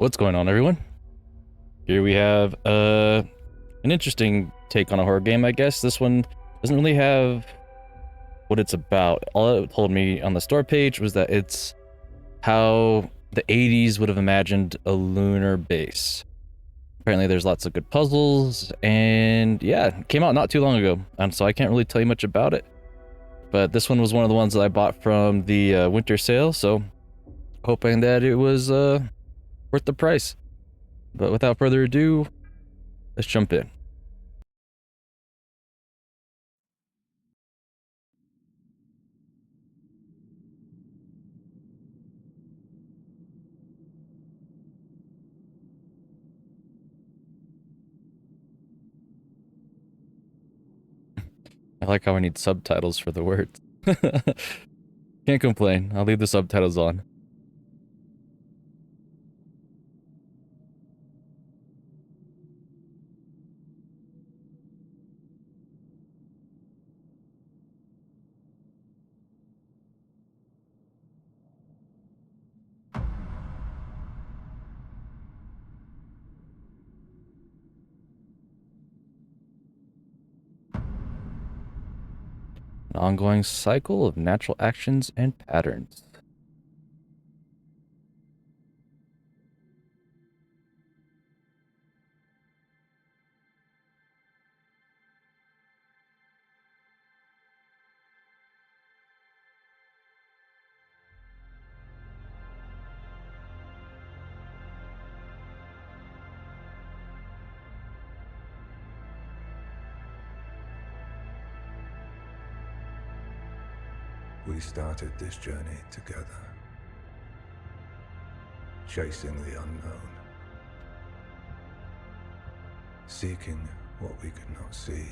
What's going on, everyone? Here we have an interesting take on a horror game, I guess. This one doesn't really have what it's about. All it told me on the store page was that it's how the 80s would have imagined a lunar base. Apparently there's lots of good puzzles, and yeah, it came out not too long ago, and so I can't really tell you much about it. But this one was one of the ones that I bought from the winter sale, so hoping that it was worth the price. But without further ado, let's jump in. I like how I need subtitles for the words. Can't complain. I'll leave the subtitles on. An ongoing cycle of natural actions and patterns. We started this journey together, chasing the unknown, seeking what we could not see.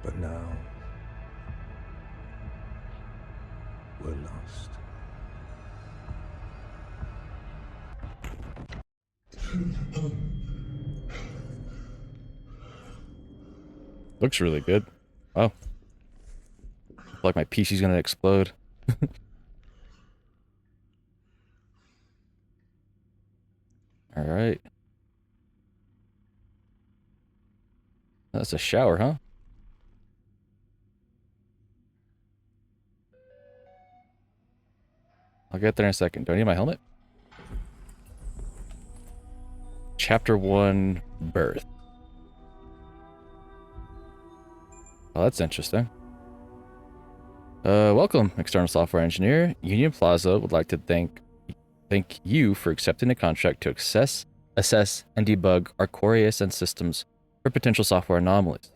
But now, we're lost. Looks really good. Oh. Like my PC's gonna explode. Alright. That's a shower, huh? I'll get there in a second. Do I need my helmet? Chapter 1, Birth. Oh, that's interesting. Welcome, external software engineer. Union Plaza would like to thank you for accepting the contract to assess, and debug our core ASN systems for potential software anomalies.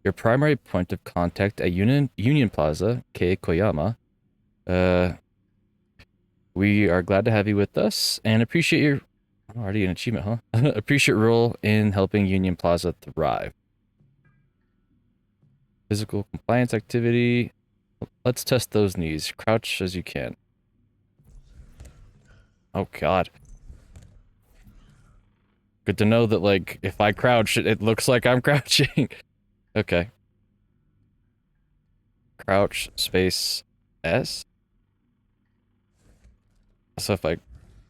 Your primary point of contact at Union Plaza, Kei Koyama. We are glad to have you with us and appreciate your already an achievement, huh? Appreciate your role in helping Union Plaza thrive. Physical compliance activity. Let's test those knees. Crouch as you can. Oh god. Good to know that, like, if I crouch, it looks like I'm crouching. Okay. Crouch, space, S? So if I...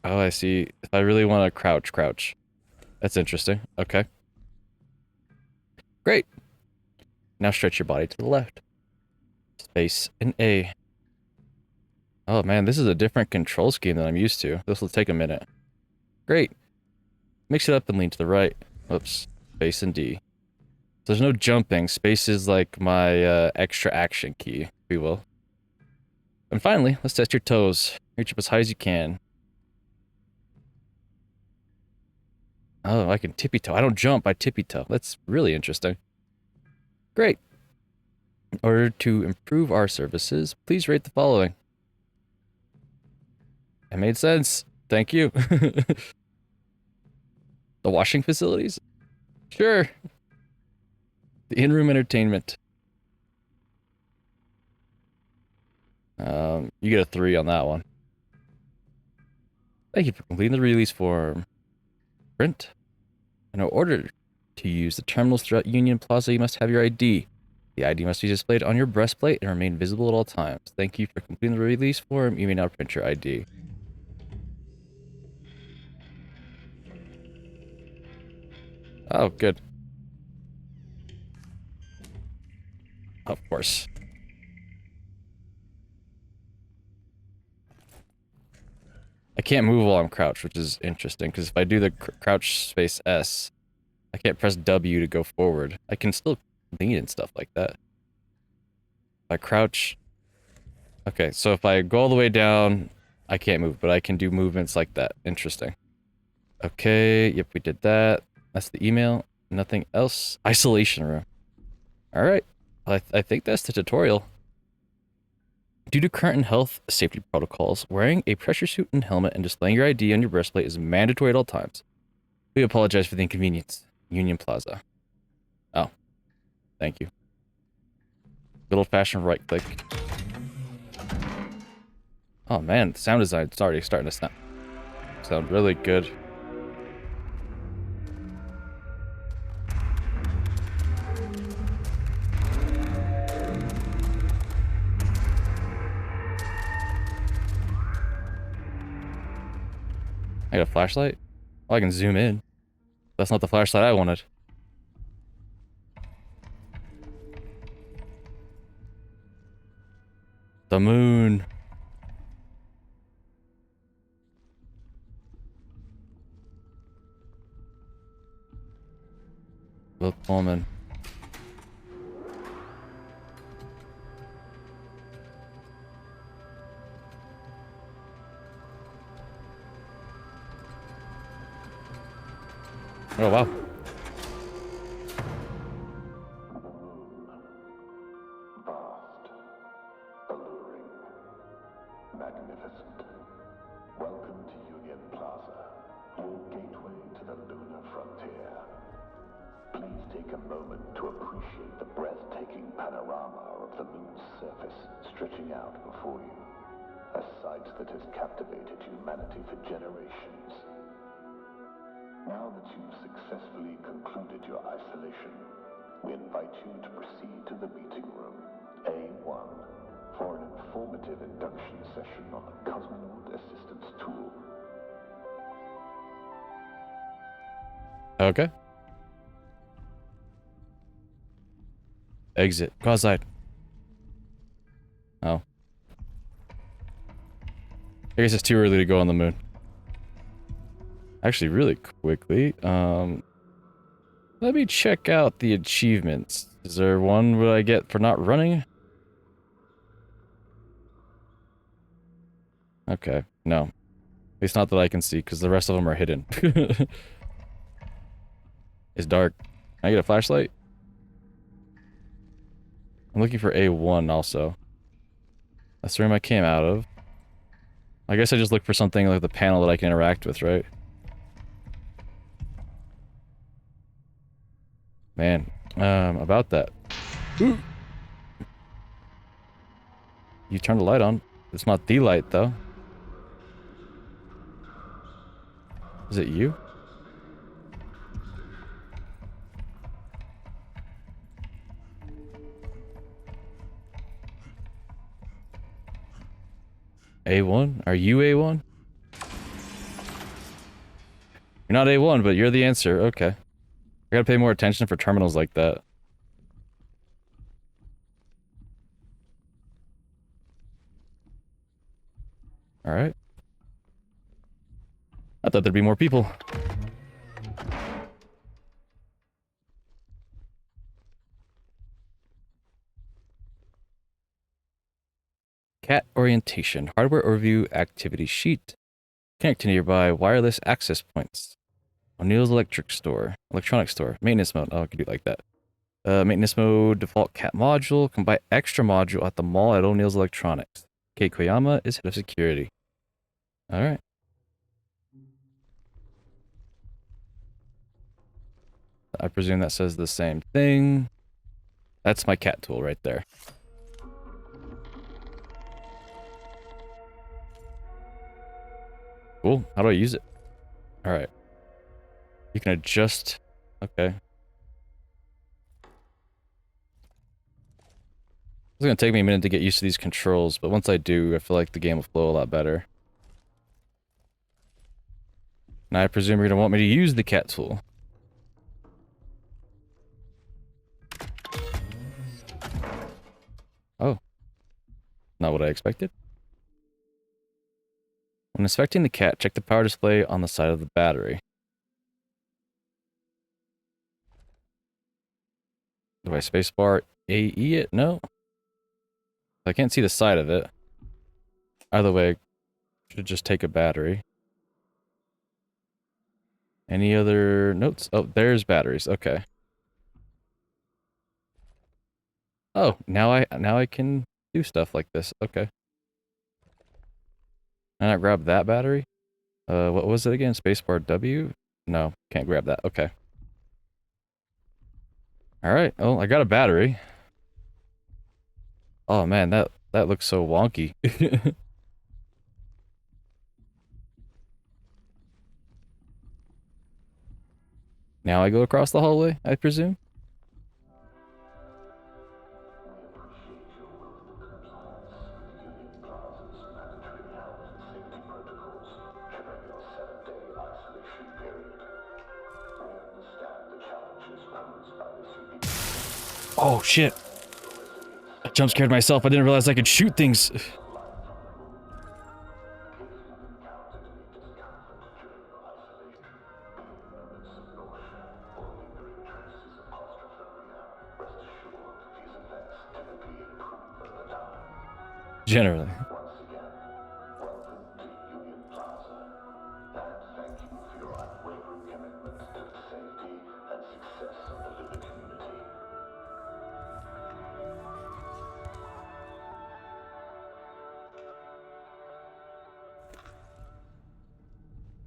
Oh, I see. If I really want to crouch. That's interesting. Okay. Great. Now stretch your body to the left. Space and A. Oh man, this is a different control scheme than I'm used to. This will take a minute. Great. Mix it up and lean to the right. Whoops. Space and D. So there's no jumping. Space is like my extra action key, if you will. And finally, let's test your toes. Reach up as high as you can. Oh, I can tippy toe. I don't jump, I tippy toe. That's really interesting. Great. In order to improve our services, please rate the following. It made sense. Thank you. The washing facilities? Sure. The in-room entertainment. You get a 3 on that one. Thank you for completing the release form. Print. In order to use the terminals throughout Union Plaza, you must have your ID. The ID must be displayed on your breastplate and remain visible at all times. Thank you for completing the release form. You may now print your ID. Oh, good. Of course. I can't move while I'm crouched, which is interesting, because if I do the crouch space S, I can't press W to go forward. I can still lean and stuff like that. If I crouch... Okay, so if I go all the way down, I can't move, but I can do movements like that. Interesting. Okay, yep, we did that. That's the email. Nothing else. Isolation room. Alright. I think that's the tutorial. Due to current health safety protocols, wearing a pressure suit and helmet and displaying your ID on your breastplate is mandatory at all times. We apologize for the inconvenience. Union Plaza. Oh. Thank you. Good old-fashioned right-click. Oh man, the sound design is already starting to sound really good. I got a flashlight? Oh, I can zoom in. That's not the flashlight I wanted. The moon. Will Pullman. Oh, wow. Vast, alluring, magnificent. Welcome to Union Plaza, your gateway to the lunar frontier. Please take a moment to appreciate the breathtaking panorama of the moon's surface stretching out before you. A sight that has captivated humanity for generations. Now that you've successfully concluded your isolation, we invite you to proceed to the meeting room, A1, for an informative induction session on the Cosmonaut Assistance Tool. Okay. Exit. Go outside. Oh. I guess it's too early to go on the moon. Actually, really quickly, let me check out the achievements. Is there one what I get for not running? Okay, no. At least not that I can see, because the rest of them are hidden. It's dark. Can I get a flashlight? I'm looking for A1 also. That's the room I came out of. I guess I just look for something like the panel that I can interact with, right? Man, about that. Ooh. You turned the light on. It's not the light, though. Is it you? A1? Are you A1? You're not A1, but you're the answer. Okay. I gotta pay more attention for terminals like that. Alright. I thought there'd be more people. Cat orientation. Hardware overview activity sheet. Connect to nearby wireless access points. O'Neill's electronics store. Maintenance mode. Oh, I can do it like that. Maintenance mode, default cat module. Can buy extra module at the mall at O'Neill's Electronics. Kei Koyama is head of security. Alright. I presume that says the same thing. That's my cat tool right there. Cool. How do I use it? Alright. You can adjust. Okay. It's gonna take me a minute to get used to these controls, but once I do, I feel like the game will flow a lot better. Now I presume you're gonna want me to use the cat tool. Oh, not what I expected. When inspecting the cat, check the power display on the side of the battery. Do I spacebar AE it? No. I can't see the side of it. Either way, I should just take a battery. Any other notes? Oh, there's batteries. Okay. Oh, now I can do stuff like this. Okay. And I grab that battery? What was it again? Spacebar W? No, can't grab that. Okay. Alright, oh, I got a battery. Oh man, that looks so wonky. Now I go across the hallway, I presume? Oh shit. I jump scared myself. I didn't realize I could shoot things. Generally.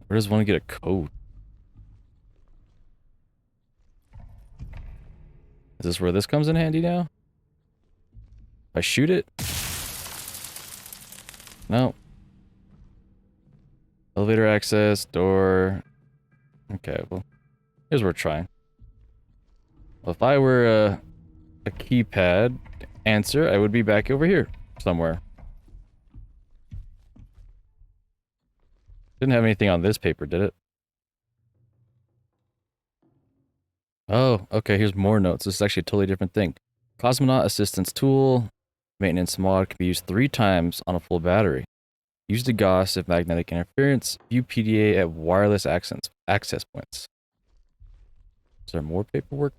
Where does one get a code? Is this where this comes in handy now? If I shoot it? No. Elevator access, door. Okay, well, here's what we're trying. Well, if I were a keypad answer, I would be back over here somewhere. Didn't have anything on this paper, did it? Oh, okay, here's more notes. This is actually a totally different thing. Cosmonaut assistance tool. Maintenance mod can be used 3 times on a full battery. Use the DeGauss if magnetic interference. View PDA at wireless access points. Is there more paperwork?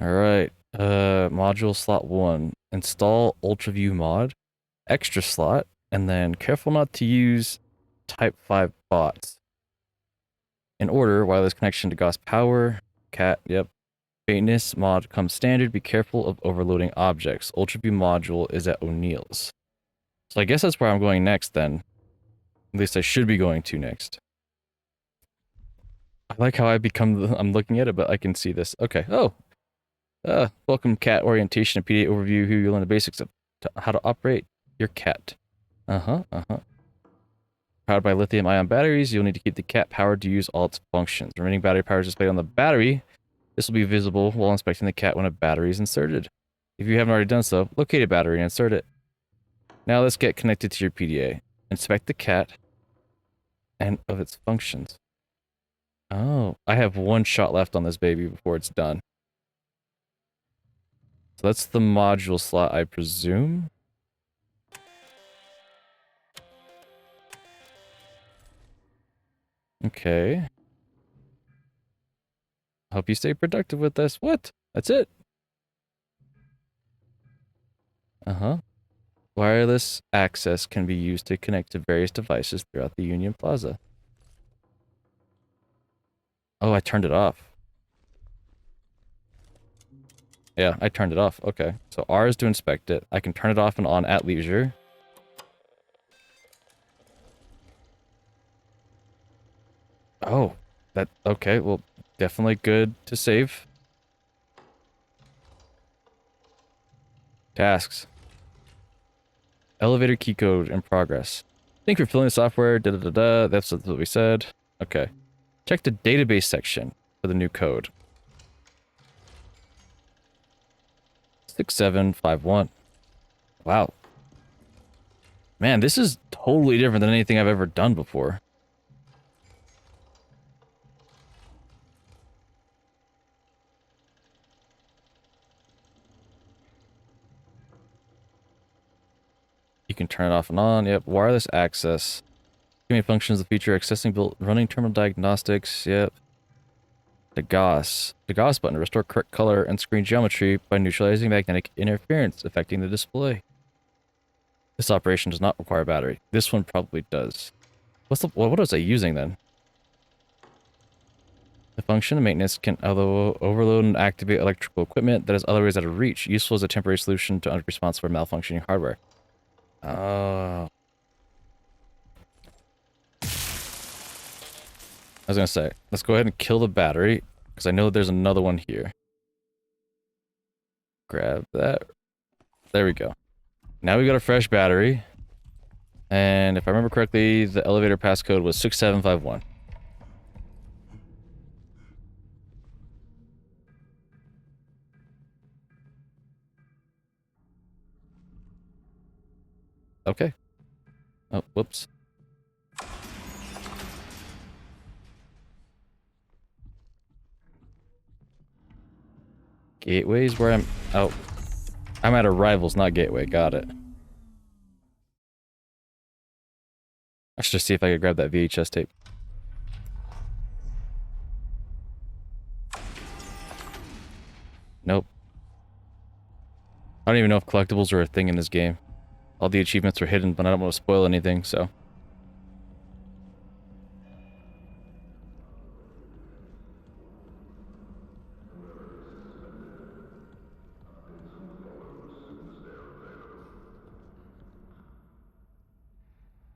Alright. Module slot 1. Install UltraView mod. Extra slot. And then careful not to use Type 5 bots. In order, wireless connection to DeGauss power. Cat, yep. Faintness mod comes standard. Be careful of overloading objects. UltraView module is at O'Neill's. So I guess that's where I'm going next then. At least I should be going to next. I like how I'm looking at it, but I can see this. Okay. Oh. Welcome cat orientation and PDA overview. Here you'll learn the basics of how to operate your cat. Powered by lithium-ion batteries, you'll need to keep the cat powered to use all its functions. Remaining battery power is displayed on the battery. This will be visible while inspecting the cat when a battery is inserted. If you haven't already done so, locate a battery and insert it. Now let's get connected to your PDA. Inspect the cat and of its functions. Oh, I have 1 shot left on this baby before it's done. So that's the module slot, I presume. Okay. Hope you stay productive with this. What? That's it? Wireless access can be used to connect to various devices throughout the Union Plaza. Oh, I turned it off. Yeah, I turned it off. Okay. So R is to inspect it. I can turn it off and on at leisure. Oh, okay. Well, definitely good to save. Tasks. Elevator key code in progress. Thank you for filling the software. That's what we said. Okay. Check the database section for the new code. 6751. Wow. Man, this is totally different than anything I've ever done before. You can turn it off and on. Yep. Wireless access. Too many functions of the feature. Accessing built running terminal diagnostics. Yep. The GAUS. The GAUS button. Restore correct color and screen geometry by neutralizing magnetic interference affecting the display. This operation does not require a battery. This one probably does. What was I using then? The function of maintenance can overload and activate electrical equipment that is otherwise out of reach, useful as a temporary solution to unresponsive for malfunctioning hardware. Oh. I was gonna say, let's go ahead and kill the battery, because I know there's another one here. Grab that. There we go. Now we got a fresh battery. And if I remember correctly, the elevator passcode was 6751. Okay. Oh, whoops. Gateway's where I'm... Oh. I'm at Arrivals, not Gateway. Got it. I should just see if I could grab that VHS tape. Nope. I don't even know if collectibles are a thing in this game. All the achievements are hidden, but I don't want to spoil anything, so...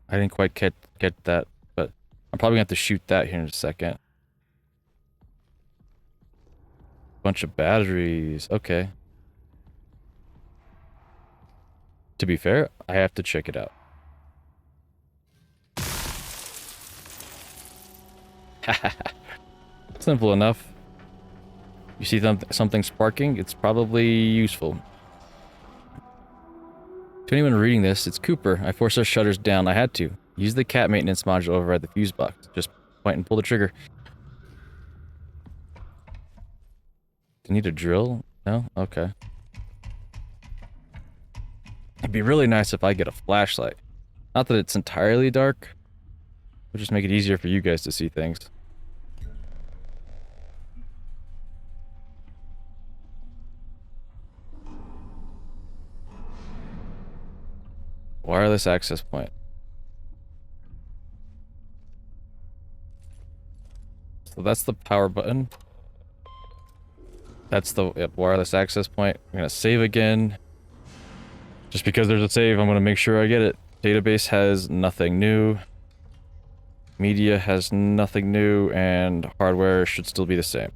I didn't quite get that, but I'm probably going to have to shoot that here in a second. Bunch of batteries. Okay. To be fair, I have to check it out. Simple enough. You see something sparking? It's probably useful. To anyone reading this, it's Cooper. I forced our shutters down. I had to. Use the cat maintenance module over at the fuse box. Just point and pull the trigger. Do you need a drill? No? Okay. It'd be really nice if I get a flashlight. Not that it's entirely dark. It'll just make it easier for you guys to see things. Wireless access point. So that's the power button. That's the wireless access point. I'm gonna save again. Just because there's a save, I'm gonna make sure I get it. Database has nothing new. Media has nothing new, and hardware should still be the same.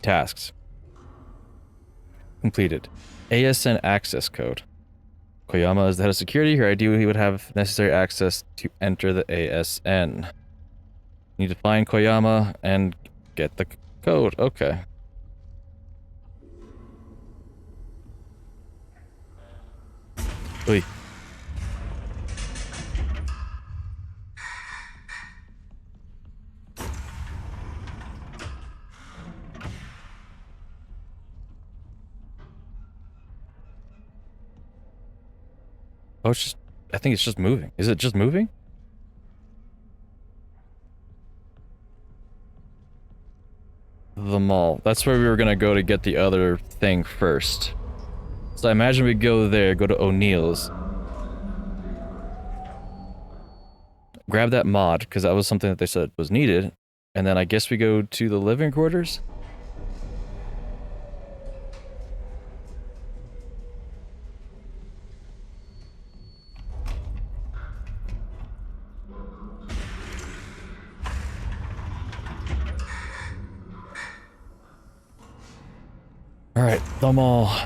Tasks. Completed. ASN access code. Koyama is the head of security. Here, ideally, he would have necessary access to enter the ASN. You need to find Koyama and get the code. Okay. Oy. Oh, it's just... I think it's just moving. Is it just moving? The mall. That's where we were gonna go to get the other thing first. So I imagine we go there, go to O'Neill's. Grab that mod, because that was something that they said was needed. And then I guess we go to the living quarters? Alright, the mall.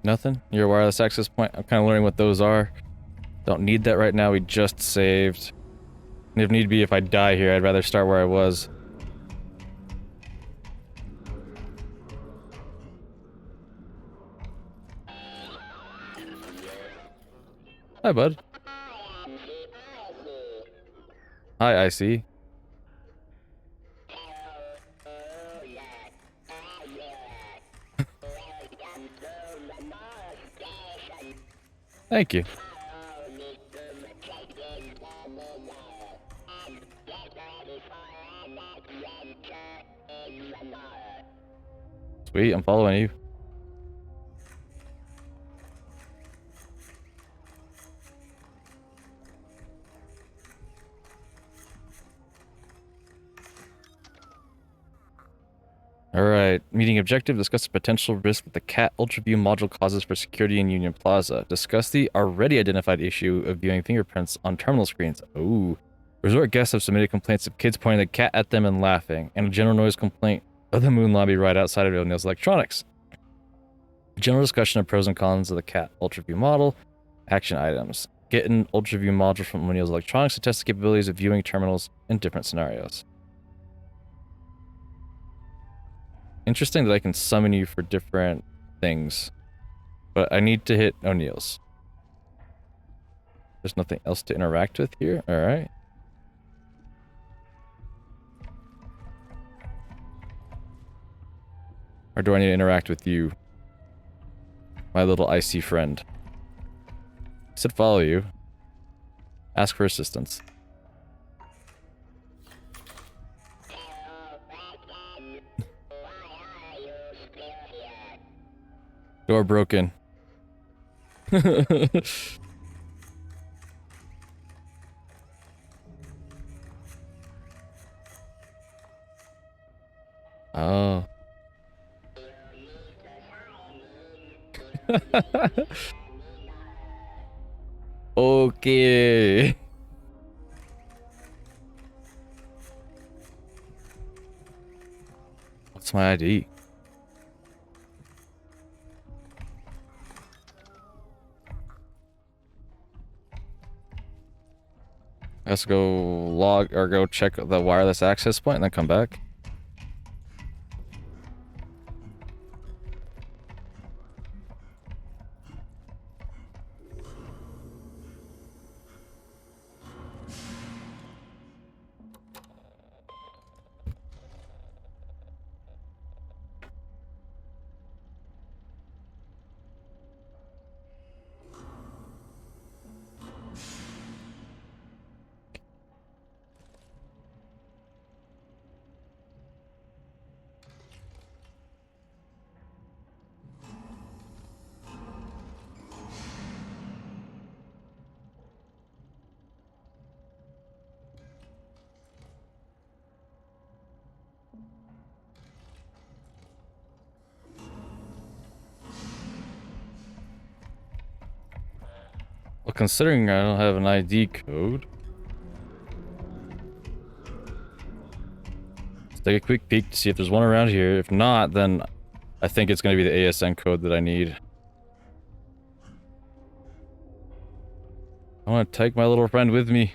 Nothing? Your wireless access point? I'm kind of learning what those are. Don't need that right now, we just saved. And if need be, if I die here, I'd rather start where I was. Hi, bud. Hi, IC. Thank you. Sweet, I'm following you. Alright, meeting objective, discuss the potential risk that the CAT UltraView module causes for security in Union Plaza. Discuss the already identified issue of viewing fingerprints on terminal screens. Ooh. Resort guests have submitted complaints of kids pointing the cat at them and laughing, and a general noise complaint of the moon lobby right outside of O'Neill's Electronics. General discussion of pros and cons of the CAT UltraView model. Action items. Get an UltraView module from O'Neill's Electronics to test the capabilities of viewing terminals in different scenarios. Interesting that I can summon you for different things. But I need to hit O'Neill's. There's nothing else to interact with here? Alright. Or do I need to interact with you? My little icy friend. I said follow you. Ask for assistance. Door broken. Oh. Okay. What's my ID? Let's go log or go check the wireless access point and then come back. Well, considering I don't have an ID code, let's take a quick peek to see if there's one around here. If not, then I think it's going to be the ASN code that I need. I want to take my little friend with me.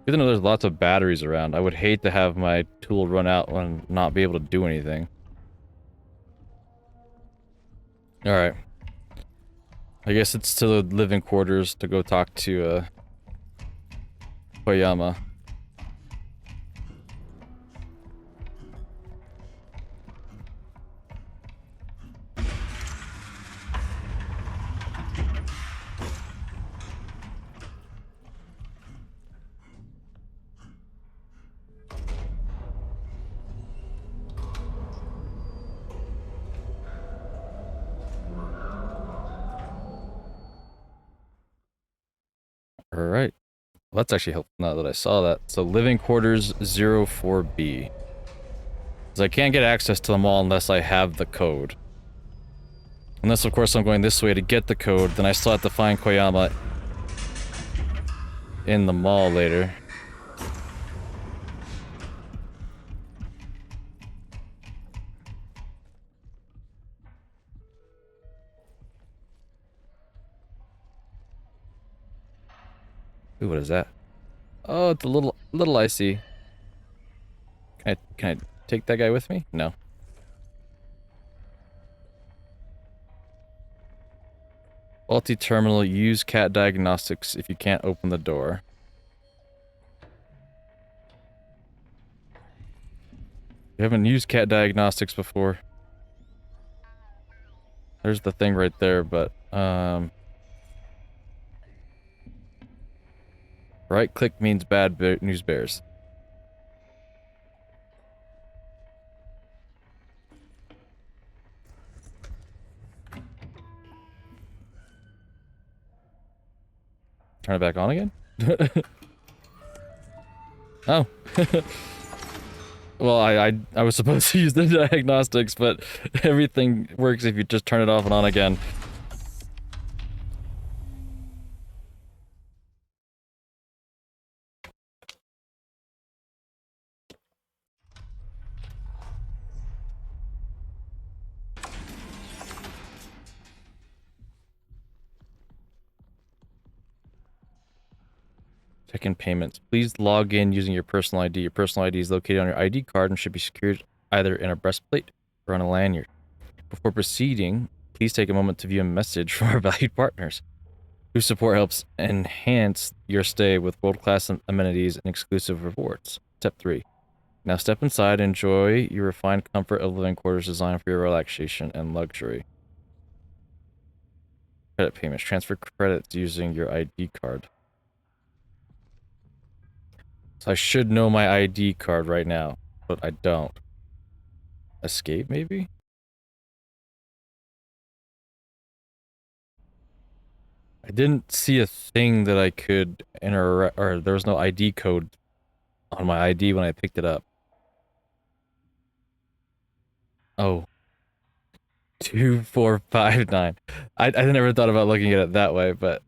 Even though there's lots of batteries around, I would hate to have my tool run out and not be able to do anything. Alright. I guess it's to the living quarters to go talk to, Koyama. Alright. Well, that's actually helpful now that I saw that. So, living quarters 04B. Because I can't get access to the mall unless I have the code. Unless, of course, I'm going this way to get the code, then I still have to find Koyama in the mall later. Ooh, what is that? Oh, it's a little icy. Can I take that guy with me? No. Faulty terminal, use CAT diagnostics if you can't open the door. We haven't used CAT diagnostics before. There's the thing right there, but right click means news bears. Turn it back on again? Oh. Well, I was supposed to use the diagnostics, but everything works if you just turn it off and on again. Check in payments. Please log in using your personal ID. Your personal ID is located on your ID card and should be secured either in a breastplate or on a lanyard. Before proceeding, please take a moment to view a message from our valued partners, whose support helps enhance your stay with world-class amenities and exclusive rewards. Step 3. Now step inside and enjoy your refined comfort of living quarters designed for your relaxation and luxury. Credit payments. Transfer credits using your ID card. So I should know my ID card right now, but I don't. Escape, maybe? I didn't see a thing that I could enter, or there was no ID code on my ID when I picked it up. Oh. 2459. I never thought about looking at it that way, but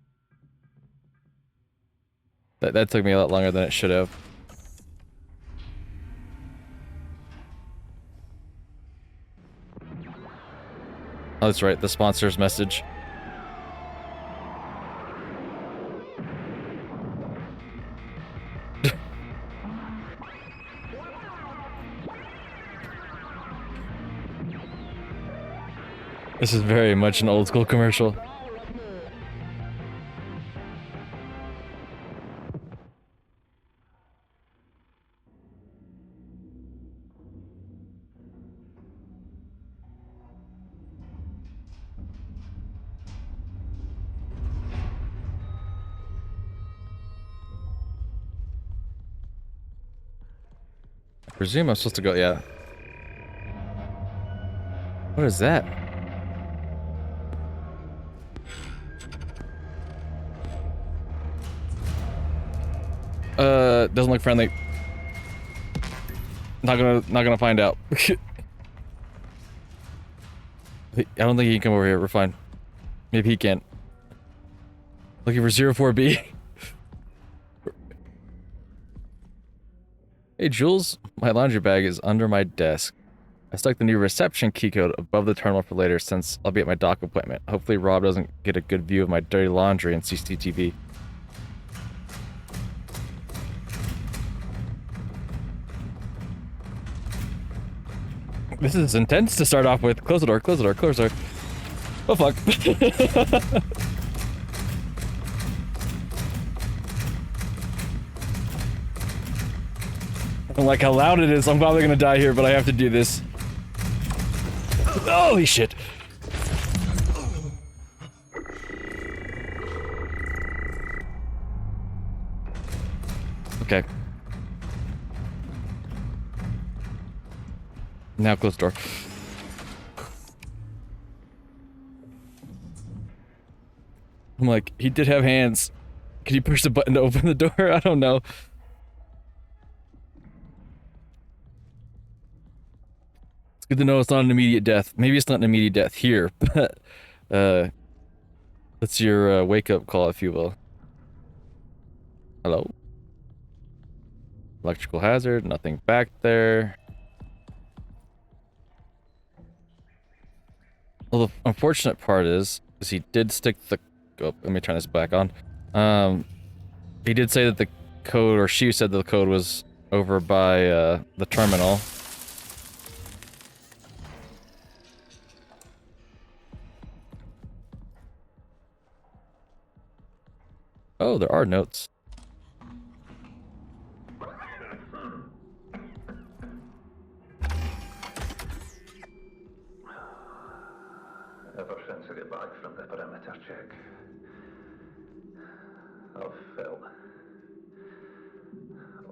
that took me a lot longer than it should have. Oh, that's right, the sponsor's message. This is very much an old school commercial. I presume I'm supposed to go, yeah. What is that? Doesn't look friendly. Not gonna find out. I don't think he can come over here. We're fine. Maybe he can't. Looking for 04B. Hey, Jules. My laundry bag is under my desk. I stuck the new reception key code above the terminal for later since I'll be at my dock appointment. Hopefully Rob doesn't get a good view of my dirty laundry in CCTV. This is intense to start off with. Close the door, close the door, close the door. Oh fuck. I don't like how loud it is. I'm probably gonna die here, but I have to do this. Holy shit. Okay. Now close the door. I'm like, he did have hands. Can you push the button to open the door? I don't know. It's good to know it's not an immediate death. Maybe it's not an immediate death here, but that's your wake-up call, if you will. Hello? Electrical hazard, nothing back there. Well, the unfortunate part is he did stick the... Oh, let me turn this back on. He did say that the code, or she said that the code was over by the terminal. Oh, there are notes. once I get back from the perimeter check, I've felt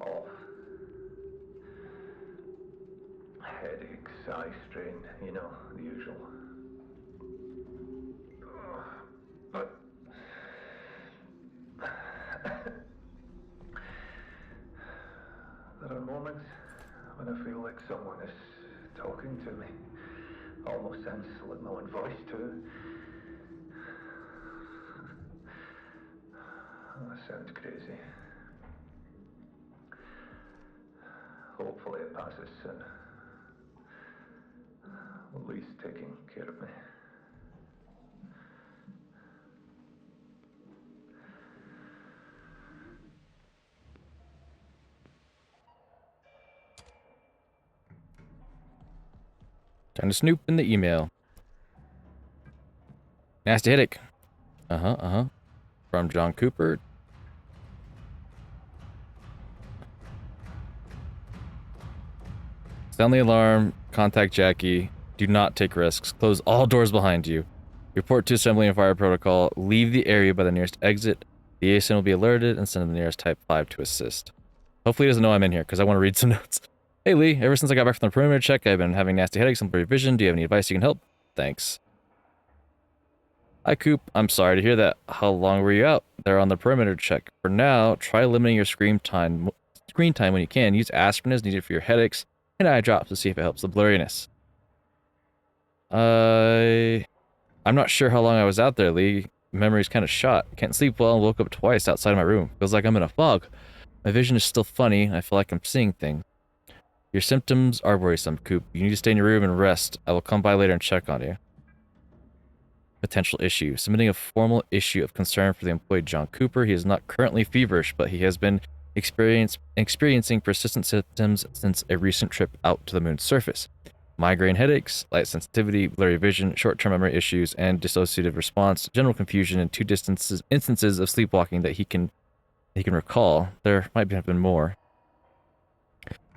off. Headaches, eye strain, you know, the usual. But there are moments when I feel like someone is talking to me. Almost sounds like my own voice too. That sounds crazy. Hopefully it passes soon. Lee's taking care of me. Time to snoop in the email. Nasty headache. From John Cooper. Sound the alarm. Contact Jackie. Do not take risks. Close all doors behind you. Report to assembly and fire protocol. Leave the area by the nearest exit. The ASN will be alerted and send the nearest Type 5 to assist. Hopefully he doesn't know I'm in here, because I want to read some notes. Hey Lee, ever since I got back from the perimeter check, I've been having nasty headaches and blurry vision. Do you have any advice you can help? Thanks. Hi Coop, I'm sorry to hear that. How long were you out there on the perimeter check? For now, try limiting your screen time when you can. Use aspirin as needed for your headaches and eye drops to see if it helps the blurriness. I'm not sure how long I was out there, Lee. Memory's kind of shot. Can't sleep well and woke up twice outside of my room. Feels like I'm in a fog. My vision is still funny. I feel like I'm seeing things. Your symptoms are worrisome, Coop. You need to stay in your room and rest. I will come by later and check on you. Potential issue. Submitting a formal issue of concern for the employee John Cooper. He is not currently feverish, but he has been experiencing persistent symptoms since a recent trip out to the moon's surface. Migraine headaches, light sensitivity, blurry vision, short-term memory issues, and dissociative response, general confusion, and two instances of sleepwalking that he can recall. There might have been more.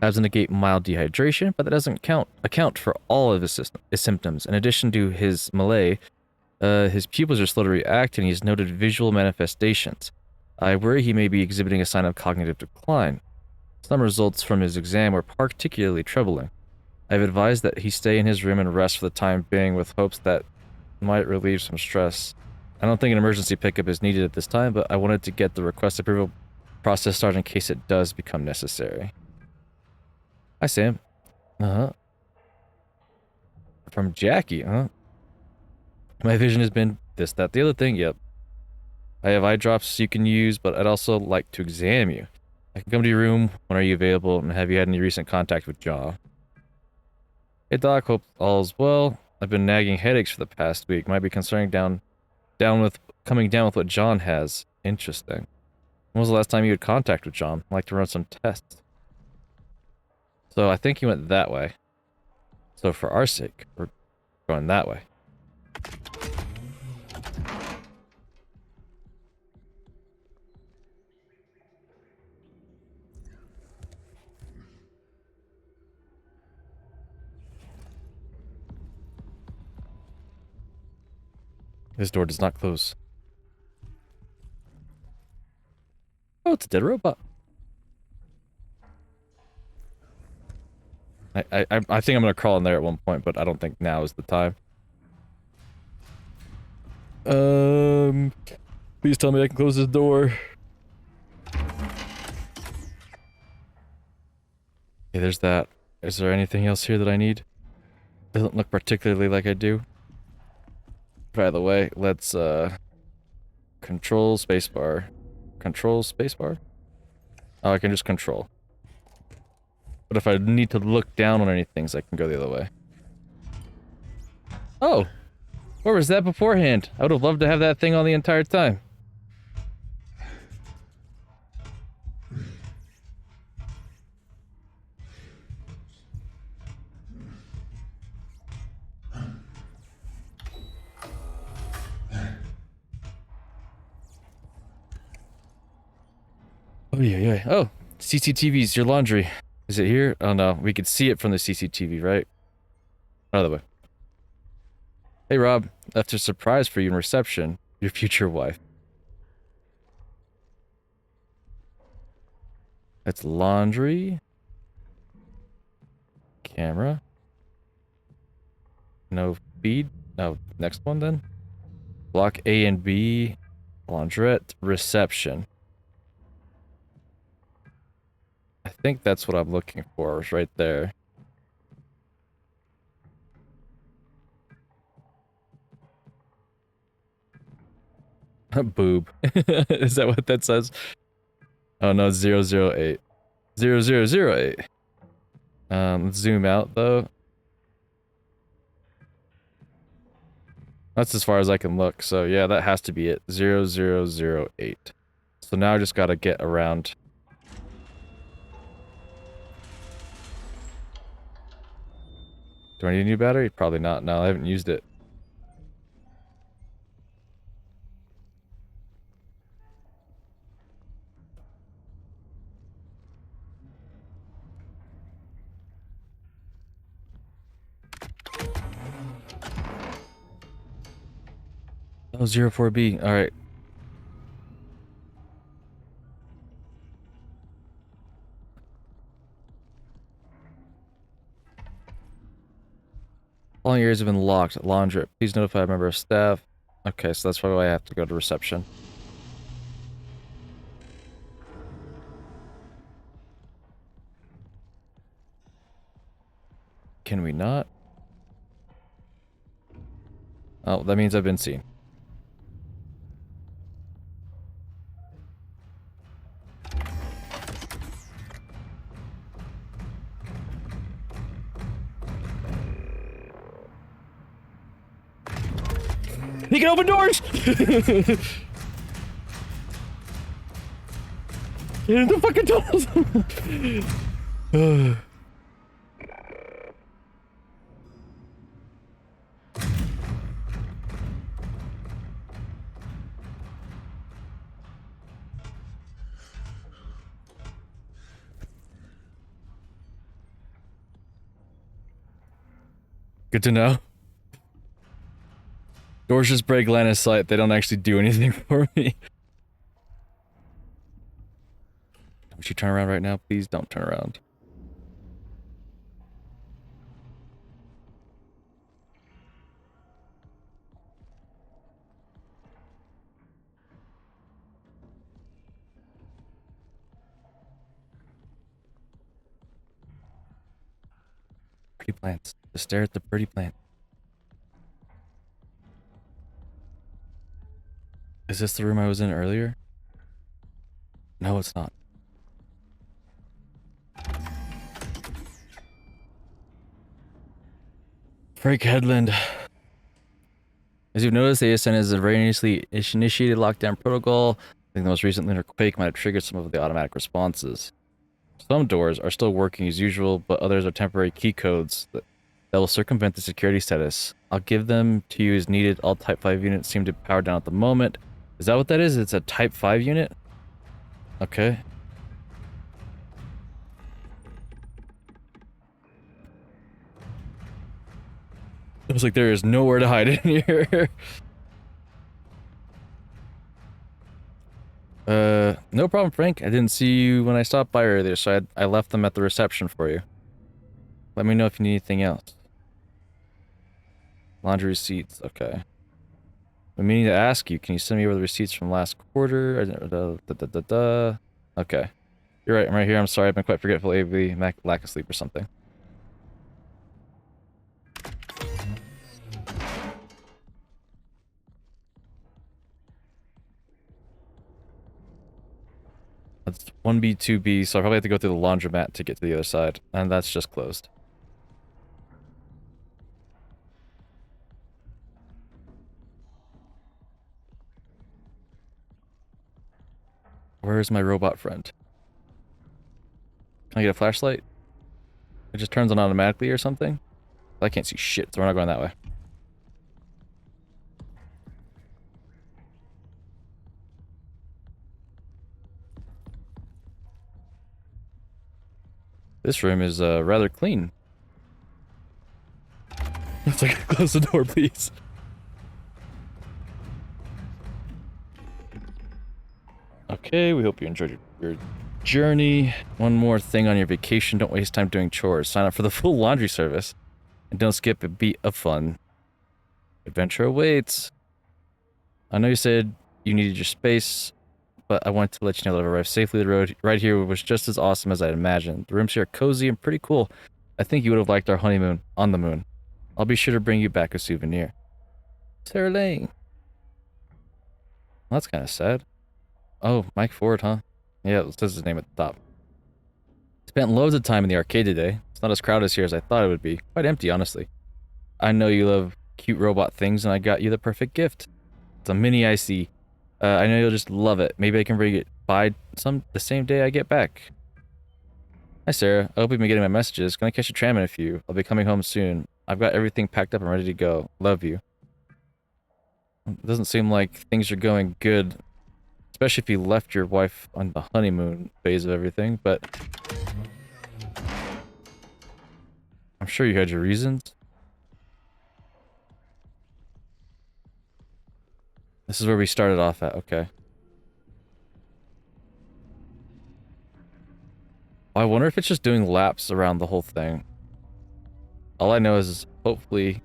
Has to negate mild dehydration, but that doesn't account for all of his symptoms. In addition to his malaise, his pupils are slow to react, and he's noted visual manifestations. I worry he may be exhibiting a sign of cognitive decline. Some results from his exam were particularly troubling. I've advised that he stay in his room and rest for the time being with hopes that might relieve some stress. I don't think an emergency pickup is needed at this time, but I wanted to get the request approval process started in case it does become necessary. Hi, Sam. From Jackie, My vision has been this, that, the other thing. Yep. I have eye drops you can use, but I'd also like to examine you. I can come to your room when are you available, and have you had any recent contact with John? Hey Doc, hope all's well. I've been nagging headaches for the past week. Might be concerning coming down with what John has. Interesting. When was the last time you had contact with John? I'd like to run some tests. So I think he went that way. So for our sake, we're going that way. This door does not close. Oh, it's a dead robot. I think I'm gonna crawl in there at one point, but I don't think now is the time. Please tell me I can close this door. Okay, there's that. Is there anything else here that I need? Doesn't look particularly like I do. By the way, let's control spacebar. Control spacebar? Oh, I can just control. But if I need to look down on any things, I can go the other way. Oh! Where was that beforehand? I would have loved to have that thing on the entire time. Oh, yeah. Oh, CCTV's your laundry. Is it here? Oh, no. We could see it from the CCTV, right? By the way. Hey Rob, left a surprise for you in reception. Your future wife. That's laundry. Camera. No feed. No, next one then. Block A and B. Laundrette. Reception. I think that's what I'm looking for, is right there. Boob. Is that what that says? Oh no, 008. 0008. Let's zoom out though. That's as far as I can look, so yeah, that has to be it. 0008. So now I just gotta get around. Do I need a new battery? Probably not. No, I haven't used it. Oh, 04B. Alright. All areas have been locked. Laundry. Please notify a member of staff. Okay, so that's why I have to go to reception. Can we not? Oh, that means I've been seen. He can open doors! Get in the fucking tunnels! Good to know. Doors just break line of sight. They don't actually do anything for me. Would you turn around right now? Please don't turn around. Pretty plants. Just stare at the pretty plant. Is this the room I was in earlier? No, it's not. Frank Headland. As you've noticed, ASN has erroneously initiated lockdown protocol. I think the most recent lunar quake might have triggered some of the automatic responses. Some doors are still working as usual, but others are temporary key codes that will circumvent the security status. I'll give them to you as needed. All Type 5 units seem to power down at the moment. Is that what that is? It's a Type 5 unit? Okay. It was like there is nowhere to hide in here. No problem, Frank. I didn't see you when I stopped by earlier, so I left them at the reception for you. Let me know if you need anything else. Laundry receipts, okay. I'm meaning to ask you, can you send me over the receipts from last quarter? Okay. You're right, I'm right here. I'm sorry, I've been quite forgetful lately. Lack of sleep or something. That's 1B, 2B, so I probably have to go through the laundromat to get to the other side. And that's just closed. Where's my robot friend? Can I get a flashlight? It just turns on automatically or something? I can't see shit, so we're not going that way. This room is rather clean. It's like, close the door, please. Okay, we hope you enjoyed your journey. One more thing on your vacation. Don't waste time doing chores. Sign up for the full laundry service. And don't skip a beat of fun. Adventure awaits. I know you said you needed your space, but I wanted to let you know that I've arrived safely. The road right here was just as awesome as I'd imagined. The rooms here are cozy and pretty cool. I think you would have liked our honeymoon on the moon. I'll be sure to bring you back a souvenir. Sarah Lane. Well, that's kind of sad. Oh, Mike Ford, huh? Yeah, it says his name at the top. Spent loads of time in the arcade today. It's not as crowded here as I thought it would be. Quite empty, honestly. I know you love cute robot things, and I got you the perfect gift. It's a mini IC. I know you'll just love it. Maybe I can bring it by the same day I get back. Hi, Sarah. I hope you've been getting my messages. Gonna catch a tram in a few. I'll be coming home soon. I've got everything packed up and ready to go. Love you. It doesn't seem like things are going good. Especially if you left your wife on the honeymoon phase of everything, but... I'm sure you had your reasons. This is where we started off at, okay. I wonder if it's just doing laps around the whole thing. All I know is, hopefully,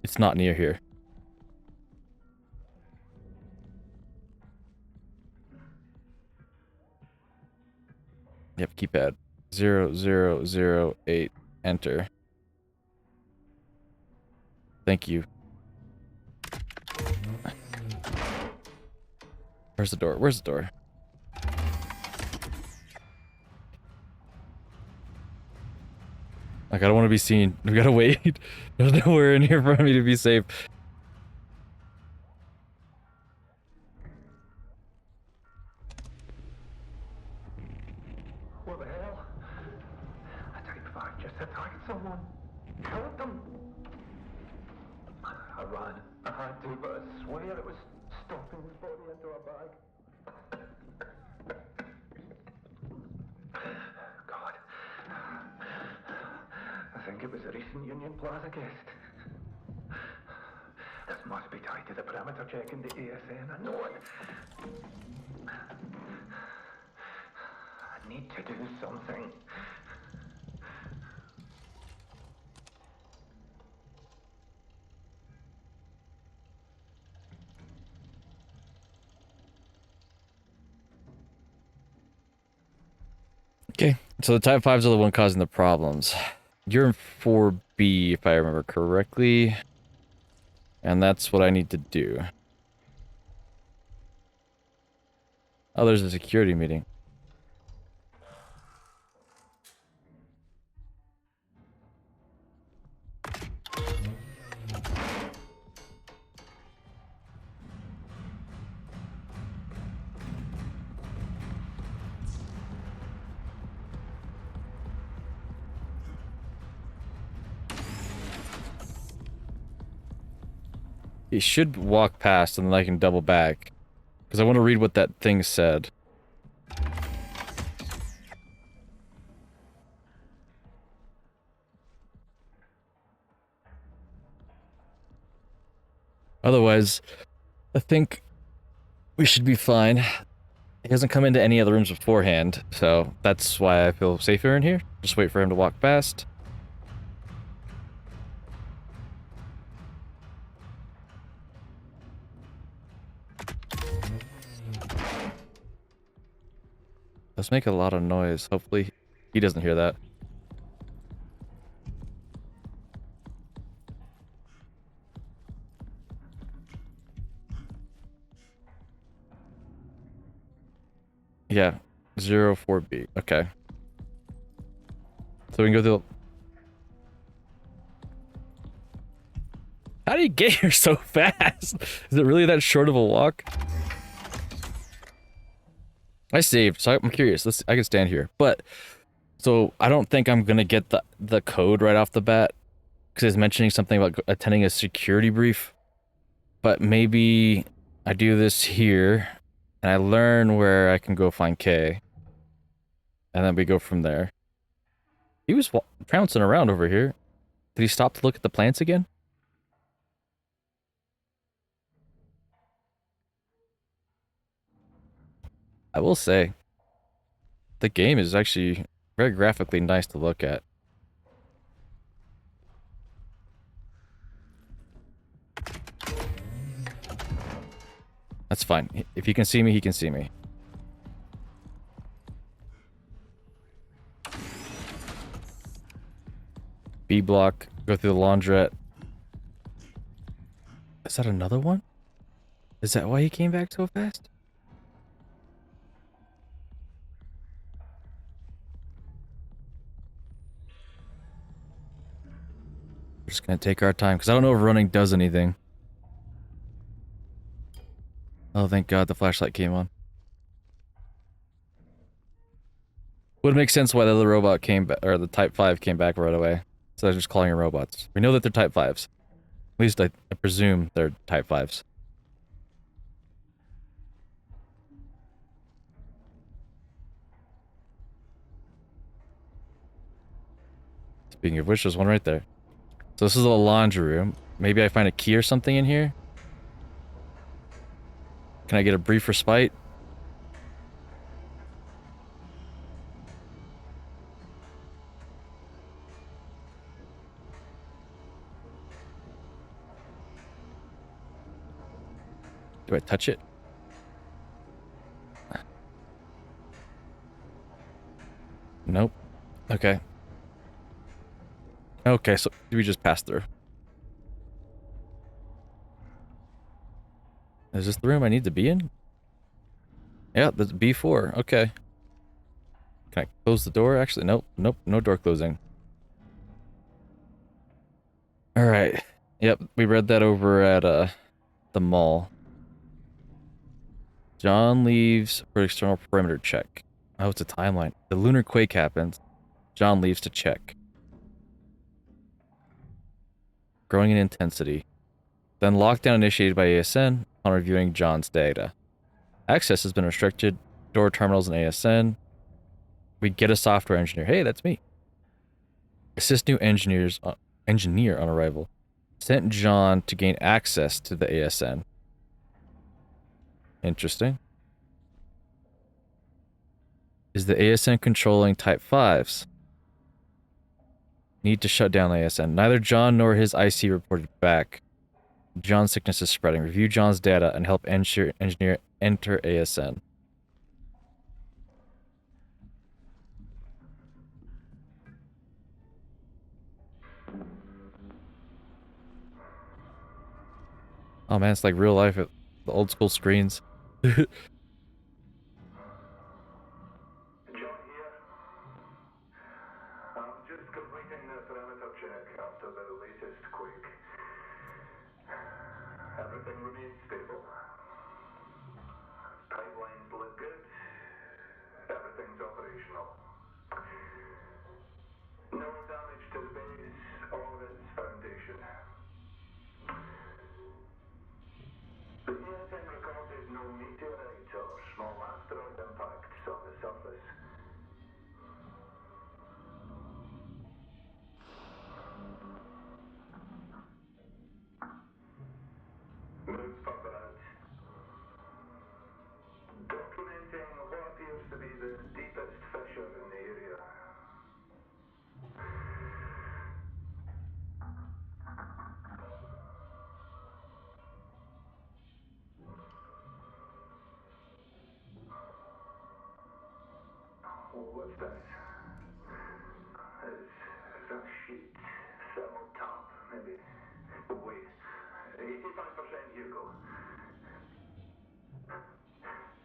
it's not near here. Yep, keypad. 0008. Enter. Thank you. Where's the door? Where's the door? Like, I don't want to be seen. We gotta wait. There's nowhere in here for me to be safe. What the hell? A Type 5 just attacked someone. Killed them. I ran. I had to, but I swear it was stuffing his body into a bag. God. I think it was a recent Union Plaza guest. This must be tied to the perimeter check in the ASN. I know it. I need to do something. Okay, so the Type 5s are the one causing the problems. You're in 4B, if I remember correctly. And that's what I need to do. Oh, there's a security meeting. He should walk past and then I can double back. Because I want to read what that thing said. Otherwise, I think we should be fine. He hasn't come into any other rooms beforehand, so that's why I feel safer in here. Just wait for him to walk past. Let's make a lot of noise. Hopefully, he doesn't hear that. Yeah, 04B. Okay. So we can go through. How do you get here so fast? Is it really that short of a walk? I saved, so I'm curious. I can stand here, but so I don't think I'm gonna get the code right off the bat because it's mentioning something about attending a security brief. But maybe I do this here, and I learn where I can go find Kay, and then we go from there. He was trouncing around over here. Did he stop to look at the plants again? I will say, the game is actually very graphically nice to look at. That's fine. If he can see me, he can see me. B block, go through the laundrette. Is that another one? Is that why he came back so fast? We're just gonna take our time, because I don't know if running does anything. Oh, thank God the flashlight came on. Would make sense why the other robot came back, or the Type 5 came back right away. So I was just calling them robots. We know that they're Type 5s. At least I presume they're Type 5s. Speaking of which, there's one right there. So this is a laundry room. Maybe I find a key or something in here? Can I get a brief respite? Do I touch it? Nope. Okay. Okay, so we just passed through. Is this the room I need to be in? Yeah, that's B4. Okay. Can I close the door? Actually, nope. Nope. No door closing. Alright. Yep, we read that over at the mall. John leaves for external perimeter check. Oh, it's a timeline. The lunar quake happens. John leaves to check. Growing in intensity. Then lockdown initiated by ASN on reviewing John's data. Access has been restricted. Door terminals in ASN. We get a software engineer. Hey, that's me. Assist new engineer on arrival. Sent John to gain access to the ASN. Interesting. Is the ASN controlling Type 5s? Need to shut down the ASN. Neither John nor his IC reported back. John's sickness is spreading. Review John's data and help engineer enter ASN. Oh man, it's like real life at the old school screens. John here. I'm just completing the perimeter check after the latest quake. Everything remains stable. Pipelines look good. Everything's operational. No damage to the base or its foundation. The ESN recorded no meteorite or small asteroid impacts on the surface. Move further out. Documenting what appears to be the deepest fissure in the area. What's that? Is that sheet? Thermal top, maybe. Wait. 85% Hugo.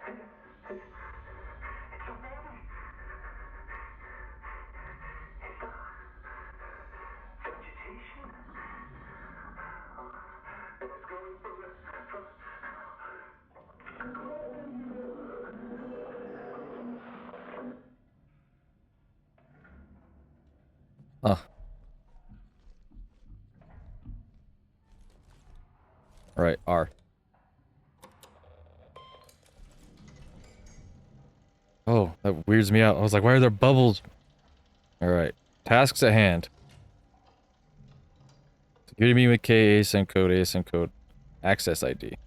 It's a body. Is that vegetation? And it's going from Oh. Alright, R. Oh, that weirds me out. I was like, why are there bubbles? Alright. Tasks at hand. Security meeting with K, ASN code, access ID.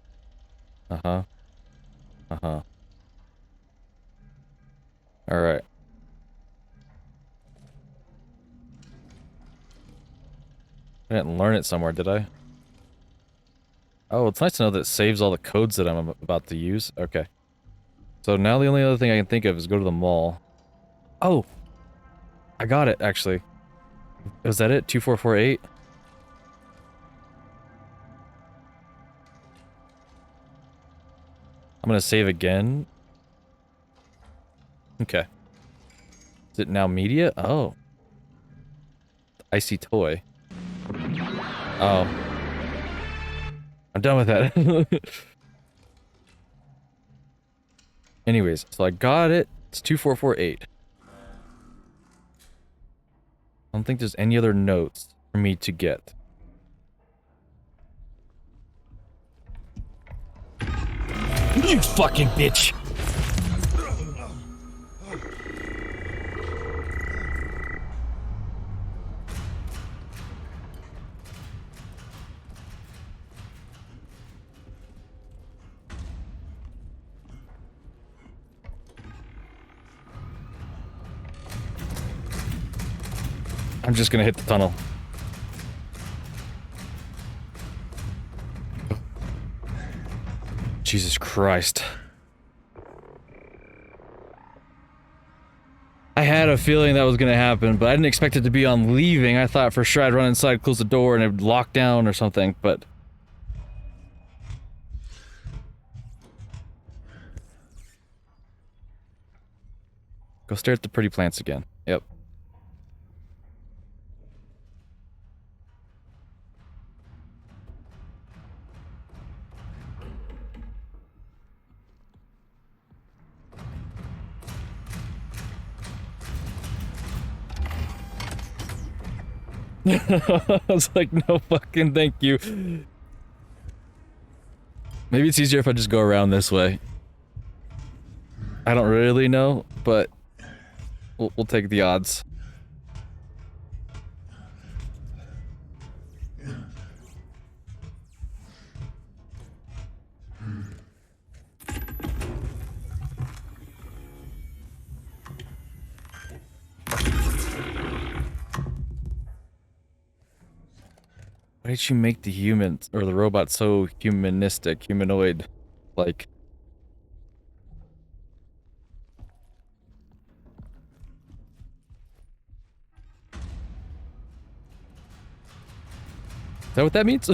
Uh-huh. Uh-huh. Alright. I didn't learn it somewhere, did I? Oh, it's nice to know that it saves all the codes that I'm about to use. Okay. So now the only other thing I can think of is go to the mall. Oh! I got it, actually. Was that it? 2448? I'm gonna save again. Okay. Is it now media? Oh. Icy toy. Oh. I'm done with that. Anyways, so I got it. It's 2448. I don't think there's any other notes for me to get. You fucking bitch! I'm just gonna hit the tunnel. Jesus Christ. I had a feeling that was gonna happen, but I didn't expect it to be on leaving. I thought for sure I'd run inside, close the door, and it'd lock down or something, but... Go stare at the pretty plants again. Yep. I was like, no fucking thank you. Maybe it's easier if I just go around this way. I don't really know, but we'll take the odds. Why did she make the humans or the robot so humanistic, humanoid, like? Is that what that means?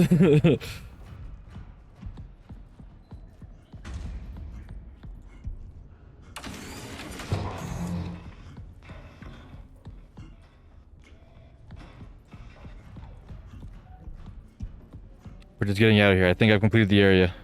We're just getting out of here. I think I've completed the area.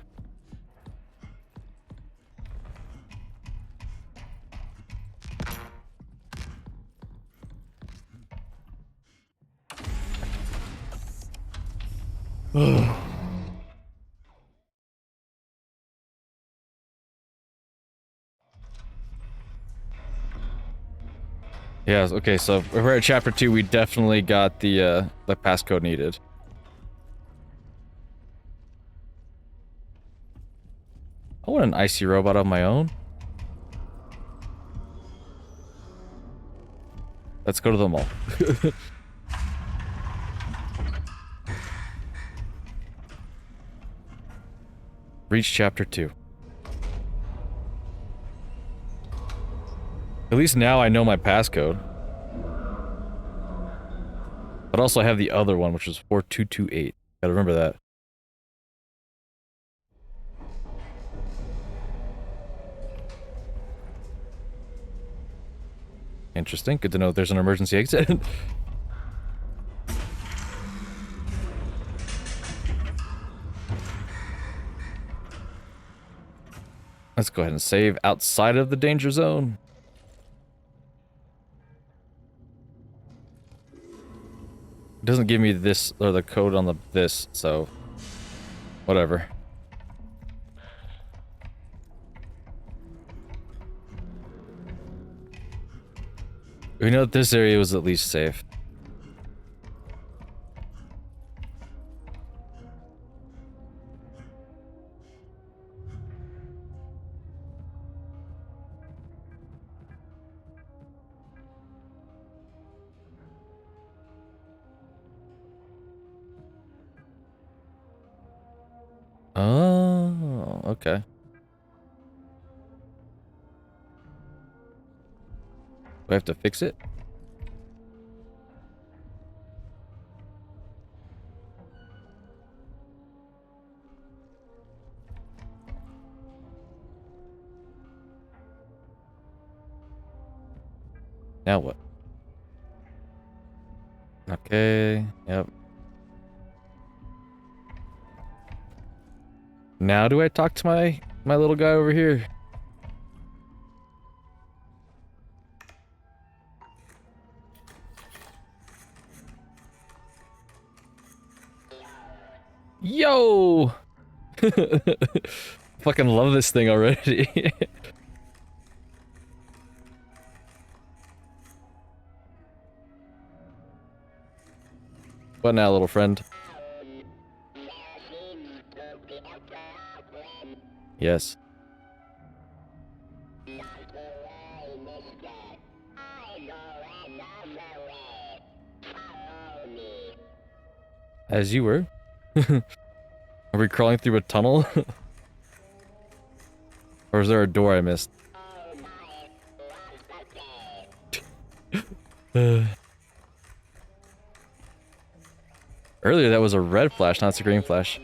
Yeah, okay, so if we're at chapter 2, we definitely got the passcode needed. I want an icy robot of my own. Let's go to the mall. Reach chapter 2. At least now I know my passcode. But also I have the other one, which is 4228. Gotta remember that. Interesting. Good to know there's an emergency exit. Let's go ahead and save outside of the danger zone. It doesn't give me this, or the code on this, so... whatever. We know that this area was at least safe. Oh, okay. Do I have to fix it? Now what? Okay, yep. Now do I talk to my little guy over here? Yo! Fucking love this thing already. What now, little friend? Yes. As you were? Are we crawling through a tunnel? Or is there a door I missed? Earlier that was a red flash, not a green flash.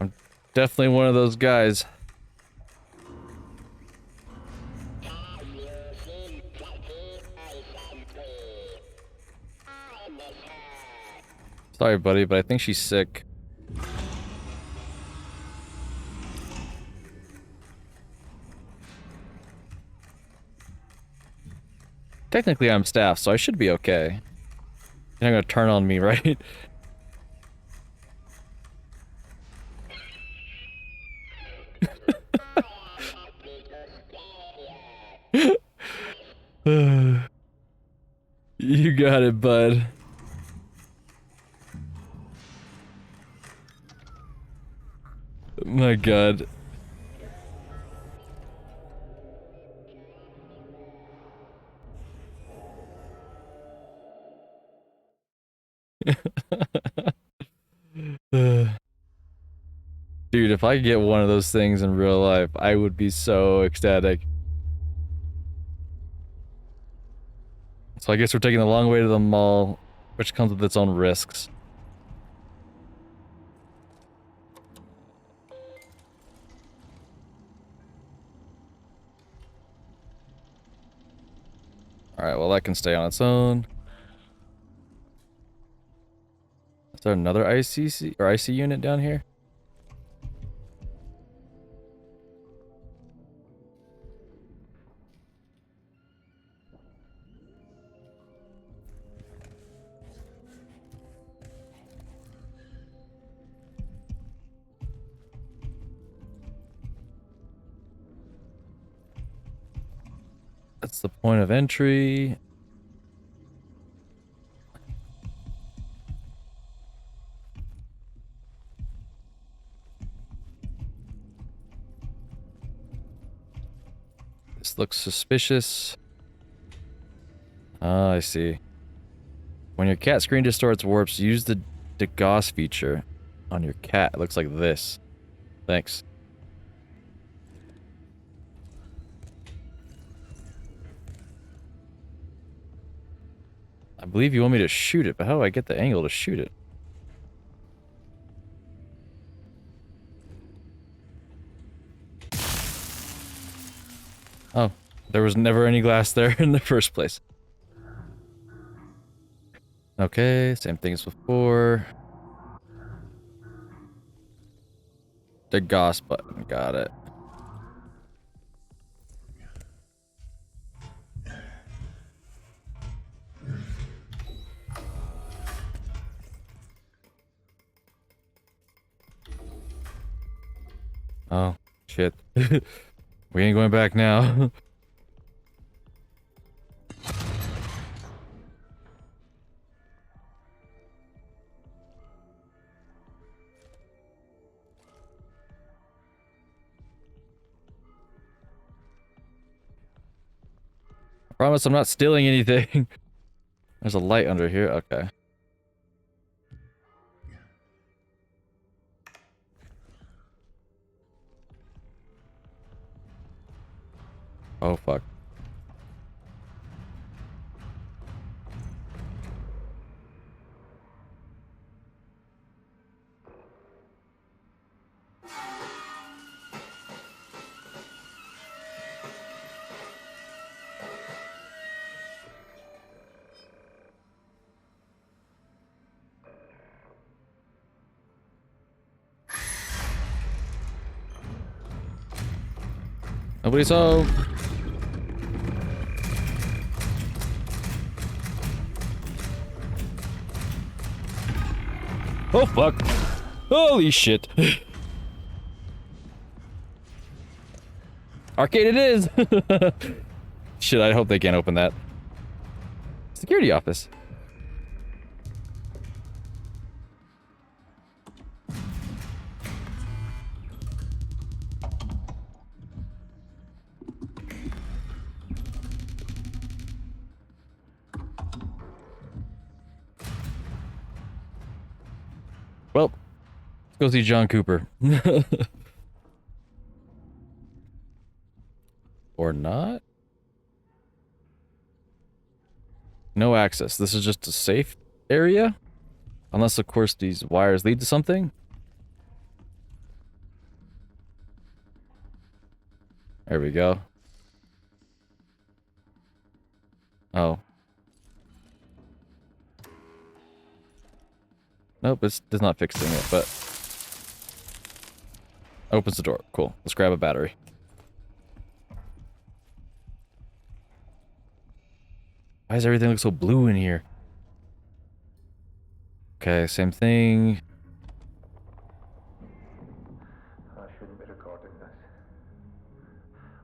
I'm definitely one of those guys. Sorry, buddy, but I think she's sick. Technically, I'm staff, so I should be okay. You're not gonna turn on me, right? You got it, bud. My god. Dude, if I could get one of those things in real life, I would be so ecstatic. So I guess we're taking the long way to the mall, which comes with its own risks. Alright, well that can stay on its own. Is there another ICC or IC unit down here? That's the point of entry. This looks suspicious. Ah, I see. When your cat screen distorts warps, use the degauss feature on your cat. It looks like this. Thanks. I believe you want me to shoot it, but how do I get the angle to shoot it? Oh, there was never any glass there in the first place. Okay, same thing as before. Degauss button, got it. Oh, shit. We ain't going back now. I promise I'm not stealing anything. There's a light under here. Okay. Oh, fuck. Nobody's home. Oh, fuck. Holy shit. Arcade it is! Shit, I hope they can't open that. Security office. Well, let's go see John Cooper. Or not? No access. This is just a safe area? Unless, of course, these wires lead to something? There we go. Oh. Nope, it's not fixing it, but... Opens the door. Cool. Let's grab a battery. Why does everything look so blue in here? Okay, same thing. I shouldn't be recording this.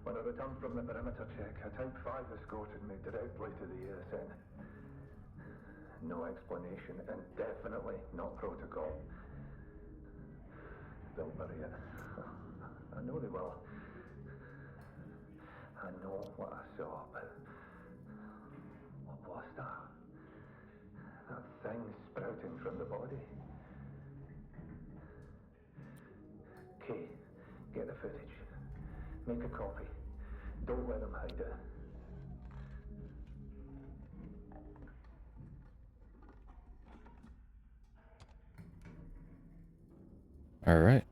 When I returned from the perimeter check, a Type 5 escorted me directly to the ASN. No explanation, and definitely not protocol. They'll bury it. I know they will. I know what I saw, but... what was that? That thing sprouting from the body? Kay, get the footage. Make a copy. Don't let them hide it. Alright.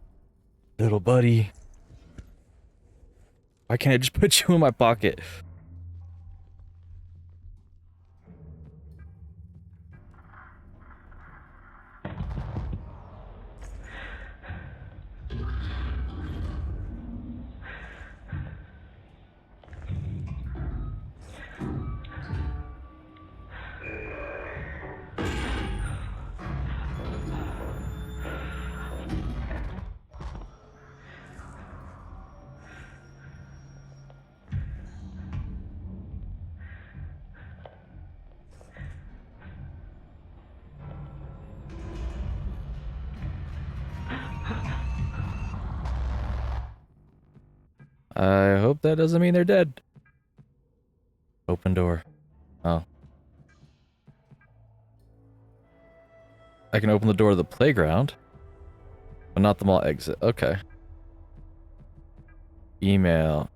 Little buddy. Why can't I just put you in my pocket? I hope that doesn't mean they're dead. Open door. Oh. I can open the door to the playground, but not the mall exit. Okay. Email.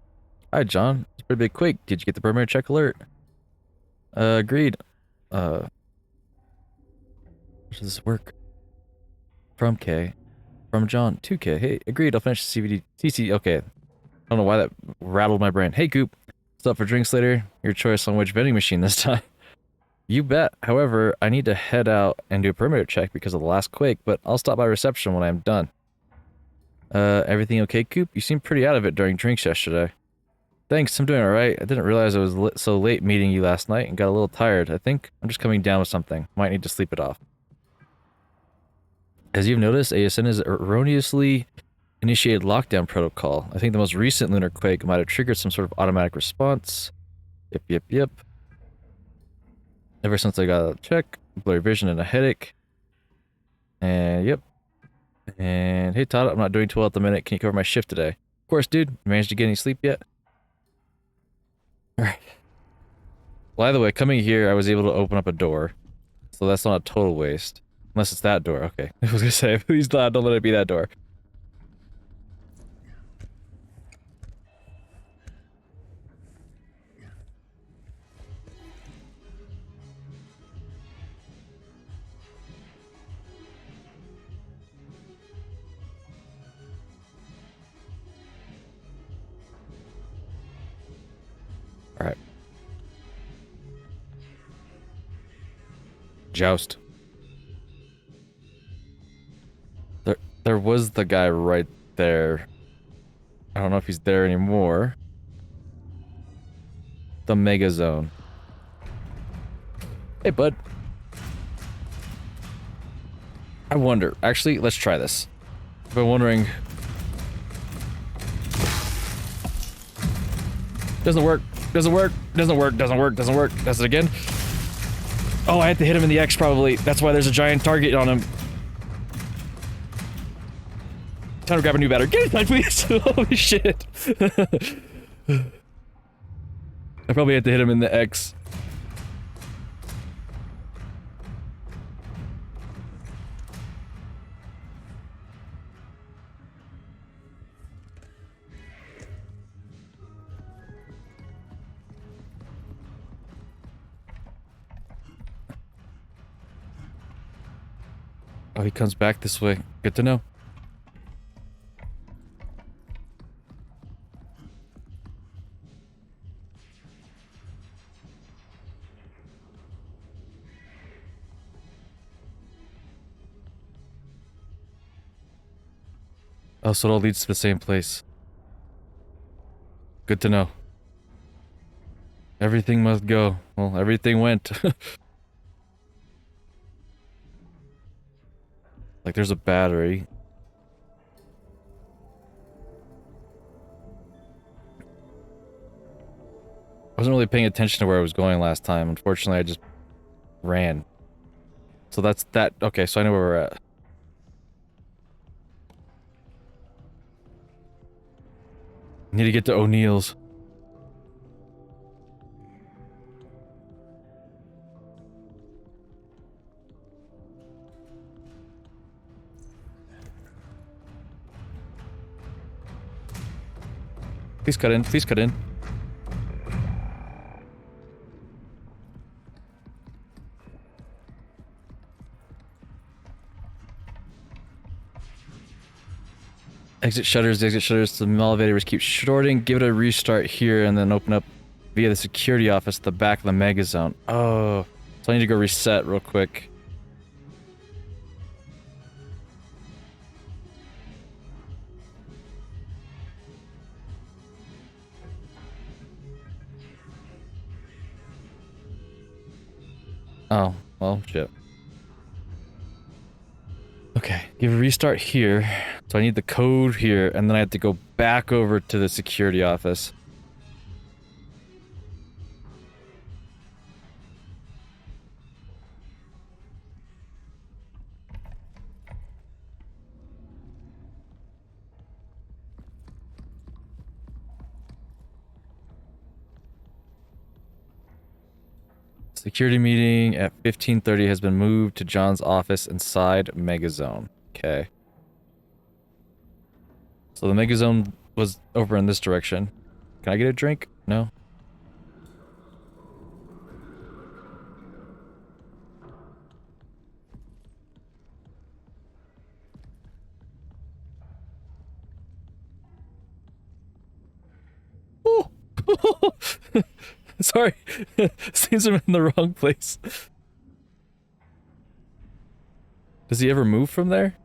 Hi, John. It's a pretty big quake. Did you get the perimeter check alert? Agreed. How does this work? From K. From John. 2K. Hey, agreed. I'll finish the CVD. CC. Okay. I don't know why that rattled my brain. Hey, Goop. What's up for drinks later? Your choice on which vending machine this time. You bet. However, I need to head out and do a perimeter check because of the last quake, but I'll stop by reception when I'm done. Everything okay, Coop? You seemed pretty out of it during drinks yesterday. Thanks, I'm doing alright. I didn't realize I was so late meeting you last night and got a little tired. I think I'm just coming down with something. Might need to sleep it off. As you've noticed, ASN is erroneously Initiated lockdown protocol. I think the most recent lunar quake might have triggered some sort of automatic response. Yep. Ever since I got a check, blurry vision and a headache. And yep. And hey Todd, I'm not doing too well at the minute. Can you cover my shift today? Of course, dude. You managed to get any sleep yet? Alright. Well, either way, coming here, I was able to open up a door. So that's not a total waste. Unless it's that door. Okay. I was gonna say, please don't let it be that door. Alright. Joust. There was the guy right there. I don't know if he's there anymore. The Mega Zone. Hey, bud. I wonder. Actually, let's try this. I've been wondering. Doesn't work. Does it again? Oh, I had to hit him in the X probably. That's why there's a giant target on him. Time to grab a new battery. Get inside, please! Holy shit! I probably had to hit him in the X. Oh, he comes back this way. Good to know. Oh, so it all leads to the same place. Good to know. Everything must go. Well, everything went. Like, there's a battery. I wasn't really paying attention to where I was going last time. Unfortunately, I just ran. So that's that. Okay, so I know where we're at. Need to get to O'Neill's. Please cut in. Please cut in. Exit shutters, the elevators keep shorting. Give it a restart here and then open up via the security office at the back of the Mega Zone. Oh, so I need to go reset real quick. Oh, well, shit. Okay, give a restart here. So I need the code here, and then I have to go back over to the security office. Security meeting at 15:30 has been moved to John's office inside Mega Zone. Okay. So the Mega Zone was over in this direction. Can I get a drink? No? Oh! Sorry. Seems I'm in the wrong place. Does he ever move from there?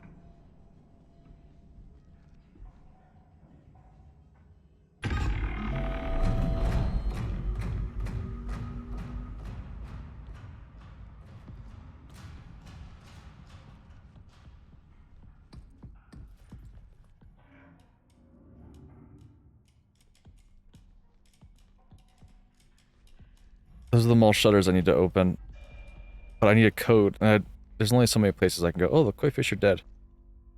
Those are the mall shutters I need to open. But I need a code, and there's only so many places I can go. Oh, the koi fish are dead.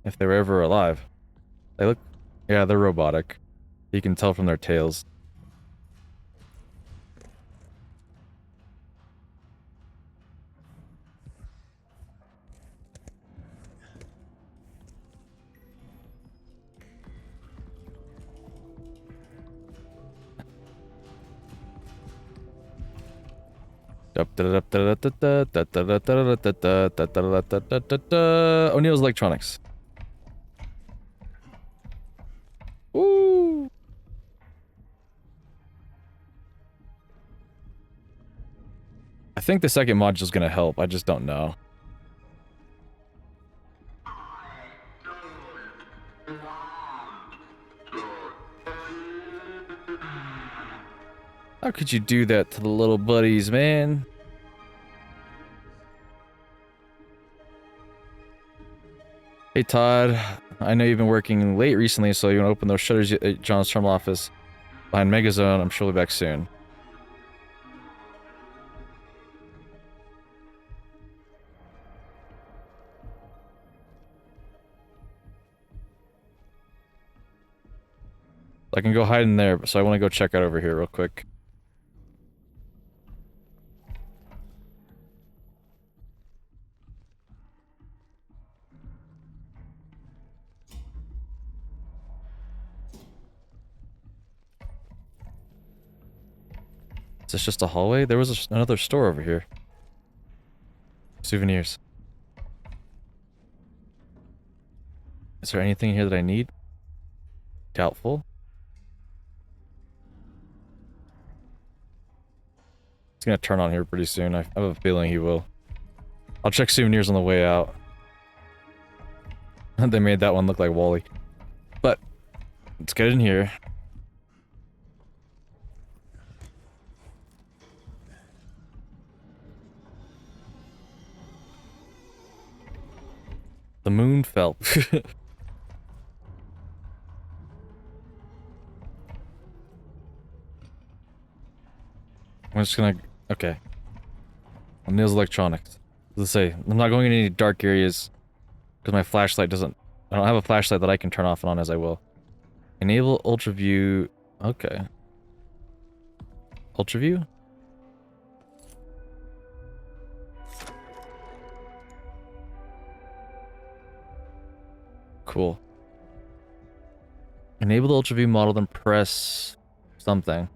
If they were ever alive. They look... Yeah, they're robotic. You can tell from their tails. O'Neill's Electronics. Woo! I think the second module is gonna help. I just don't know. How could you do that to the little buddies, man? Hey Todd, I know you've been working late recently, so you want to open those shutters at John's terminal office behind Megazone. I'm sure we'll be back soon. I can go hide in there, so I want to go check out over here real quick. Is this just a hallway? There was another store over here. Souvenirs. Is there anything here that I need? Doubtful. It's gonna turn on here pretty soon. I have a feeling he will. I'll check souvenirs on the way out. They made that one look like Wally. But let's get in here. The moon fell. I'm just gonna... Okay. O'Neill's Electronics. Let's say, I'm not going in any dark areas because my flashlight doesn't... I don't have a flashlight that I can turn off and on as I will. Enable ultra view... Okay. Ultra view? Cool. Enable the ultra view model, then press something.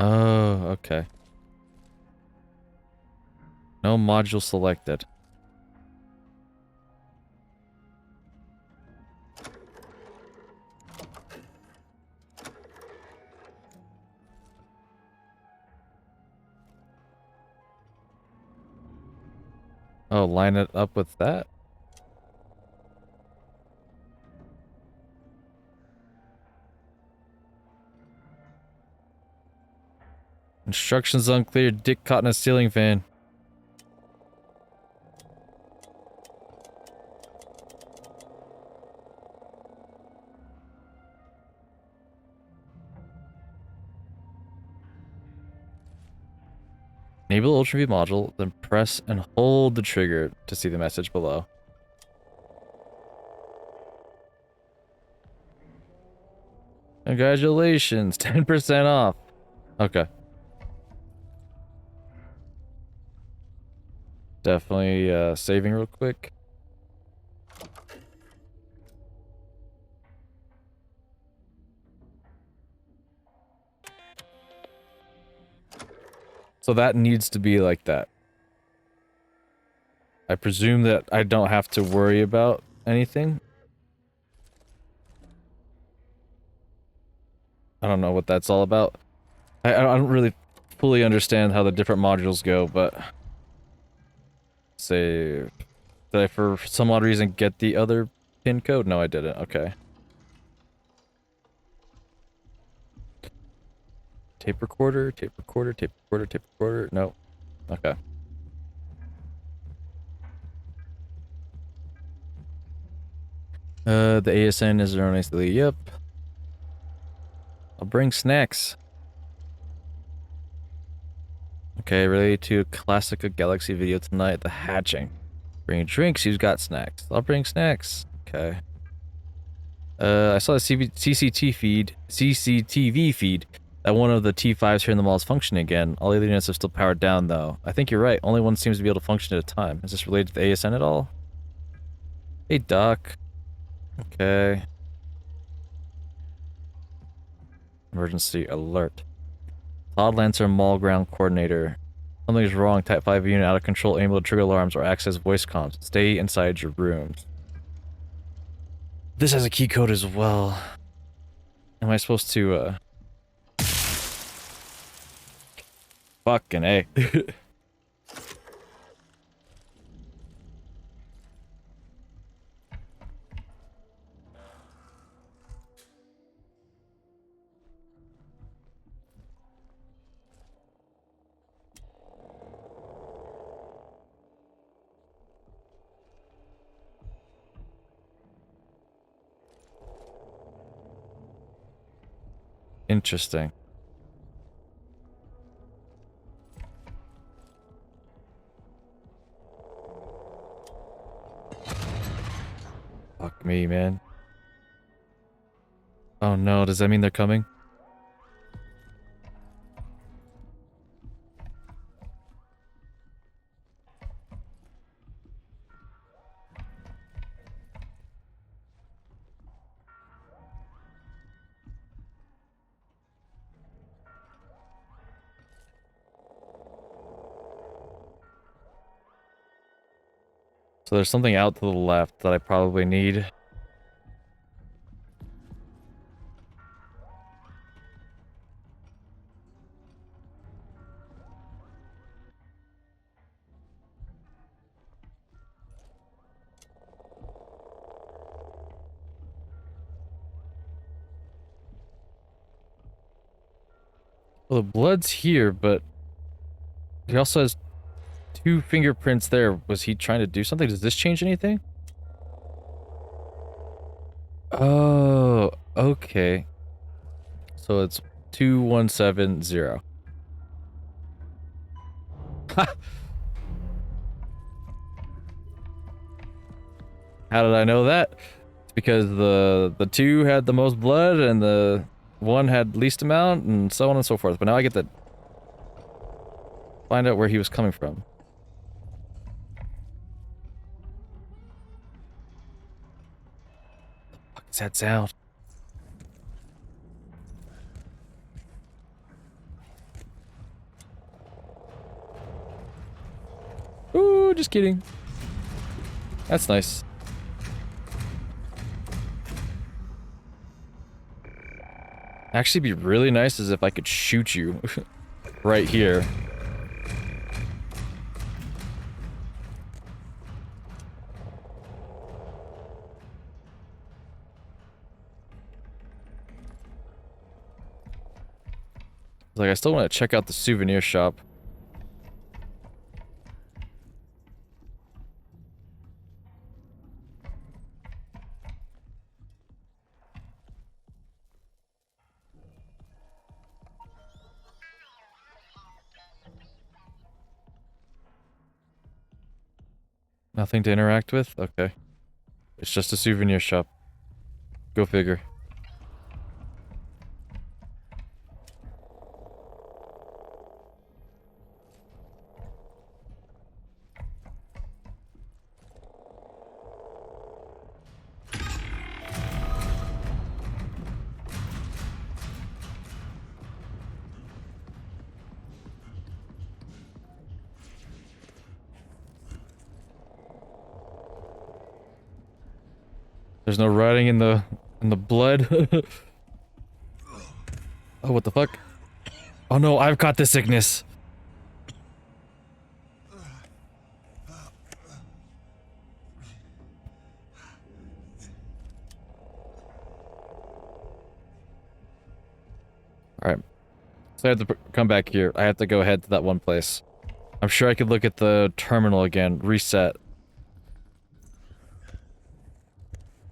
Oh, okay. No module selected. Oh, line it up with that? Instructions unclear. Dick caught in a ceiling fan. Enable ultraview module, then press and hold the trigger to see the message below. Congratulations, 10% off. Okay. Definitely saving real quick. So that needs to be like that. I presume that I don't have to worry about anything. I don't know what that's all about. I don't really fully understand how the different modules go, but... Save. Did I, for some odd reason, get the other pin code? No, I didn't. Okay. Tape recorder, tape recorder, tape recorder, tape recorder. No. Okay. The ASN is erroneously. Yep. I'll bring snacks. Okay, related to Classica Galaxy video tonight, the hatching. Bring drinks, who's got snacks? I'll bring snacks. Okay. I saw the CCTV feed that one of the T5s here in the mall is functioning again. All the other units are still powered down though. I think you're right, only one seems to be able to function at a time. Is this related to the ASN at all? Hey, Doc. Okay. Emergency alert. Cloud Lancer Mall Ground Coordinator. Something's wrong. Type 5 unit out of control, unable to trigger alarms or access voice comms. Stay inside your rooms. This has a key code as well. Am I supposed to, Fucking A. Interesting. Fuck me, man. Oh no, does that mean they're coming? So there's something out to the left that I probably need. Well, the blood's here, but he also has 2 fingerprints there. Was he trying to do something? Does this change anything? Oh, okay. So it's 2170. How did I know that? It's because the 2 had the most blood and the 1 had least amount and so on and so forth. But now I get to find out where he was coming from. What is that sound? Ooh, just kidding. That's nice. Actually, be really nice as if I could shoot you right here. Like, I still want to check out the souvenir shop. Nothing to interact with? Okay. It's just a souvenir shop. Go figure. There's no writing in the blood. Oh, what the fuck? Oh no, I've got the sickness. So I have to come back here. I have to go ahead to that one place. I'm sure I could look at the terminal again. Reset.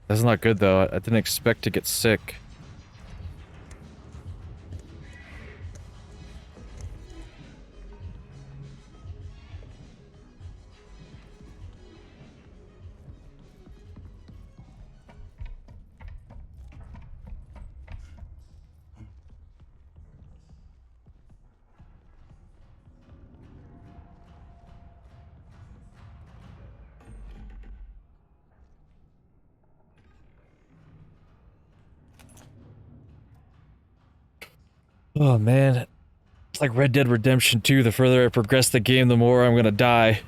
That's not good though. I didn't expect to get sick. Oh man. It's like Red Dead Redemption 2. The further I progress the game, the more I'm gonna die.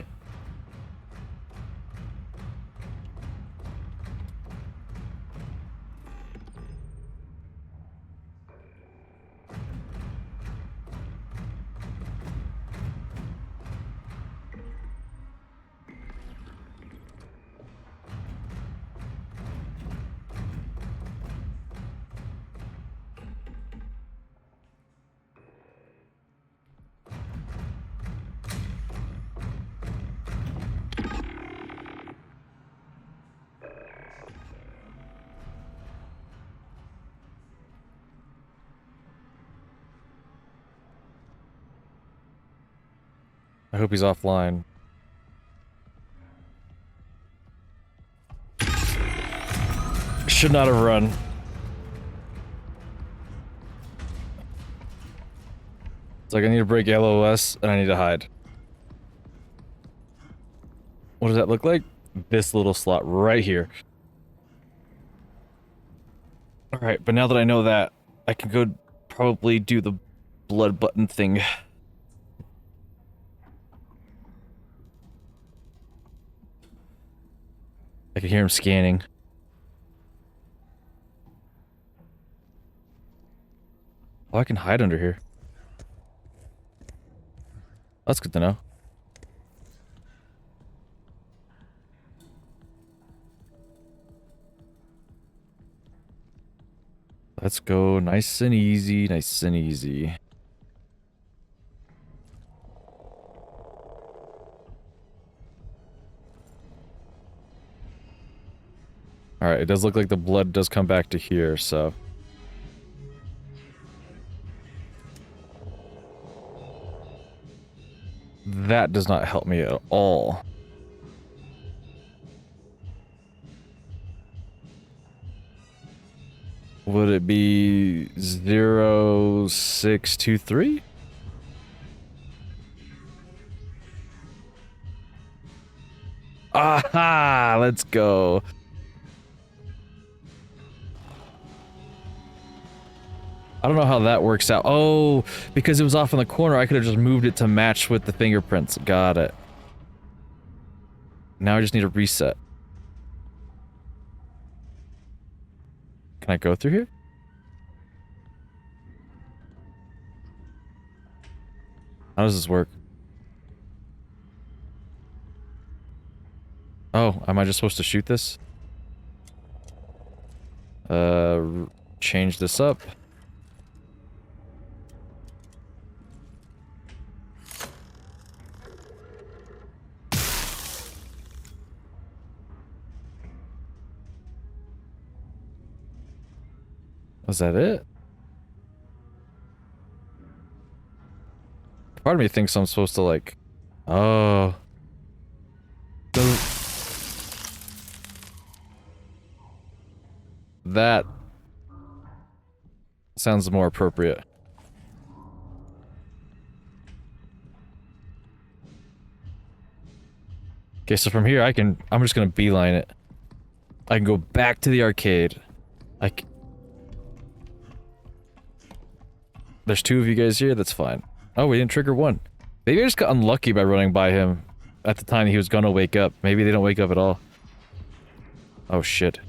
I hope he's offline. Should not have run. It's like I need to break LOS and I need to hide. What does that look like? This little slot right here. Alright, but now that I know that, I can go probably do the blood button thing. I can hear him scanning. Oh, I can hide under here. That's good to know. Let's go nice and easy, nice and easy. Alright, it does look like the blood does come back to here, so... That does not help me at all. Would it be 0623? Aha! Let's go. I don't know how that works out. Oh, because it was off in the corner, I could have just moved it to match with the fingerprints. Got it. Now I just need a reset. Can I go through here? How does this work? Oh, am I just supposed to shoot this? Change this up. Was that it? Part of me thinks I'm supposed to like... Oh. That sounds more appropriate. Okay, so from here I'm just gonna beeline it. I can go back to the arcade. There's two of you guys here, that's fine. Oh, we didn't trigger one. Maybe I just got unlucky by running by him at the time he was gonna wake up. Maybe they don't wake up at all. Oh shit.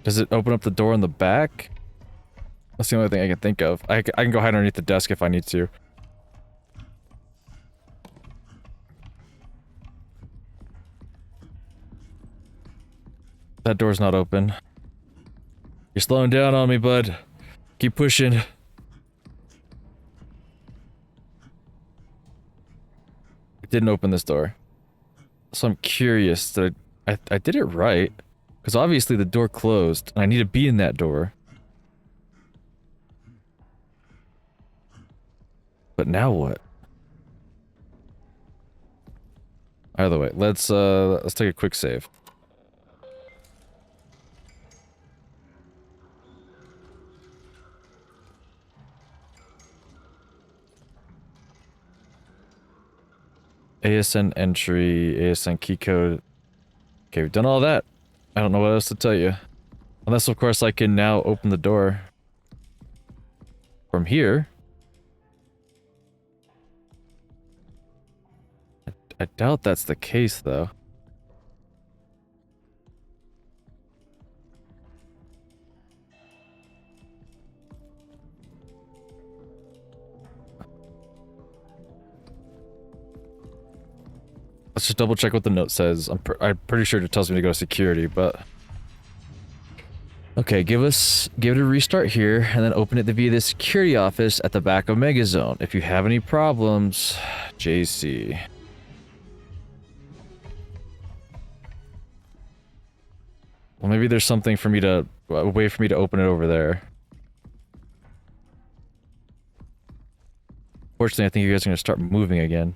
Does it open up the door in the back? That's the only thing I can think of. I can go hide underneath the desk if I need to. That door's not open. You're slowing down on me, bud. Keep pushing. It didn't open this door. So I'm curious that I did it right. Because obviously the door closed, and I need to be in that door. But now what? Either way, let's take a quick save. ASN entry, ASN keycode. Okay, we've done all that. I don't know what else to tell you. Unless, of course, I can now open the door from here. I doubt that's the case, though. Let's just double check what the note says. I'm pretty sure it tells me to go to security, but... Okay, give it a restart here, and then open it via the security office at the back of Megazone. If you have any problems, JC. Well, maybe there's something for me to... a way for me to open it over there. Fortunately, I think you guys are going to start moving again.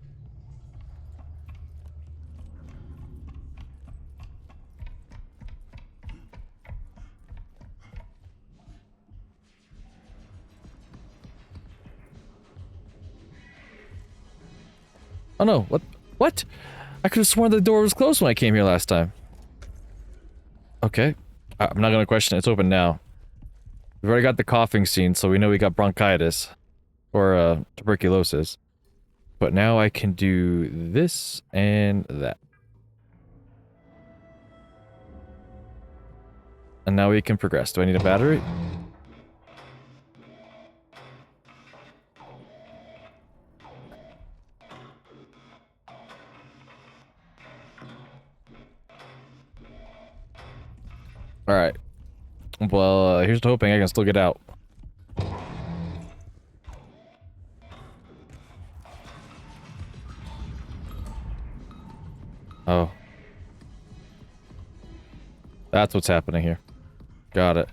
Oh no, what? I could have sworn the door was closed when I came here last time. Okay. I'm not gonna question it, it's open now. We've already got the coughing scene, so we know we got bronchitis. Or, tuberculosis. But now I can do this and that. And now we can progress. Do I need a battery? Alright. Well, here's to hoping I can still get out. Oh. That's what's happening here. Got it.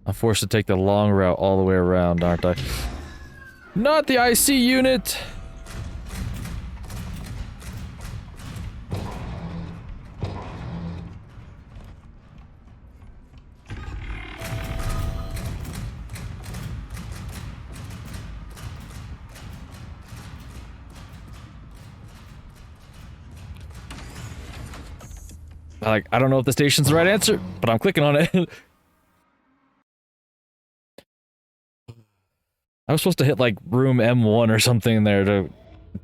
I'm forced to take the long route all the way around, aren't I? Not the IC unit! Like, I don't know if the station's the right answer, but I'm clicking on it. I was supposed to hit, like, room M1 or something there to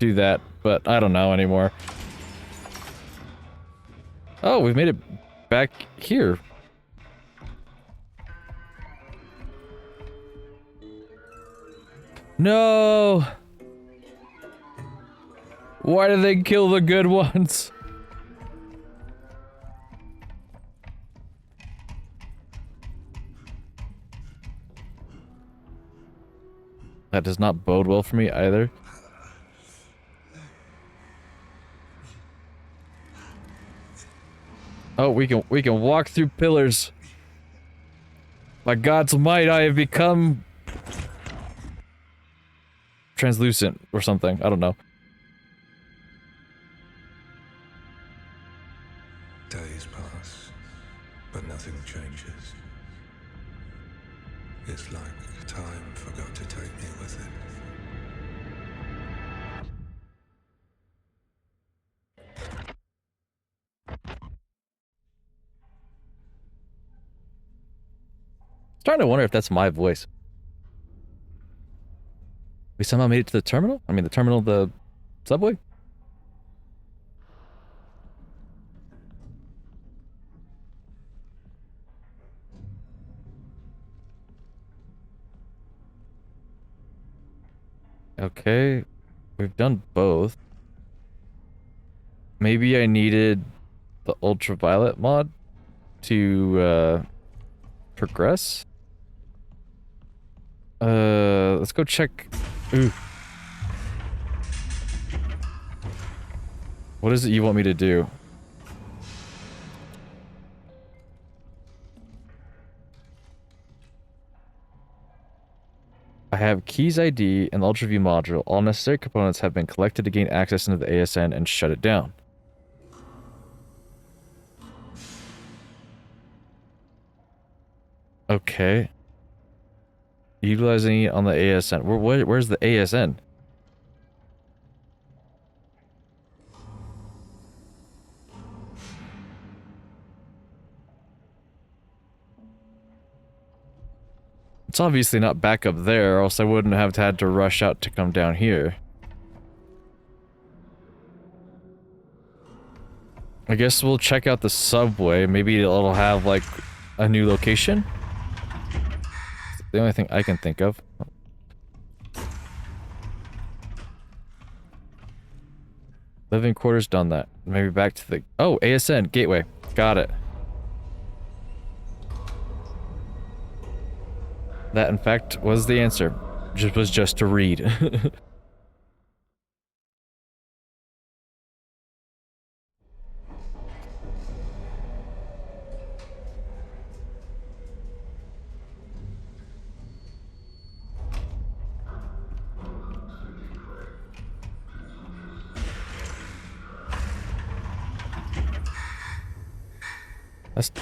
do that, but I don't know anymore. Oh, we've made it back here. No! Why did they kill the good ones? That does not bode well for me either. Oh, we can walk through pillars. By God's might, I have become translucent or something. I don't know. Days pass, but nothing changes. It's like time forgot to take me with it. Starting to wonder if that's my voice. We somehow made it to the terminal? I mean, the terminal of the subway? Okay. We've done both. maybe I needed the ultraviolet mod to progress. Let's go check. Ooh. What is it you want me to do? I have Keys ID and the UltraView module. All necessary components have been collected to gain access into the ASN and shut it down. Okay. Utilizing it on the ASN. Where's the ASN? It's obviously not back up there, or else I wouldn't have had to rush out to come down here. I guess we'll check out the subway. Maybe it'll have, like, a new location? It's the only thing I can think of. Living quarters, done that. Maybe back to the... Oh, ASN, gateway. Got it. That, in fact, was the answer. Was just to read.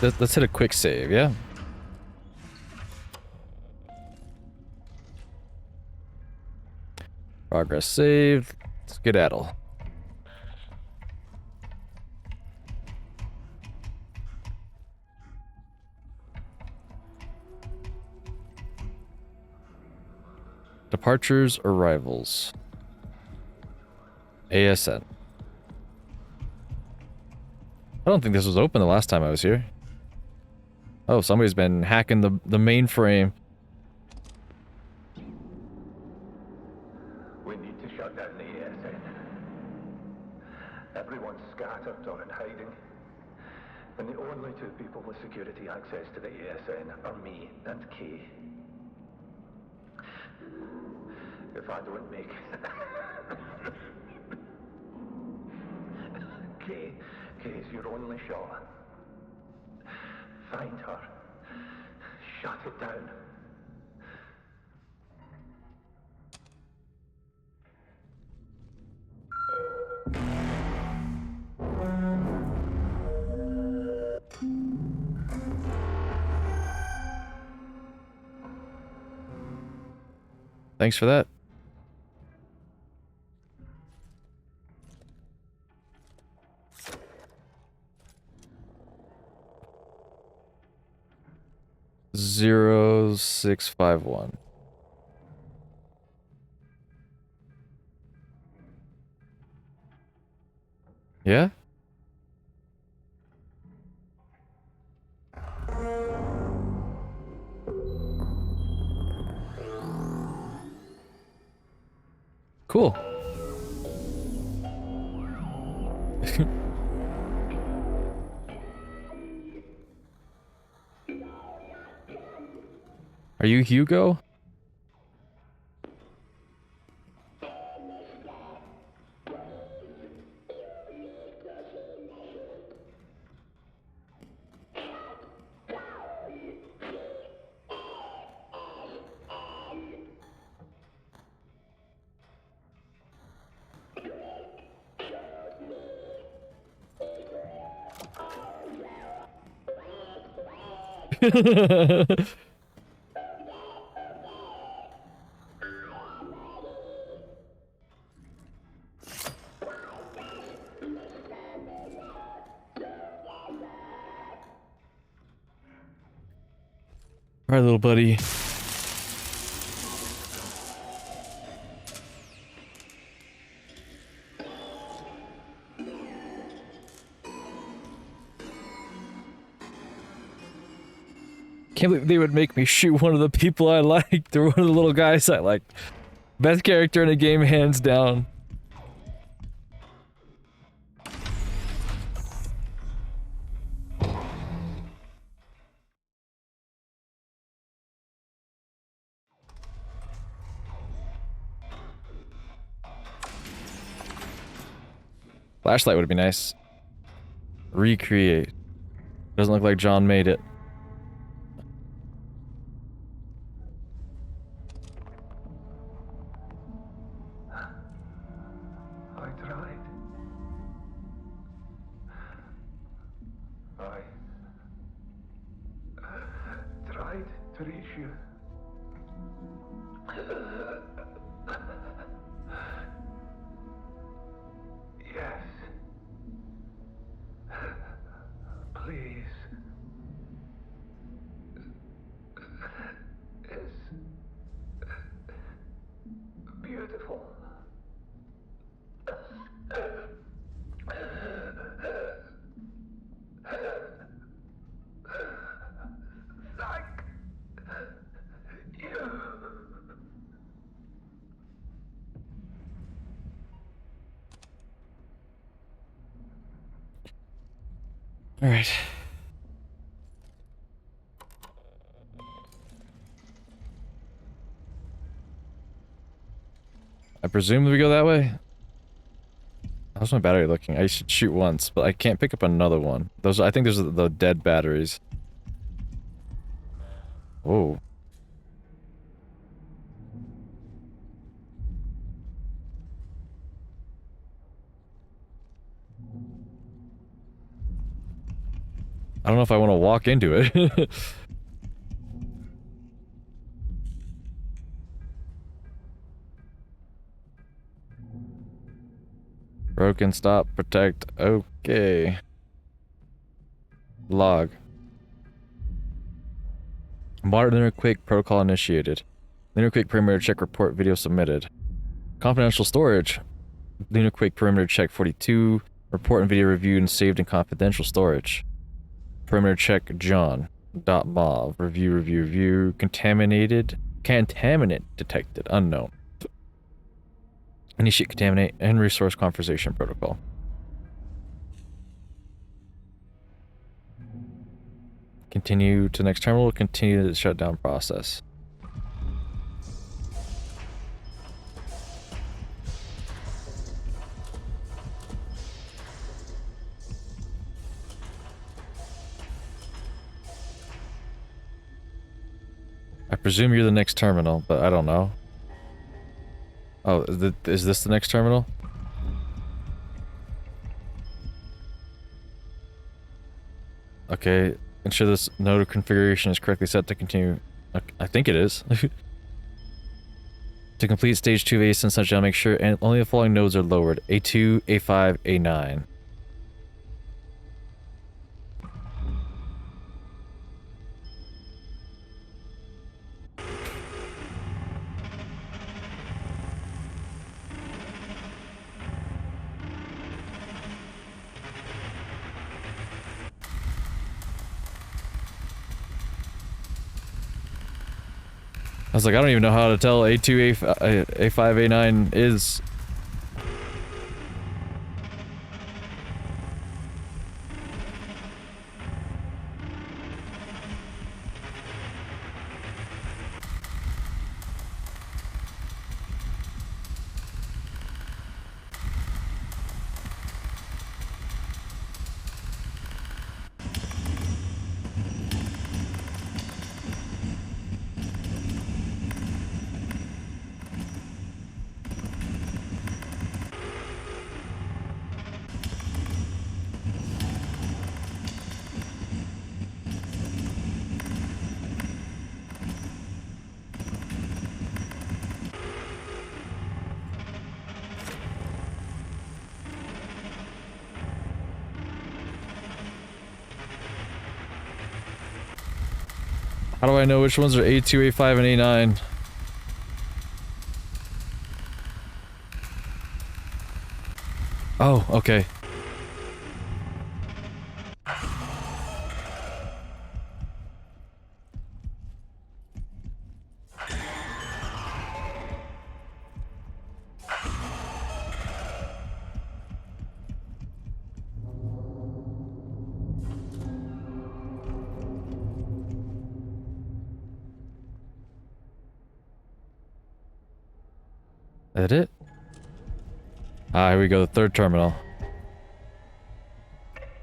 Let's hit a quick save, yeah? Progress saved. Skedaddle. Departures, arrivals. ASN. I don't think this was open the last time I was here. Oh, somebody's been hacking the mainframe. We need to shut down the ASN. Everyone's scattered or in hiding. And the only two people with security access to the ASN are me and Kay. If I don't make Kay's your only shot. Find her. Shut it down. Thanks for that. Zero 651. Yeah? Cool. Are you Hugo? All right, little buddy. Can't believe they would make me shoot one of the people I liked, or one of the little guys I liked. Best character in a game, hands down. Flashlight would be nice. Recreate. Doesn't look like John made it. I tried. I tried to reach you. Yes. Please. It's beautiful. Thank you. All right. I presume we go that way? How's my battery looking? I should shoot once, but I can't pick up another one. Those, I think those are the dead batteries. Oh. I don't know if I want to walk into it. Broken, stop, protect, okay. Log. Modern Lunar Quake protocol initiated. Lunar Quake perimeter check report video submitted. Confidential storage. Lunar Quake perimeter check 42. Report and video reviewed and saved in confidential storage. Perimeter check John. .mov. Review. Contaminant detected. Unknown. Initiate contaminate and resource conversation protocol. Continue to next terminal. Continue the shutdown process. I presume you're the next terminal, but I don't know. Oh, is this the next terminal? Okay, ensure this node configuration is correctly set to continue. I think it is. To complete stage 2 of ACE and make sure and only the following nodes are lowered. A2, A5, A9. I was like, I don't even know how to tell A2, A5, A9 is. How do I know which ones are A2, A5, and A9? Oh, okay. That it? Ah, here we go, the third terminal.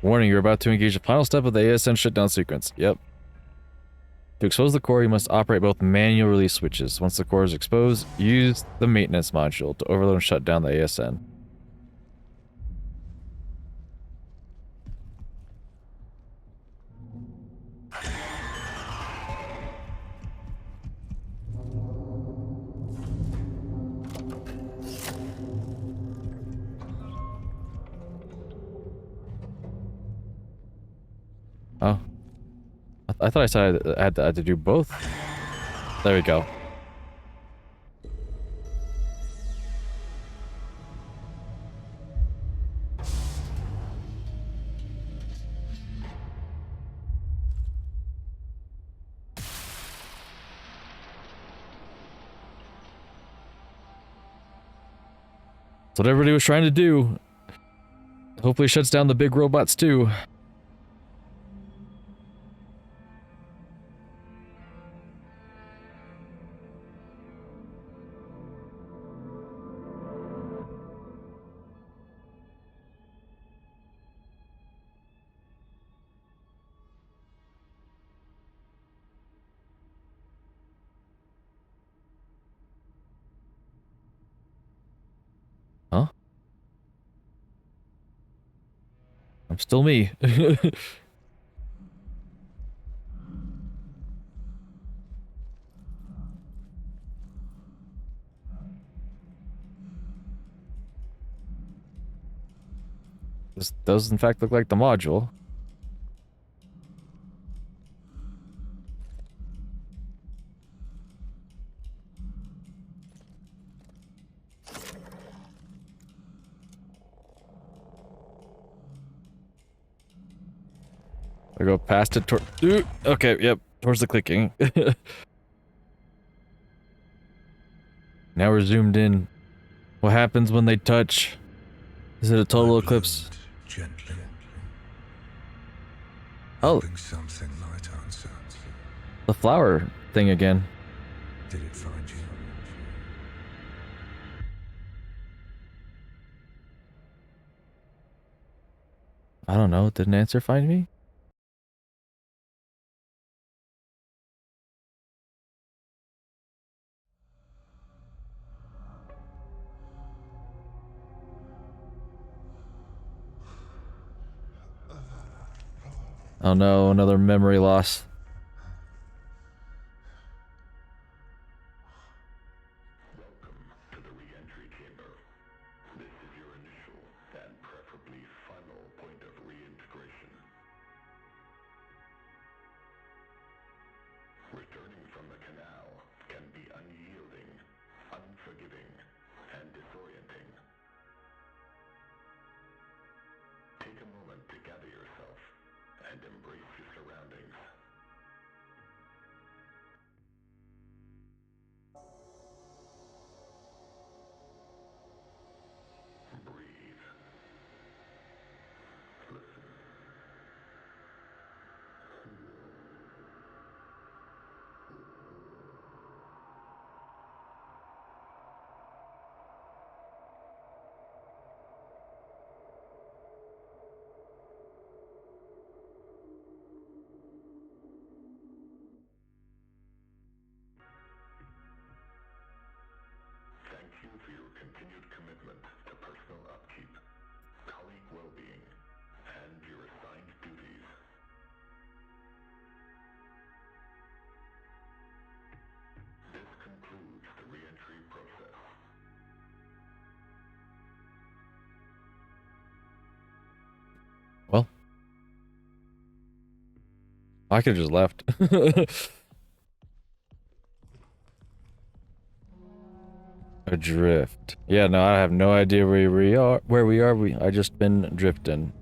Warning, you're about to engage the final step of the ASN shutdown sequence. Yep. To expose the core, you must operate both manual release switches. Once the core is exposed, use the maintenance module to overload and shut down the ASN. Oh. I thought I said I had to do both. There we go. That's what everybody was trying to do. Hopefully shuts down the big robots too. Huh? I'm still me. This does in fact look like the module. I go past it toward. Okay, yep, towards the clicking. Now we're zoomed in. What happens when they touch? Is it a total I eclipse? bloomed gently. Oh. Hoping something might answer. The flower thing again. Did it find you? I don't know. Did an answer find me? Oh no, another memory loss. Welcome to the re-entry chamber. This is your initial and preferably final point of reintegration. Returning from the canal can be unyielding, unforgiving, and disorienting. Take a moment to gather yourself and embrace your surroundings. Breathe. Listen. Thank you for your continued commitment to personal upkeep, colleague well-being, and your assigned duties. This concludes the re-entry process. Well, I could have just left. Adrift. Yeah, no, I have no idea where we are. I just been drifting.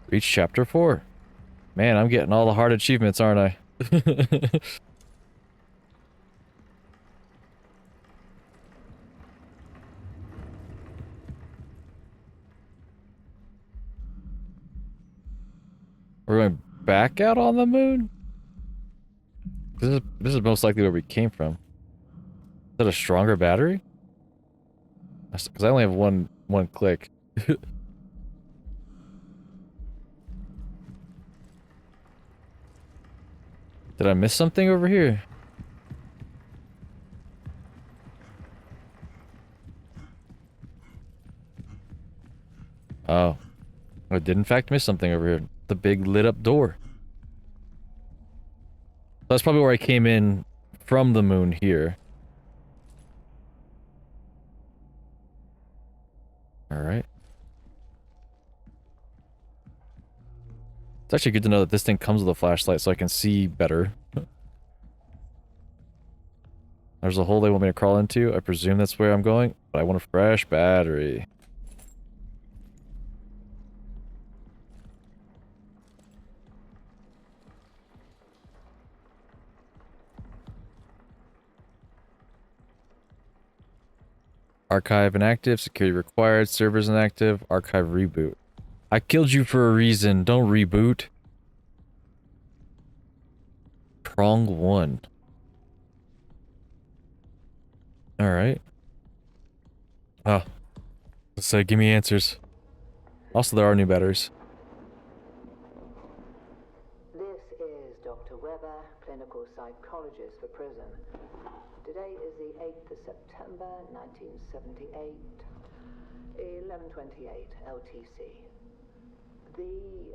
Reach chapter 4. Man, I'm getting all the hard achievements, aren't I? We're going back out on the moon? This is most likely where we came from. Is that a stronger battery? Because I only have one click. Did I miss something over here? Oh. I did in fact miss something over here. The big lit up door. That's probably where I came in from the moon here. Alright. It's actually good to know that this thing comes with a flashlight so I can see better. There's a hole they want me to crawl into. I presume that's where I'm going, but I want a fresh battery. Archive inactive, security required, servers inactive, archive reboot. I killed you for a reason, don't reboot. Prong 1. Alright. Oh. Let's say, give me answers. Also, there are new batteries. This is Dr. Weber, clinical psychologist for prison. Today is the 8th of September, 1978, 11:28 LTC. The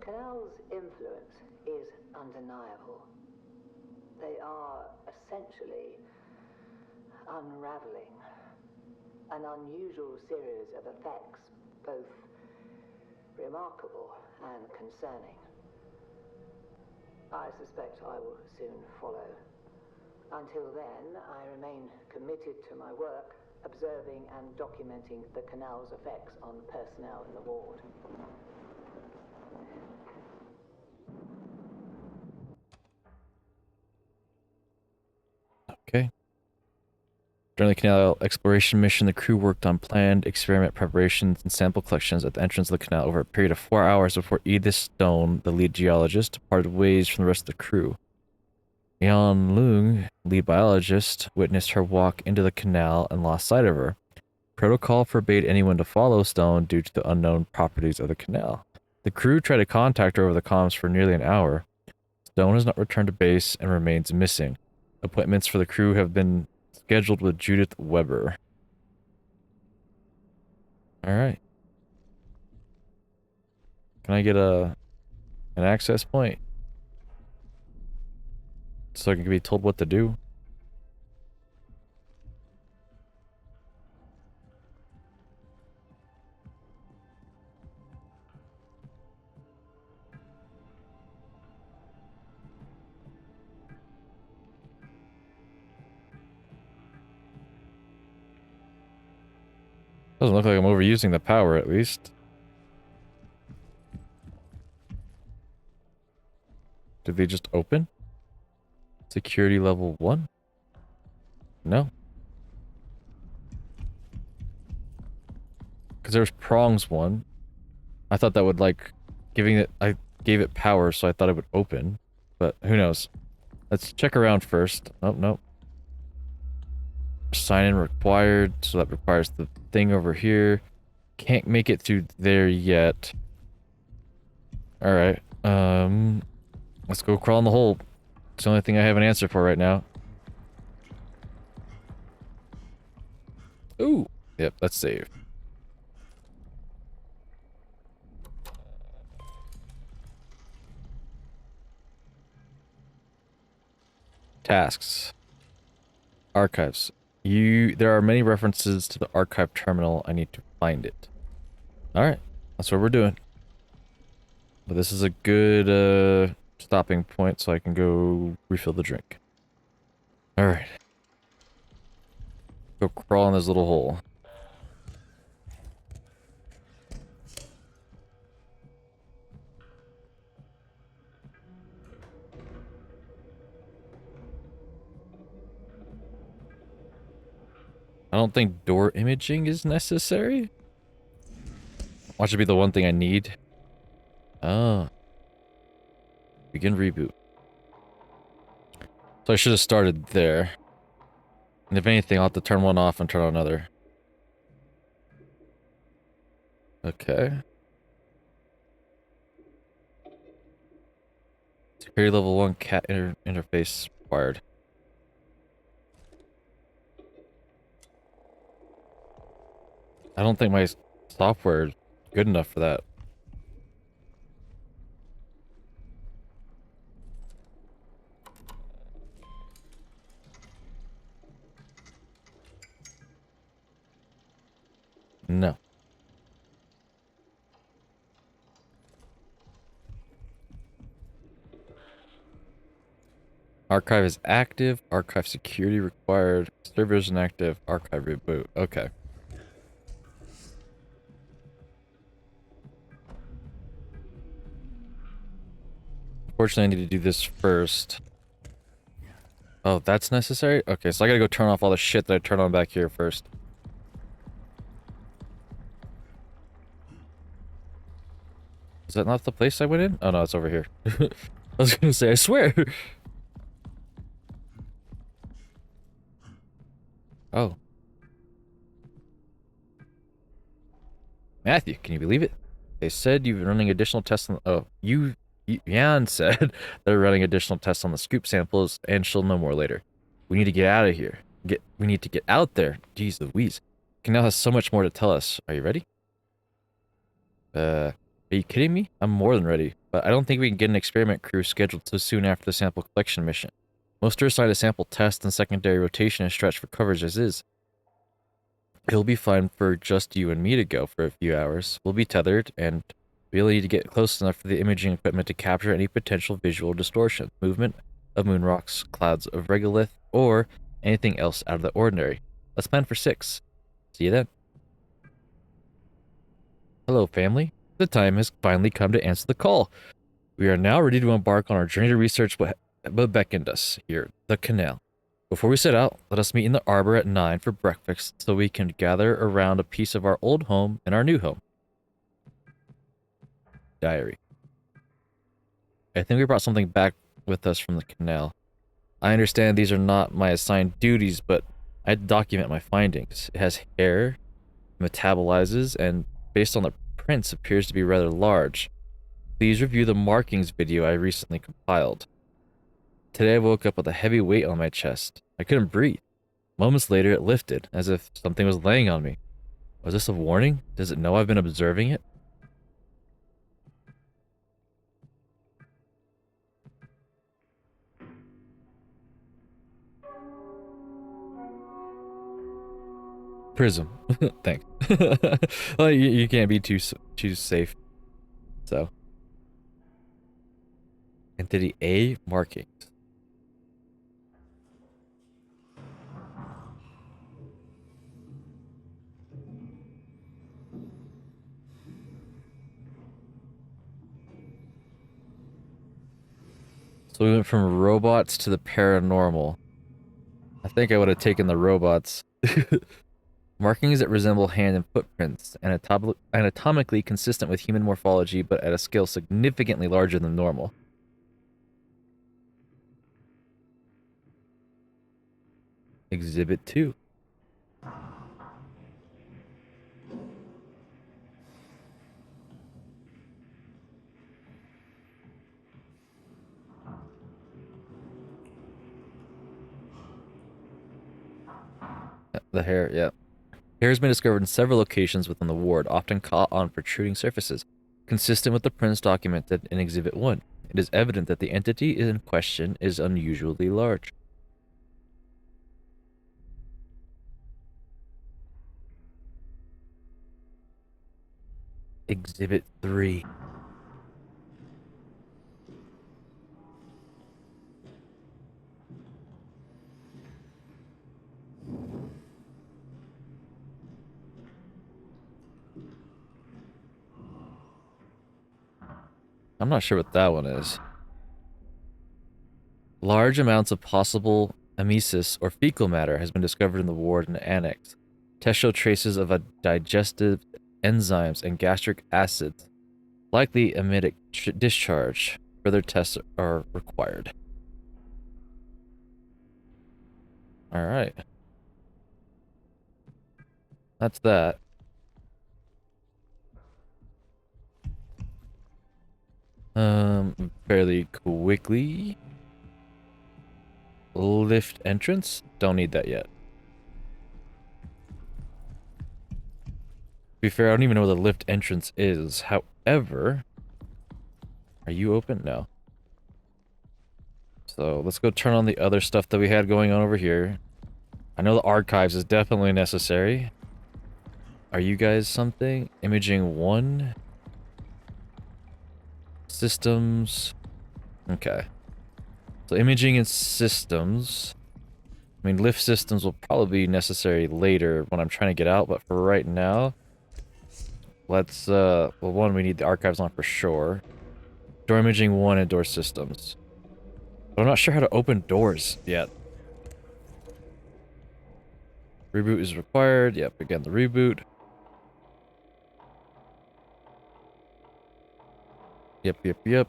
canal's influence is undeniable. They are essentially unraveling an unusual series of effects, both remarkable and concerning. I suspect I will soon follow. Until then, I remain committed to my work, observing and documenting the canal's effects on personnel in the ward. Okay. During the canal exploration mission, the crew worked on planned experiment preparations and sample collections at the entrance of the canal over a period of 4 hours before Edith Stone, the lead geologist, parted ways from the rest of the crew. Yan Lung, lead biologist, witnessed her walk into the canal and lost sight of her. Protocol forbade anyone to follow Stone due to the unknown properties of the canal. The crew tried to contact her over the comms for nearly an hour. Stone has not returned to base and remains missing. Appointments for the crew have been scheduled with Judith Weber. Alright. Can I get an access point? So I can be told what to do? Doesn't look like I'm overusing the power, at least. Did they just open? Security level 1? No. Because there's prongs 1. I thought that would, like, I gave it power, so I thought it would open. But who knows? Let's check around first. Oh, no. Sign in required, so that requires the thing over here. Can't make it through there yet. Alright, let's go crawl in the hole. It's the only thing I have an answer for right now. Ooh! Yep, that's saved. Tasks. Archives. There are many references to the archive terminal. I need to find it. Alright, that's what we're doing. But this is a good stopping point so I can go refill the drink. Alright. Go crawl in this little hole. I don't think door imaging is necessary. Watch it be the one thing I need. Oh. Begin reboot. So I should have started there. And if anything, I'll have to turn one off and turn on another. Okay. Security level 1 cat interface required. I don't think my software is good enough for that. No. Archive is active. Archive security required. Servers inactive. Archive reboot. Okay. Unfortunately, I need to do this first. Oh, that's necessary? Okay, so I gotta go turn off all the shit that I turned on back here first. Is that not the place I went in? Oh no, it's over here. I was gonna say, I swear! Oh. Matthew, can you believe it? They said you've been running additional tests on... Oh, Yan said they're running additional tests on the scoop samples, and she'll know more later. We need to get out of here. We need to get out there. Jeez Louise. Canal has so much more to tell us. Are you ready? Are you kidding me? I'm more than ready, but I don't think we can get an experiment crew scheduled so soon after the sample collection mission. Most are assigned to sample test and secondary rotation is stretched for coverage as is. It'll be fine for just you and me to go for a few hours. We'll be tethered, and we'll need to get close enough for the imaging equipment to capture any potential visual distortion, movement of moon rocks, clouds of regolith, or anything else out of the ordinary. Let's plan for 6. See you then. Hello, family. The time has finally come to answer the call. We are now ready to embark on our journey to research what beckoned us here, the canal. Before we set out, let us meet in the arbor at 9 for breakfast so we can gather around a piece of our old home and our new home. Diary. I think we brought something back with us from the canal. I understand these are not my assigned duties, but I had to document my findings. It has hair, metabolizes, and based on the prints appears to be rather large. Please review the markings video I recently compiled. Today I woke up with a heavy weight on my chest. I couldn't breathe. Moments later it lifted, as if something was laying on me. Was this a warning? Does it know I've been observing it? Prism. Thanks. Well, you can't be too safe. So. Entity A markings. So we went from robots to the paranormal. I think I would have taken the robots. Markings that resemble hand and footprints, anatomically consistent with human morphology, but at a scale significantly larger than normal. Exhibit 2. The hair, yeah. Hair has been discovered in several locations within the ward, often caught on protruding surfaces, consistent with the prints documented in Exhibit 1. It is evident that the entity in question is unusually large. Exhibit 3. I'm not sure what that one is. Large amounts of possible emesis or fecal matter has been discovered in the ward and annex. Tests show traces of a digestive enzymes and gastric acids Likely emitting discharge. Further tests are required. Alright. That's that. Fairly quickly. Lift entrance? Don't need that yet. To be fair, I don't even know where the lift entrance is. However, are you open? No. So let's go turn on the other stuff that we had going on over here. I know the archives is definitely necessary. Are you guys something? Imaging 1? Systems. Okay. So imaging and systems. I mean, lift systems will probably be necessary later when I'm trying to get out, but for right now, let's, well, one, we need the archives on for sure. Door imaging 1 and door systems. But I'm not sure how to open doors yet. Reboot is required. Yep, again, the reboot. Yep.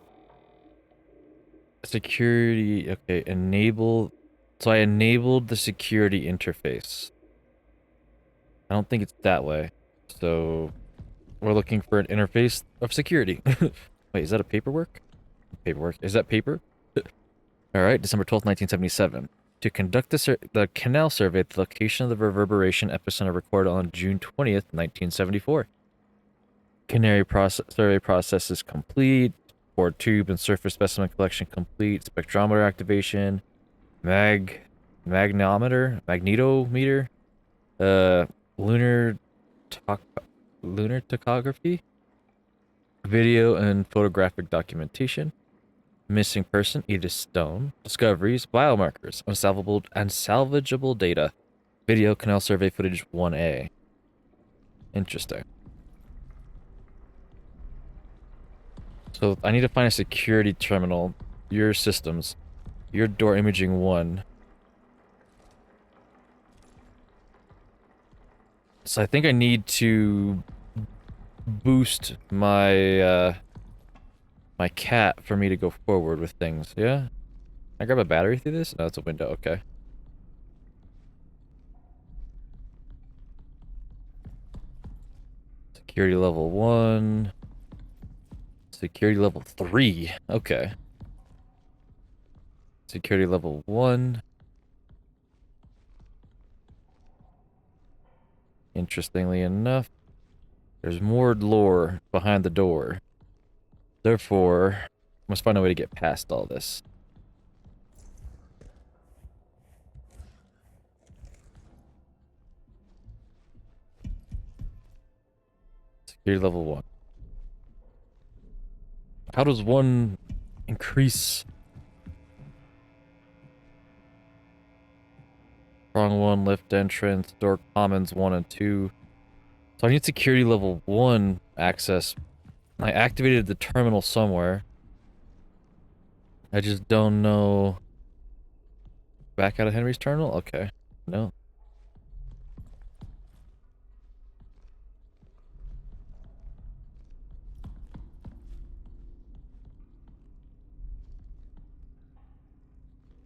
Security, okay, enable. So I enabled the security interface. I don't think it's that way. So we're looking for an interface of security. Wait, is that a paperwork? Paperwork. Is that paper? Alright, December 12th, 1977. To conduct the canal survey at the location of the reverberation epicenter recorded on June 20th, 1974. Canary survey process is complete. Bore tube and surface specimen collection complete. Spectrometer activation. Magnetometer. Lunar topography. Video and photographic documentation. Missing person, Edith Stone. Discoveries, biomarkers, unsalvageable data. Video canal survey footage 1A. Interesting. So I need to find a security terminal. Your systems. Your door imaging 1. So I think I need to boost my my cat for me to go forward with things. Yeah? Can I grab a battery through this? No, it's a window. Okay. Security level 1. Security level 3. Okay. Security level 1. Interestingly enough, there's more lore behind the door. Therefore, must find a way to get past all this. Security level 1. How does 1 increase? Wrong 1, lift entrance, door commons 1 and 2. So I need security level 1 access. I activated the terminal somewhere. I just don't know. Back out of Henry's terminal? Okay. No.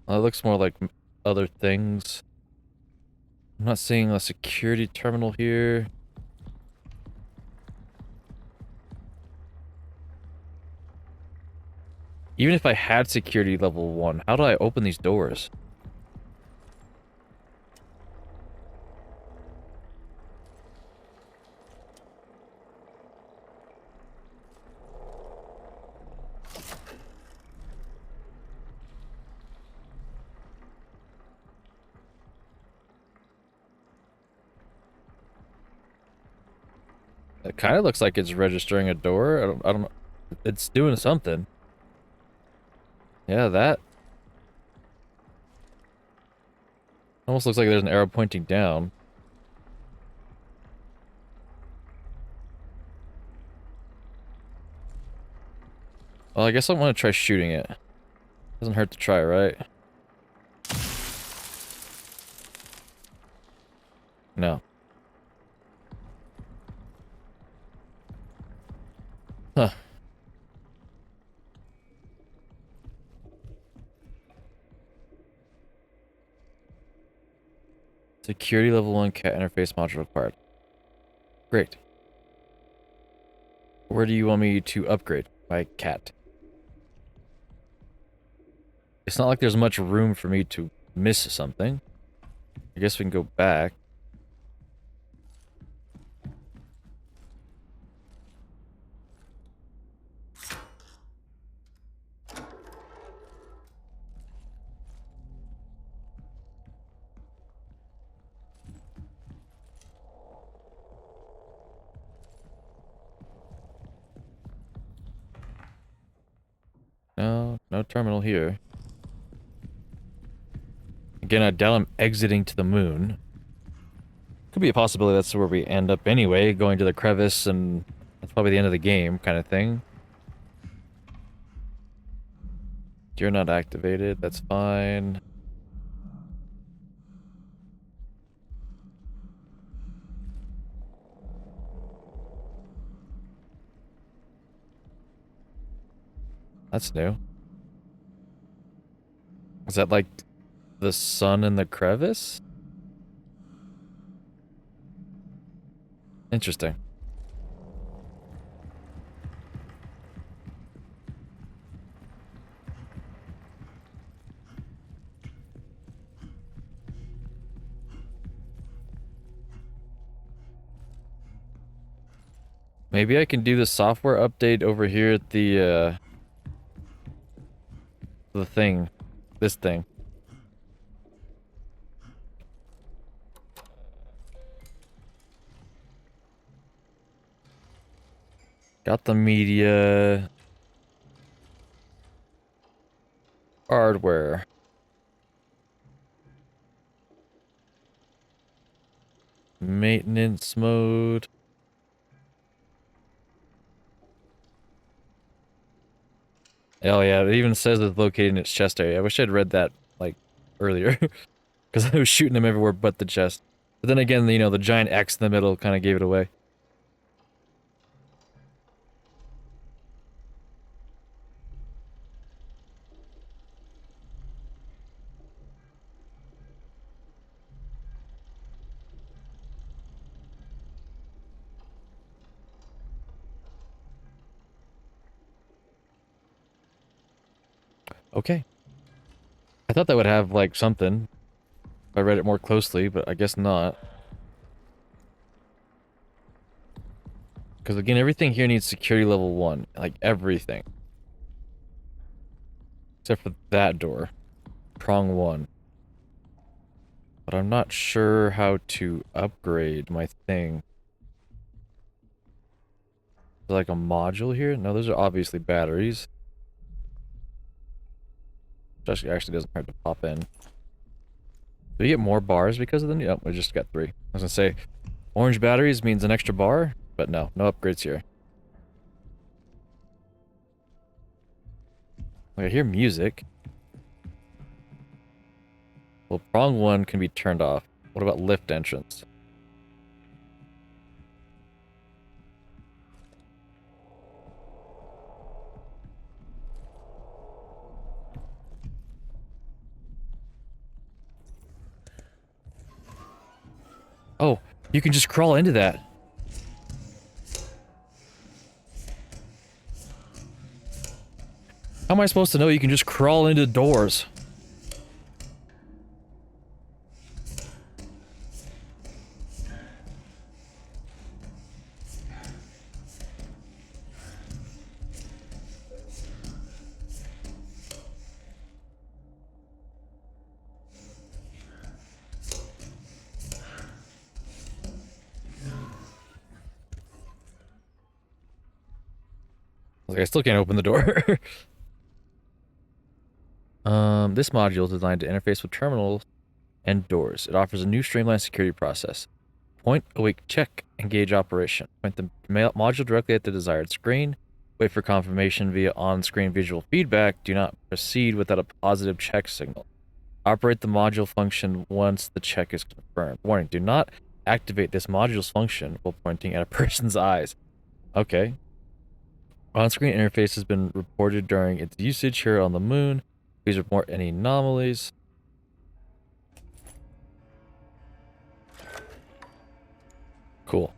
It looks more like other things. I'm not seeing a security terminal here. Even if I had security level 1, how do I open these doors? It kind of looks like it's registering a door. I don't know. It's doing something. Yeah, that. Almost looks like there's an arrow pointing down. Well, I guess I want to try shooting it. Doesn't hurt to try, right? No. Huh. Security level 1 cat interface module required. Great. Where do you want me to upgrade my cat? It's not like there's much room for me to miss something. I guess we can go back. No, no terminal here. Again, I doubt I'm exiting to the moon. Could be a possibility that's where we end up anyway, going to the crevice, and that's probably the end of the game kind of thing. You're not activated, that's fine. That's new. Is that like the sun in the crevice? Interesting. Maybe I can do the software update over here at the thing. This thing. Got the media. Hardware. Maintenance mode. Oh yeah, it even says it's located in its chest area. I wish I'd read that, like, earlier. Because I was shooting them everywhere but the chest. But then again, you know, the giant X in the middle kind of gave it away. Okay. I thought that would have, like, something. If I read it more closely, but I guess not. Because again, everything here needs security level 1. Like, everything. Except for that door. Prong 1. But I'm not sure how to upgrade my thing. Is there like a module here? No, those are obviously batteries. Which actually doesn't hurt to pop in. Do you get more bars because of them? Yep, we just got 3. I was gonna say, orange batteries means an extra bar, but no upgrades here. I hear music. Well, prong 1 can be turned off. What about lift entrance? Oh, you can just crawl into that. How am I supposed to know you can just crawl into doors? Like, I still can't open the door. This module is designed to interface with terminals and doors. It offers a new streamlined security process. Point, awake, check, engage operation. Point the module directly at the desired screen. Wait for confirmation via on-screen visual feedback. Do not proceed without a positive check signal. Operate the module function once the check is confirmed. Warning, do not activate this module's function while pointing at a person's eyes. Okay. On-screen interface has been reported during its usage here on the moon. Please report any anomalies. cool.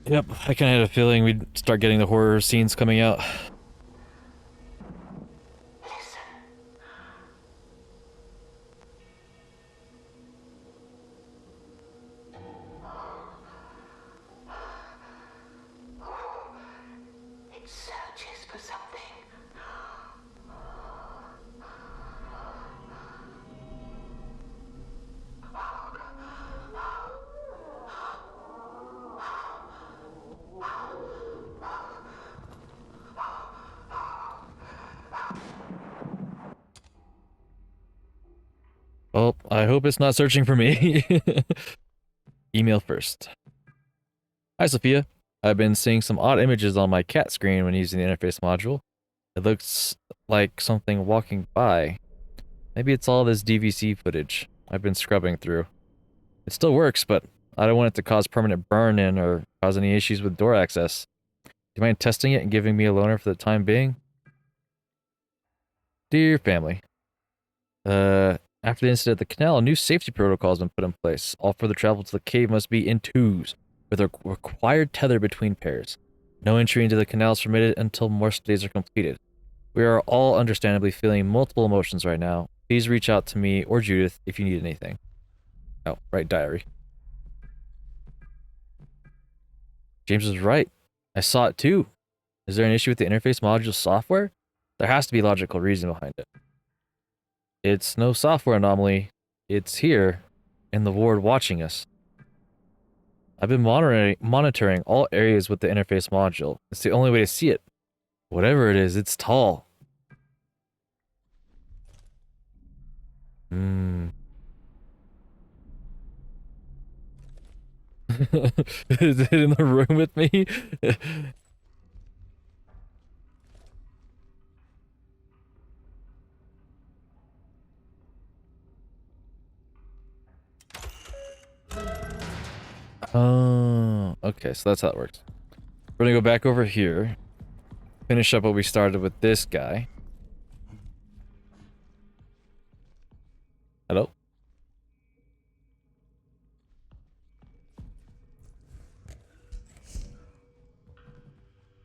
Yep, I kind of had a feeling we'd start getting the horror scenes coming out. Listen. It searches for something. Well, I hope it's not searching for me. Email first. Hi, Sophia. I've been seeing some odd images on my cat screen when using the interface module. It looks like something walking by. Maybe it's all this DVC footage I've been scrubbing through. It still works, but I don't want it to cause permanent burn-in or cause any issues with door access. Do you mind testing it and giving me a loaner for the time being? Dear family. After the incident at the canal, a new safety protocol has been put in place. All further travel to the cave must be in twos, with a required tether between pairs. No entry into the canal is permitted until more studies are completed. We are all understandably feeling multiple emotions right now. Please reach out to me or Judith if you need anything. Oh, right, diary. James was right. I saw it too. Is there an issue with the interface module software? There has to be a logical reason behind it. It's no software anomaly. It's here, in the ward watching us. I've been monitoring all areas with the interface module. It's the only way to see it. Whatever it is, it's tall. Is it in the room with me? Oh, okay, so that's how it works. We're gonna go back over here, finish up what we started with this guy. Hello?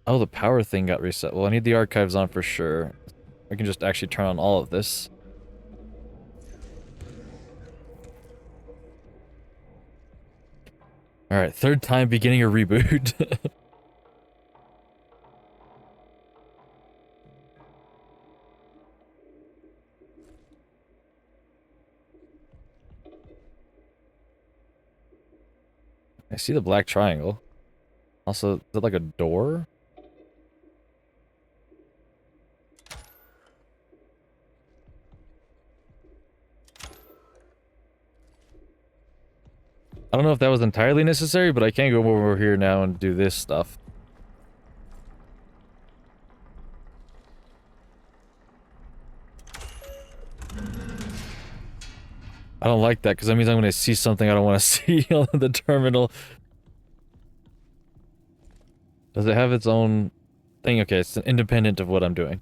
Oh, the power thing got reset. Well, I need the archives on for sure. I can just actually turn on all of this. Alright, third time beginning a reboot. I see the black triangle. Also, is that like a door? I don't know if that was entirely necessary, but I can go over here now and do this stuff. I don't like that because that means I'm going to see something I don't want to see on the terminal. Does it have its own thing? Okay, it's independent of what I'm doing.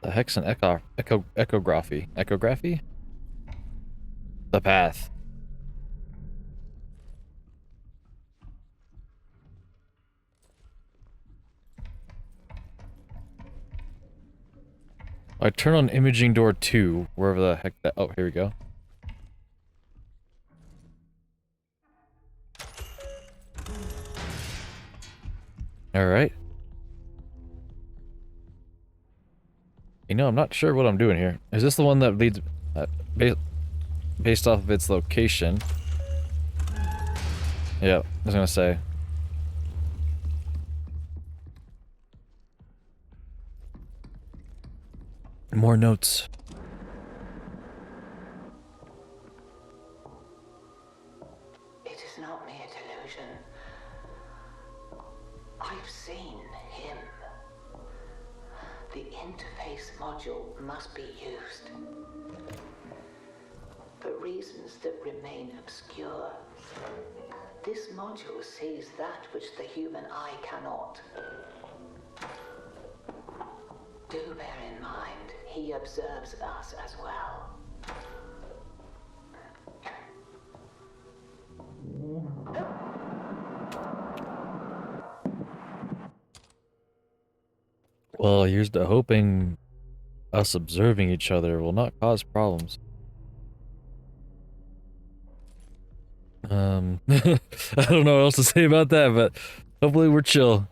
The hex and echography. Echography? The path. I turn on imaging door 2, wherever the heck that. Oh, here we go. Alright. You know, I'm not sure what I'm doing here. Is this the one that leads... based off of its location? Yeah, I was gonna say. More notes. It is not mere delusion. I've seen him. The interface module must be used. For reasons that remain obscure. This module sees that which the human eye cannot. Do bear in mind, he observes us as well. Well, here's to hoping us observing each other will not cause problems. I don't know what else to say about that, but hopefully we're chill.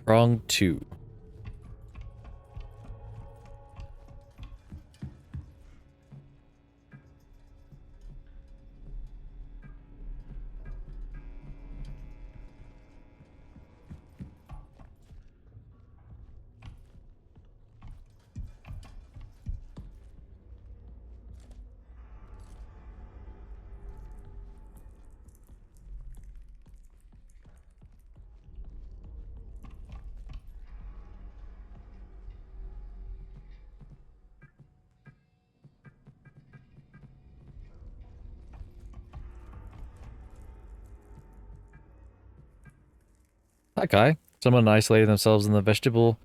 Prong 2. That guy. Someone isolated themselves in the vestibule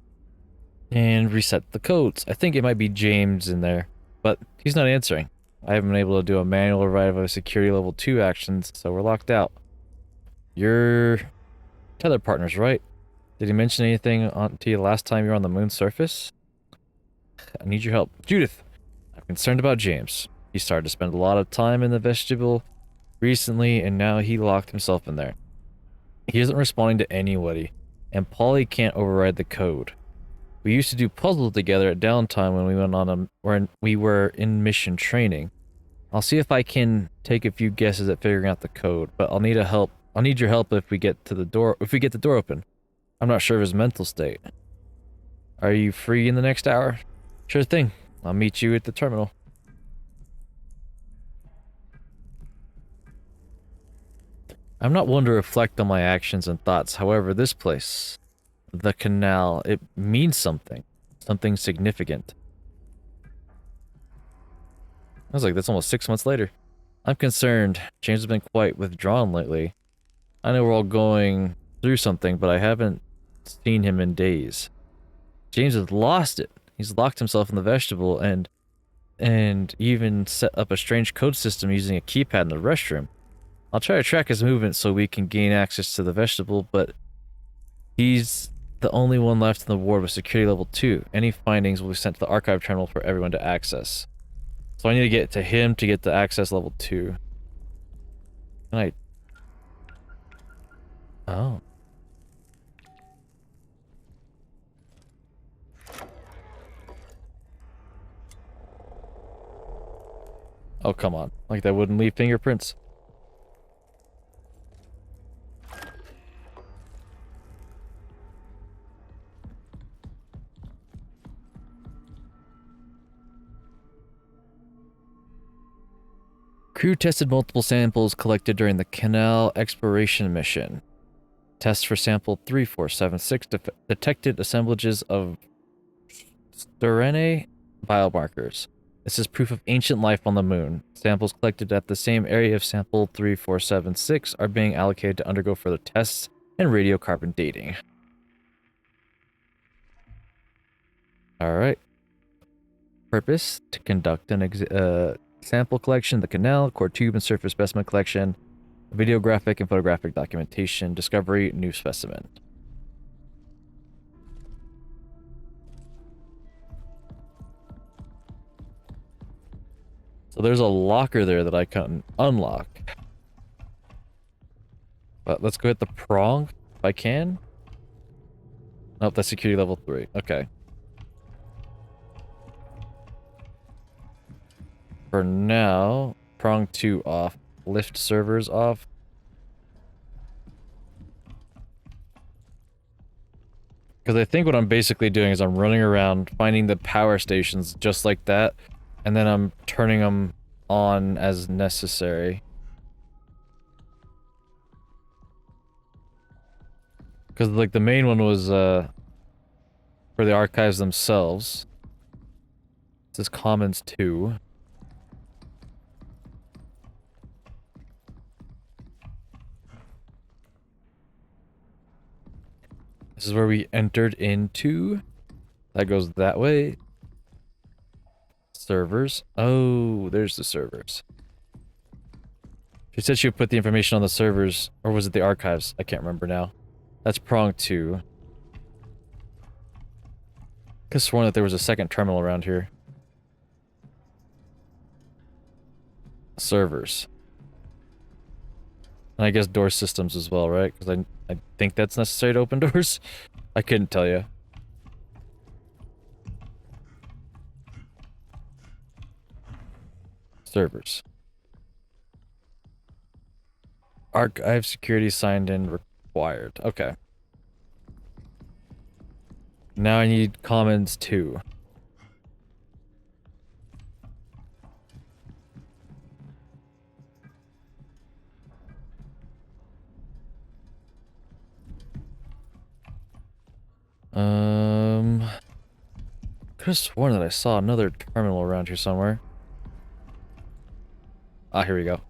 and reset the codes. I think it might be James in there, but he's not answering. I haven't been able to do a manual override of a security level 2 actions, so we're locked out. You're tether partners, right? Did he mention anything to you last time you were on the moon's surface? I need your help. Judith, I'm concerned about James. He started to spend a lot of time in the vestibule recently, and now he locked himself in there. He isn't responding to anybody, and Polly can't override the code. We used to do puzzles together at downtime when we were in mission training. I'll see if I can take a few guesses at figuring out the code, but I'll need your help if we get the door open. I'm not sure of his mental state. Are you free in the next hour? Sure thing. I'll meet you at the terminal. I'm not one to reflect on my actions and thoughts. However, this place, the canal, it means something. Something significant. I was like, that's almost 6 months later. I'm concerned. James has been quite withdrawn lately. I know we're all going through something, but I haven't seen him in days. James has lost it. He's locked himself in the vestibule and even set up a strange code system using a keypad in the restroom. I'll try to track his movements so we can gain access to the vestibule, but he's the only one left in the ward with security level 2. Any findings will be sent to the archive terminal for everyone to access. So I need to get to him to get to access level 2. Can I... Oh. Oh, come on. Like that wouldn't leave fingerprints. Crew tested multiple samples collected during the canal exploration mission. Tests for sample 3476 detected assemblages of Sterene biomarkers. This is proof of ancient life on the moon. Samples collected at the same area of sample 3476 are being allocated to undergo further tests and radiocarbon dating. Alright. Purpose: to conduct an sample collection, the canal, core tube and surface specimen collection, videographic and photographic documentation, discovery, new specimen. So there's a locker there that I can unlock. But let's go hit the prong if I can. Nope, that's security level 3. Okay. for now, prong 2 off, lift servers off. Because I think what I'm basically doing is I'm running around finding the power stations just like that, and then I'm turning them on as necessary. Because like the main one was for the archives themselves. This is Commons 2. This is where we entered into. That goes that way. Servers. Oh, there's the servers. She said she would put the information on the servers, or was it the archives? I can't remember now. That's prong 2. Could've sworn that there was a second terminal around here. Servers. And I guess door systems as well, right? Because I think that's necessary to open doors. I couldn't tell you. Servers. Archive security signed in required. Okay. Now I need Commons 2. Could have sworn that I saw another terminal around here somewhere. Ah, here we go.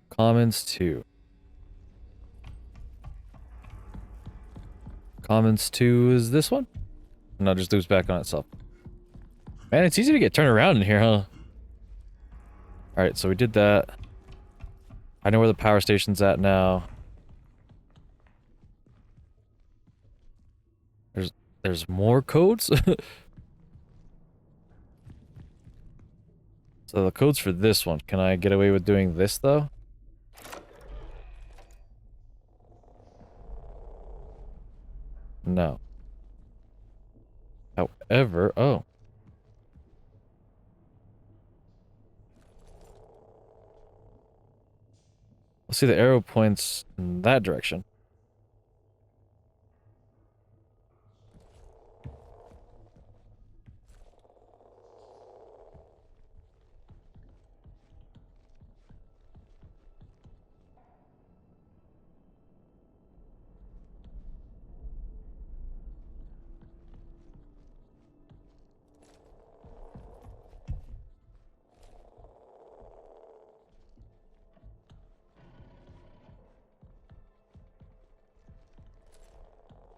Commons 2. Commons 2 is this one? No, it just loops back on itself. Man, it's easy to get turned around in here, huh? Alright, so we did that. I know where the power station's at now. There's more codes? So the code's for this one. Can I get away with doing this, though? No. However, oh. Let's see, the arrow points in that direction.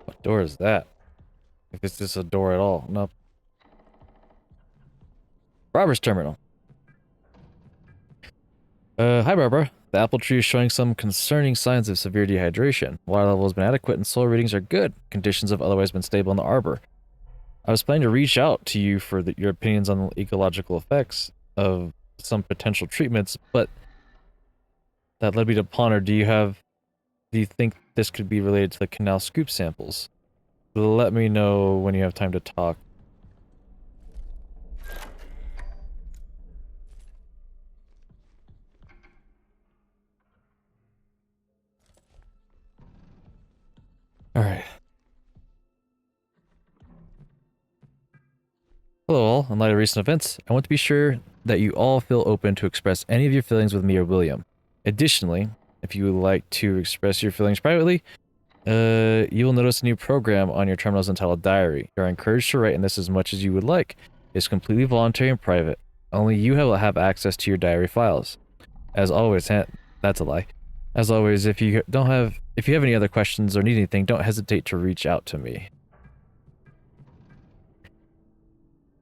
What door is that? If it's just a door at all. Nope. Barbara's terminal. Hi Barbara. The apple tree is showing some concerning signs of severe dehydration. Water level has been adequate and soil readings are good. Conditions have otherwise been stable in the arbor. I was planning to reach out to you for your opinions on the ecological effects of some potential treatments, but that led me to ponder, do you think this could be related to the canal scoop samples? Let me know when you have time to talk. Alright. Hello all, in light of recent events, I want to be sure that you all feel open to express any of your feelings with me or William. Additionally, if you would like to express your feelings privately, you will notice a new program on your terminals entitled Diary. You are encouraged to write in this as much as you would like. It's completely voluntary and private. Only you will have access to your diary files. As always, that's a lie. As always, if you have any other questions or need anything, don't hesitate to reach out to me.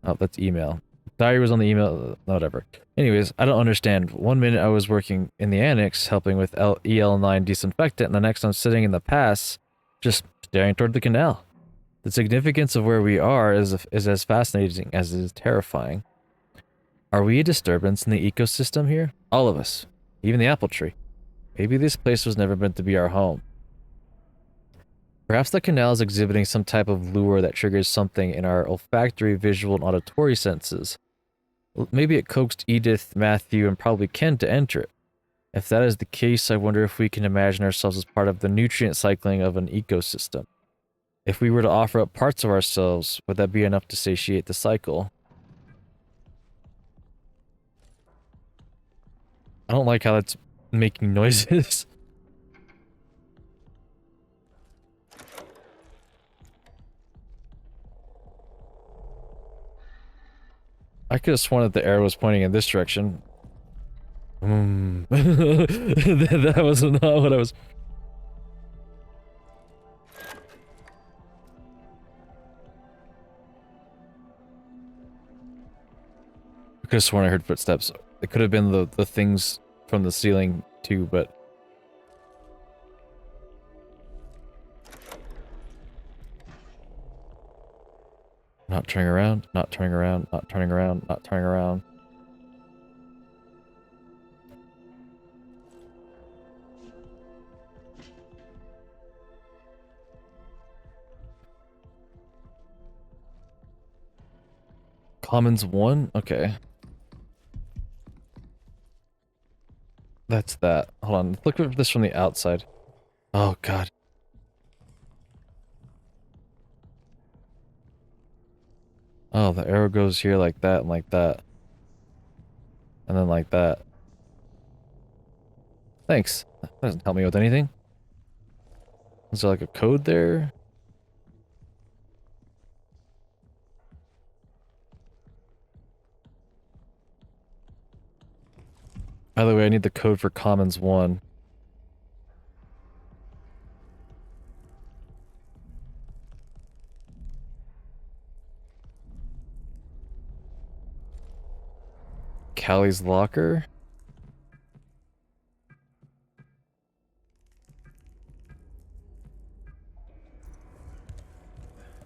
Oh, that's email. Diary was on the email, whatever. Anyways, I don't understand. One minute I was working in the annex, helping with EL9 disinfectant, and the next I'm sitting in the pass, just staring toward the canal. The significance of where we are is as fascinating as it is terrifying. Are we a disturbance in the ecosystem here? All of us. Even the apple tree. Maybe this place was never meant to be our home. Perhaps the canal is exhibiting some type of lure that triggers something in our olfactory, visual, and auditory senses. Maybe it coaxed Edith, Matthew, and probably Ken to enter it. If that is the case, I wonder if we can imagine ourselves as part of the nutrient cycling of an ecosystem. If we were to offer up parts of ourselves, would that be enough to satiate the cycle? I don't like how that's making noises. I could have sworn that the arrow was pointing in this direction. That was not what I was... I could have sworn I heard footsteps. It could have been the things from the ceiling too, but... Not turning around, not turning around, not turning around, not turning around. Commons 1? Okay. That's that. Hold on, look at this from the outside. Oh god. Oh, the arrow goes here like that and like that. And then like that. Thanks. That doesn't help me with anything. Is there like a code there? By the way, I need the code for Commons 1. Callie's locker?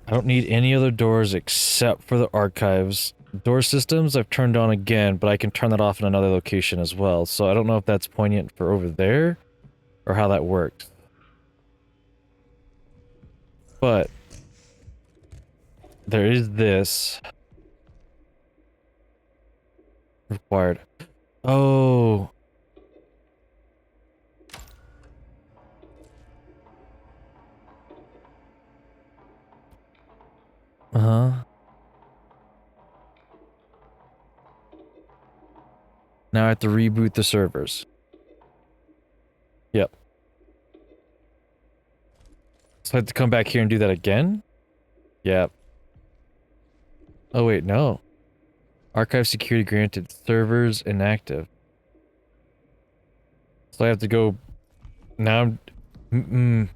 I don't need any other doors except for the archives. Door systems I've turned on again, but I can turn that off in another location as well. So I don't know if that's poignant for over there or how that works. But there is this required. Oh. Uh-huh. Now I have to reboot the servers. Yep. So I have to come back here and do that again? Yep. Oh wait, no. Archive security granted. Servers inactive. So I have to go... Now I'm...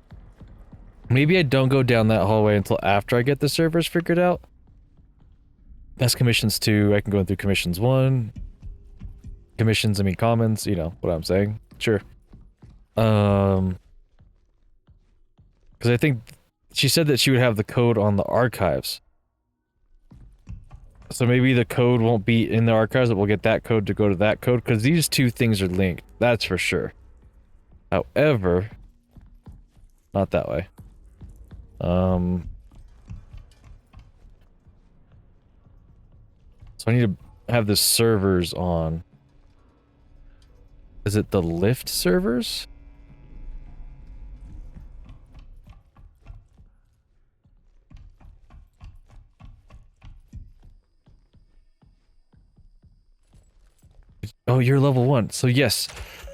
Maybe I don't go down that hallway until after I get the servers figured out. That's commissions 2. I can go through commissions 1. Commissions, I mean commons, you know what I'm saying. Sure. Because I think she said that she would have the code on the archives. So maybe the code won't be in the archives, but we'll get that code to go to that code, because these two things are linked. That's for sure. However, not that way. So I need to have the servers on. Is it the lift servers? Oh, you're level 1. So yes,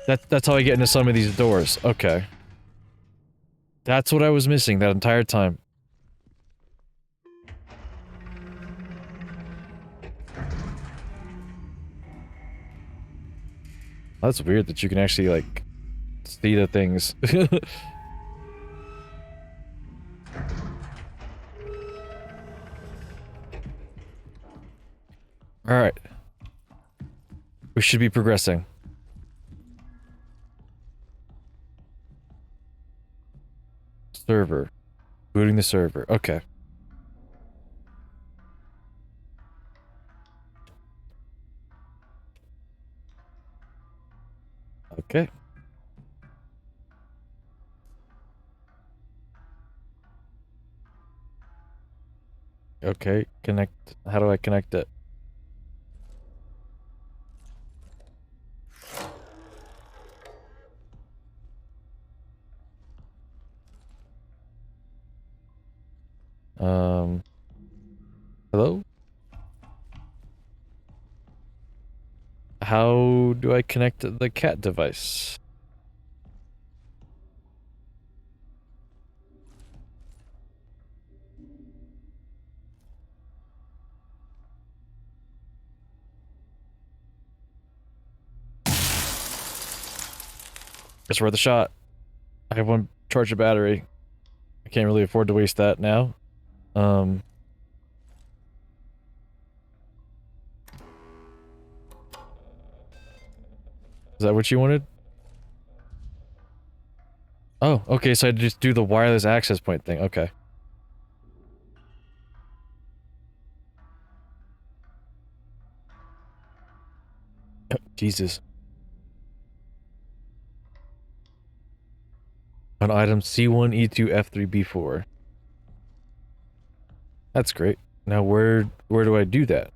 that's how I get into some of these doors. Okay. That's what I was missing that entire time. That's weird that you can actually, like, see the things. Alright. We should be progressing. Server. Booting the server. Okay. Okay. Okay, connect. How do I connect it? Hello? How do I connect the cat device? It's worth a shot. I have one charged battery. I can't really afford to waste that now. Is that what you wanted? Oh, okay, so I just do the wireless access point thing. Okay. Jesus. On item C1, E2, F3, B4. That's great. Now where do I do that?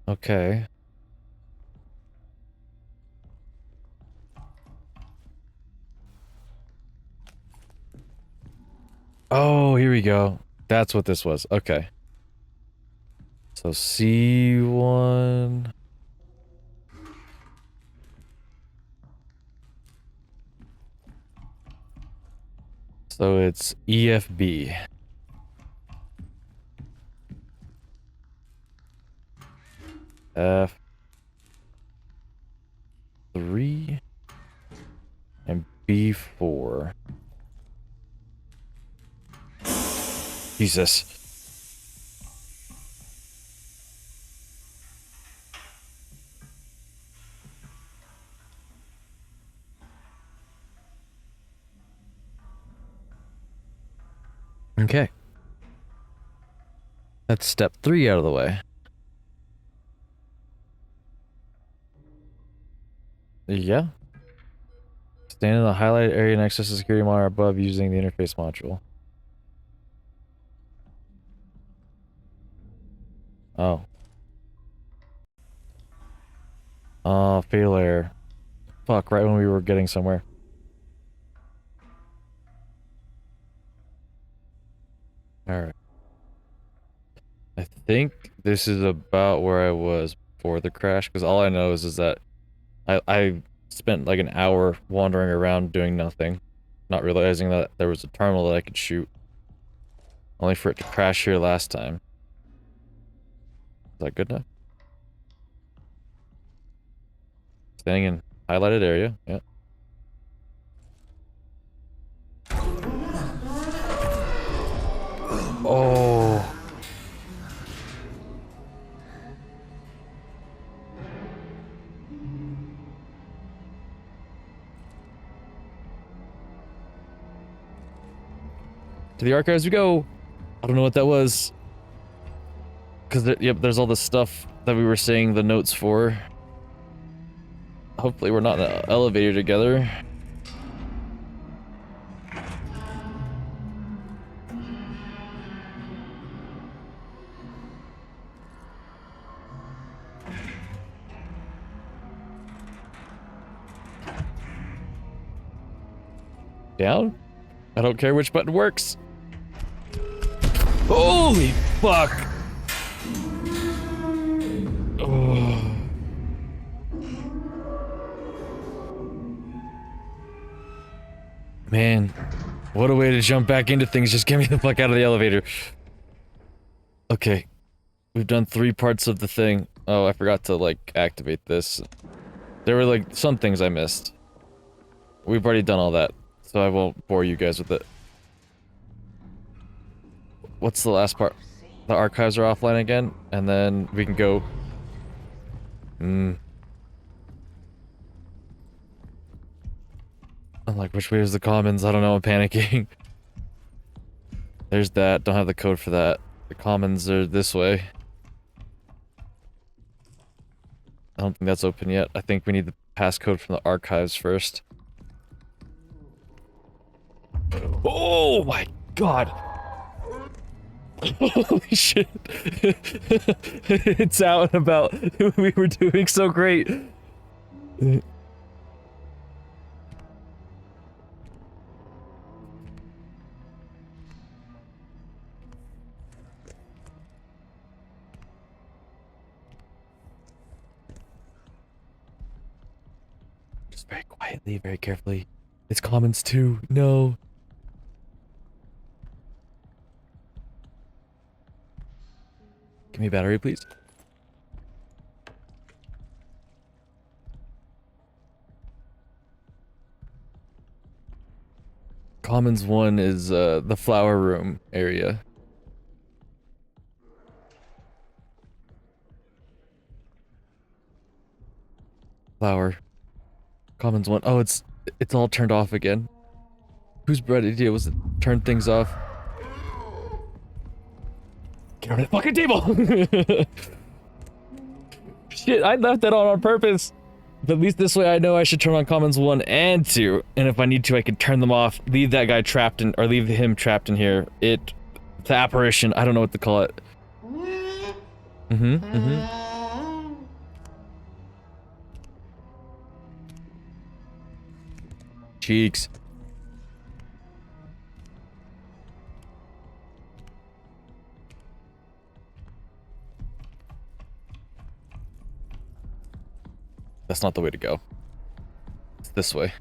Okay. Oh, here we go. That's what this was. Okay. So C1. So it's EFB. F3 and B4. Jesus. Okay. That's step 3 out of the way. Yeah. Stand in the highlighted area next to the security monitor above using the interface module. Oh. Oh, fatal error. Fuck, right when we were getting somewhere. Alright. I think this is about where I was before the crash, because all I know is that I spent like an hour wandering around doing nothing, not realizing that there was a terminal that I could shoot, only for it to crash here last time. Is that good enough? Standing in highlighted area, yeah. Oh. To the archives we go. I don't know what that was. Because, yep, there's all the stuff that we were saying the notes for. Hopefully we're not in an elevator together. Down? I don't care which button works. Holy fuck! Oh. Man, what a way to jump back into things. Just get me the fuck out of the elevator. Okay. We've done 3 parts of the thing. Oh, I forgot to, like, activate this. There were, like, some things I missed. We've already done all that, so I won't bore you guys with it. What's the last part? The archives are offline again, and then we can go... I'm like, which way is the commons? I don't know, I'm panicking. There's that, don't have the code for that. The commons are this way. I don't think that's open yet. I think we need the passcode from the archives first. Oh my god! Holy shit! It's out and about. We were doing so great. Just very quietly, very carefully. It's commons too. No. Give me a battery, please. Commons 1 is the flower room area. Flower. Commons 1. Oh, it's all turned off again. Whose bright idea was it? Turn things off. Get on the fucking table! Shit, I left that on purpose. But at least this way I know I should turn on commons 1 and 2. And if I need to, I can turn them off. Leave that guy trapped in, or leave him trapped in here. The apparition, I don't know what to call it. Cheeks. That's not the way to go. It's this way.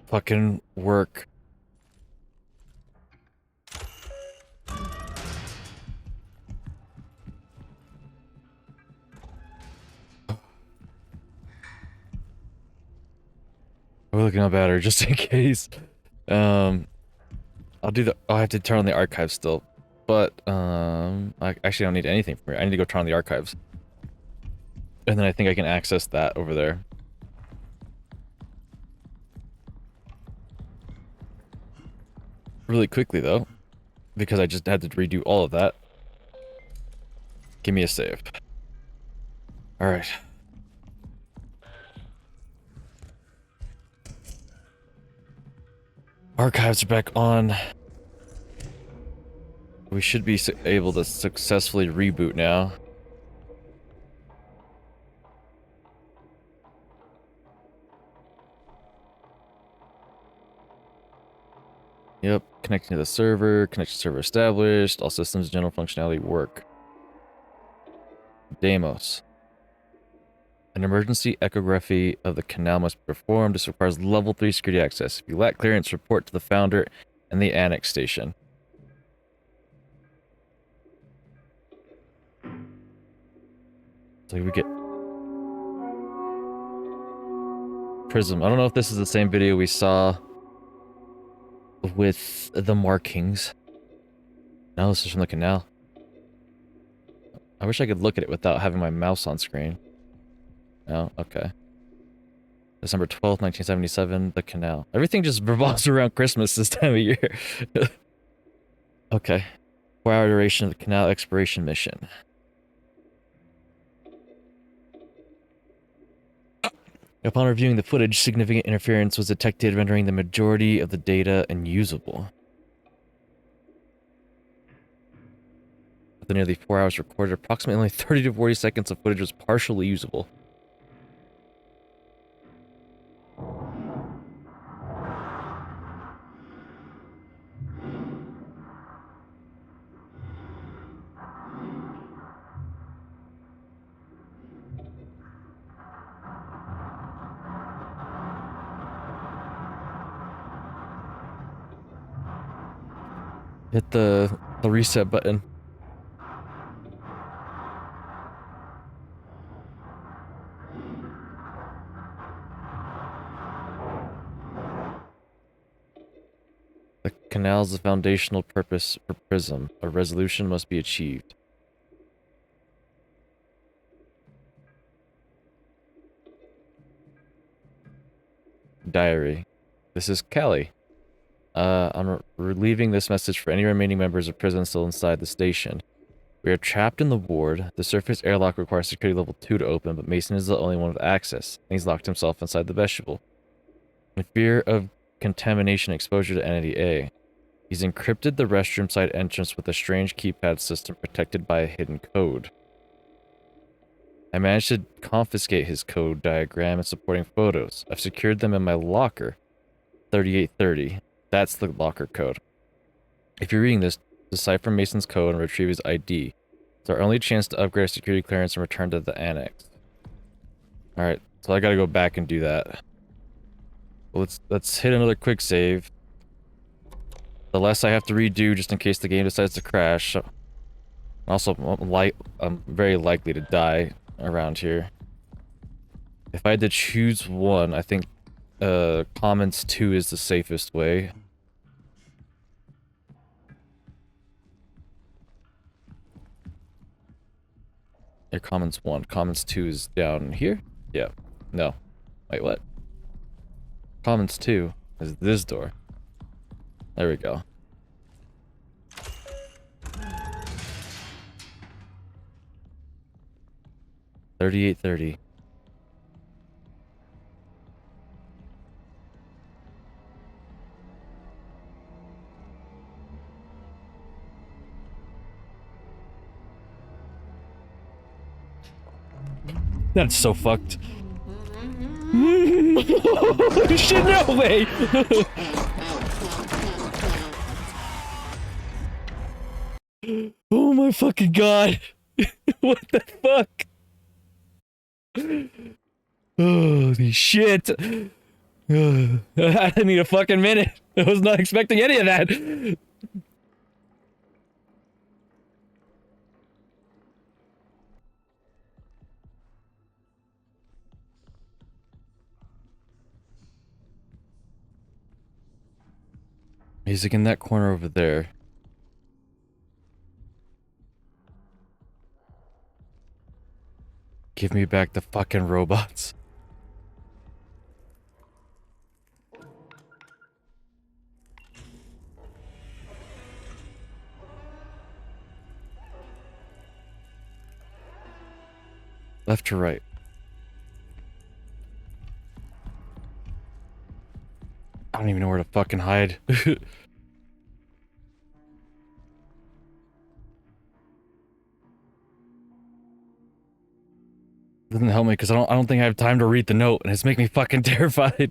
Fucking work. We're looking up at her just in case. I'll do the. Oh, I have to turn on the archives still, but I actually don't need anything from here. I need to go turn on the archives, and then I think I can access that over there. Really quickly though, because I just had to redo all of that. Give me a save. All right. Archives are back on. We should be able to successfully reboot now. Yep, connecting to the server, connection server established, all systems general functionality work. Deimos. An emergency echography of the canal must be performed. This requires level 3 security access. If you lack clearance, report to the founder and the annex station. So we get Prism. I don't know if this is the same video we saw with the markings. No, this is from the canal. I wish I could look at it without having my mouse on screen. No, okay. December 12th, 1977, the canal. Everything just revolves around Christmas this time of year. Okay. 4-hour duration of the canal exploration mission. Upon reviewing the footage, significant interference was detected, rendering the majority of the data unusable. After nearly 4 hours recorded, approximately only 30 to 40 seconds of footage was partially usable. Hit the reset button. canal is the foundational purpose for Prism. A resolution must be achieved. Diary. This is Kelly. I'm relieving this message for any remaining members of Prism still inside the station. We are trapped in the ward. The surface airlock requires security level 2 to open, but Mason is the only one with access. He's locked himself inside the vestibule. In fear of contamination exposure to Entity A, he's encrypted the restroom side entrance with a strange keypad system protected by a hidden code. I managed to confiscate his code diagram and supporting photos. I've secured them in my locker. 3830. That's the locker code. If you're reading this, decipher Mason's code and retrieve his ID. It's our only chance to upgrade our security clearance and return to the annex. Alright, so I gotta go back and do that. Well, let's hit another quick save. The less I have to redo just in case the game decides to crash. Also, I'm very likely to die around here. If I had to choose one, I think Commons 2 is the safest way. Yeah, Commons 1. Commons 2 is down here? Yeah. No. Wait, what? Commons 2 is this door. There we go. $38.30. That's so fucked. Shit, no way! Oh my fucking god! What the fuck? Holy shit! I need a fucking minute. I was not expecting any of that. He's like in that corner over there. Give me back the fucking robots. Left to right. I don't even know where to fucking hide. Doesn't help me because I don't think I have time to read the note, and it's making me fucking terrified.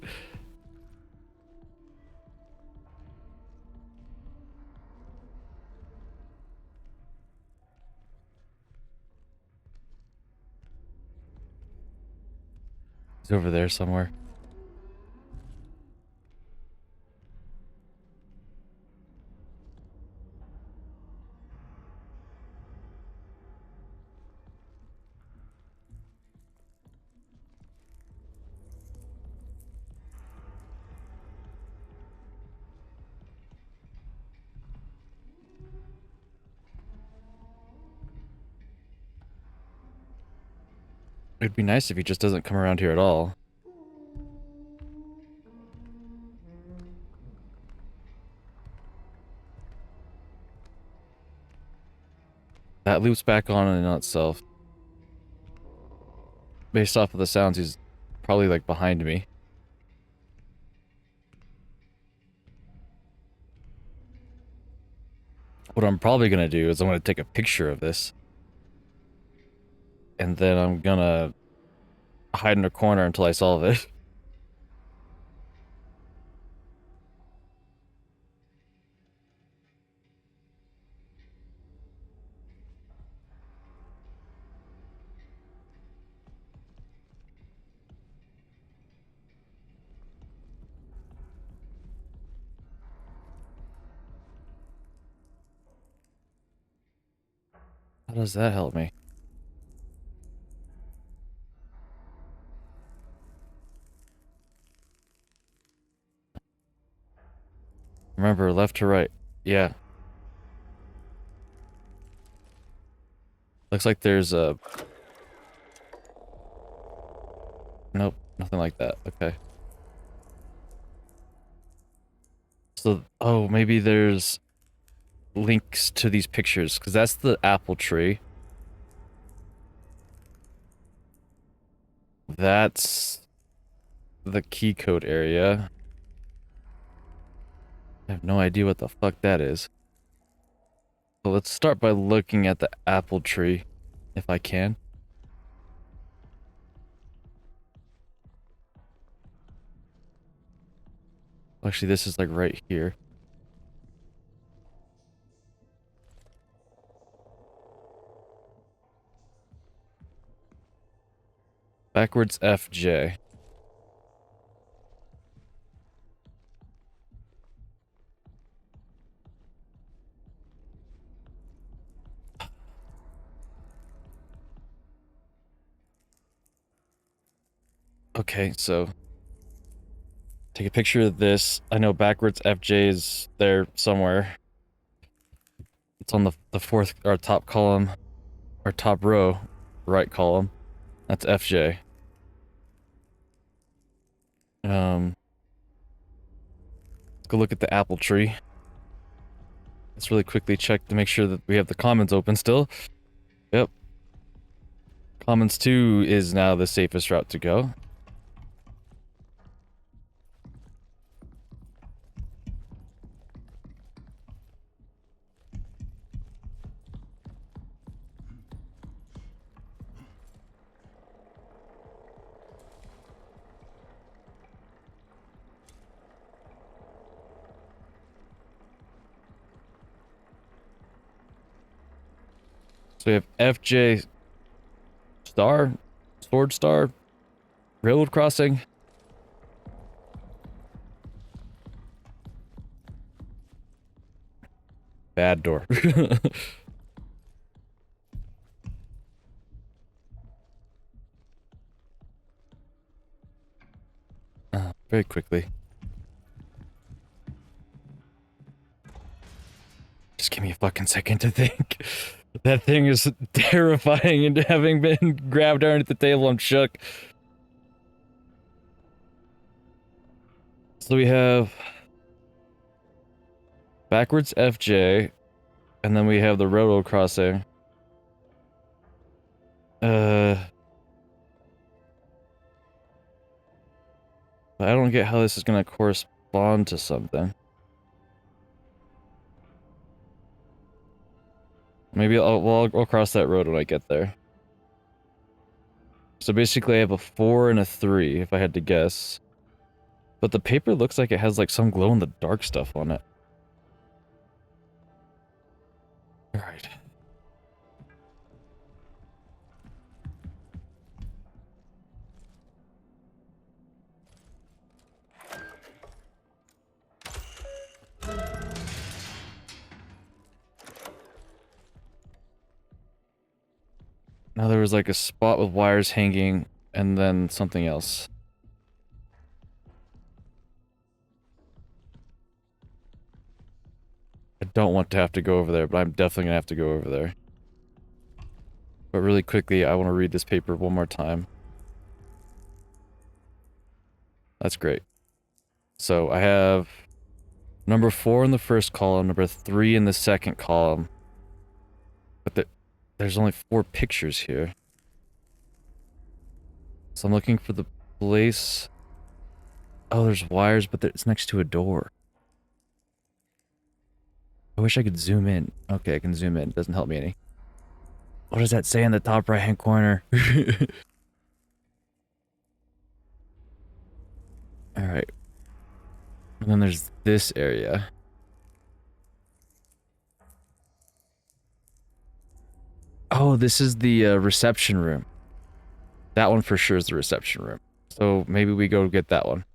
He's over there somewhere. It'd be nice if he just doesn't come around here at all. That loops back on in itself. Based off of the sounds, he's probably like behind me. What I'm probably gonna do is I'm gonna take a picture of this. And then I'm gonna hide in a corner until I solve it. How does that help me? Remember, left to right. Yeah. Looks like there's a... Nope, nothing like that. Okay. So, oh, maybe there's links to these pictures, because that's the apple tree. That's the key code area. I have no idea what the fuck that is. So let's start by looking at the apple tree, if I can. Actually, this is like right here. Backwards FJ. Okay, so take a picture of this. I know backwards FJ is there somewhere. It's on the fourth or top column or top row, right column. That's FJ. Let's go look at the apple tree. Let's really quickly check to make sure that we have the commons open still. Yep. Commons 2 is now the safest route to go. So we have FJ Star, Sword Star, Railroad Crossing. Bad door. Very quickly. Just give me a fucking second to think. That thing is terrifying, and having been grabbed underneath the table, I'm shook. So we have backwards FJ, and then we have the railroad crossing. I don't get how this is gonna correspond to something. Maybe I'll cross that road when I get there. So basically I have a 4 and a 3, if I had to guess. But the paper looks like it has like some glow-in-the-dark stuff on it. Alright. Now there was like a spot with wires hanging, and then something else. I don't want to have to go over there, but I'm definitely gonna have to go over there. But really quickly, I want to read this paper one more time. That's great. So I have number 4 in the first column, number 3 in the second column. But there's only 4 pictures here. So I'm looking for the place. Oh, there's wires, but it's next to a door. I wish I could zoom in. Okay, I can zoom in. Doesn't help me any. What does that say in the top right-hand corner? Alright. And then there's this area. Oh, this is the reception room. That one for sure is the reception room. So maybe we go get that one.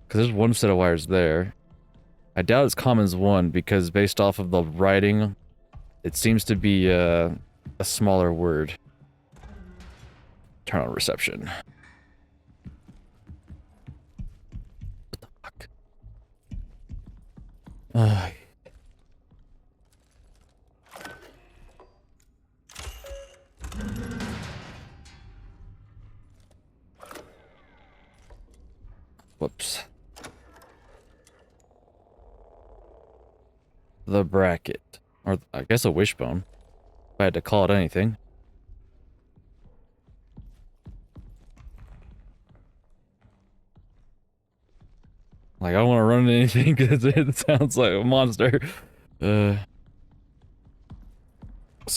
Because there's one set of wires there. I doubt it's commons 1 because based off of the writing, it seems to be a smaller word. Turn on reception. What the fuck? Whoops. The bracket. Or I guess a wishbone. If I had to call it anything. Like, I don't want to run into anything because it sounds like a monster. So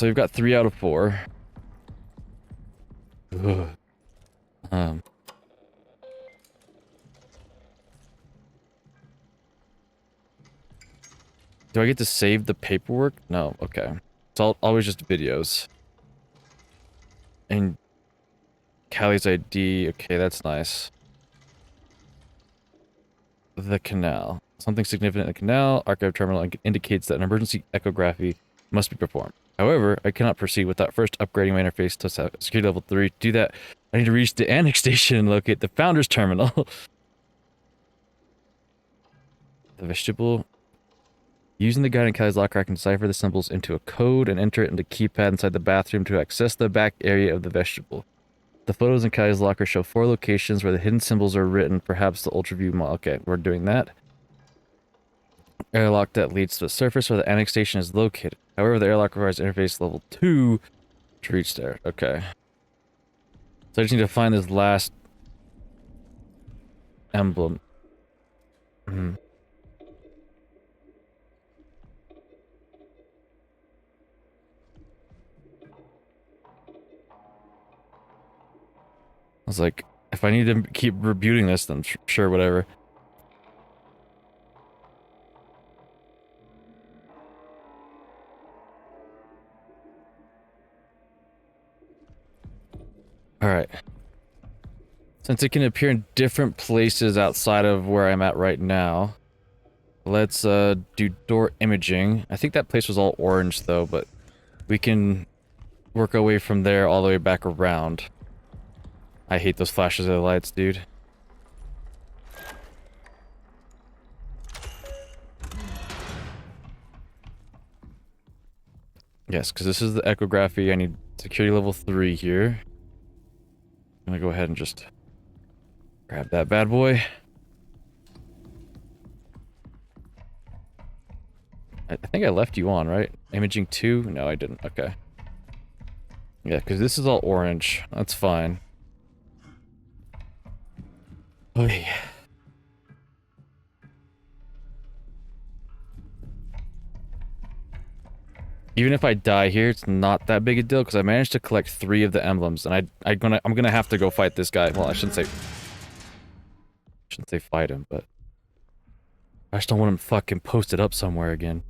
we've got 3 out of 4. Ugh. Do I get to save the paperwork? No, okay. It's always just videos. And Callie's ID, okay, that's nice. The canal. Something significant in the canal. Archive terminal indicates that an emergency echography must be performed. However, I cannot proceed without first upgrading my interface to security level 3. To do that, I need to reach the annex station and locate the founder's terminal. The vestibule. Using the guide in Callie's locker, I can decipher the symbols into a code and enter it into keypad inside the bathroom to access the back area of the vestibule. The photos in Callie's locker show 4 locations where the hidden symbols are written, perhaps the ultraview model. Okay, we're doing that. Airlock that leads to the surface where the annex station is located. However, the airlock requires interface level 2 to reach there. Okay. So I just need to find this last emblem. I was like, if I need to keep rebooting this, then sure, whatever. Alright. Since it can appear in different places outside of where I'm at right now, let's do door imaging. I think that place was all orange though, but we can work our way from there all the way back around. I hate those flashes of the lights, dude. Yes, because this is the echography. I need security level 3 here. I'm gonna go ahead and just grab that bad boy. I think I left you on, right? Imaging 2? No, I didn't. Okay. Yeah, because this is all orange. That's fine. Oh, yeah. Even if I die here, it's not that big a deal because I managed to collect 3 of the emblems, and I'm gonna have to go fight this guy. Well, I shouldn't say fight him, but I just don't want him fucking posted up somewhere again.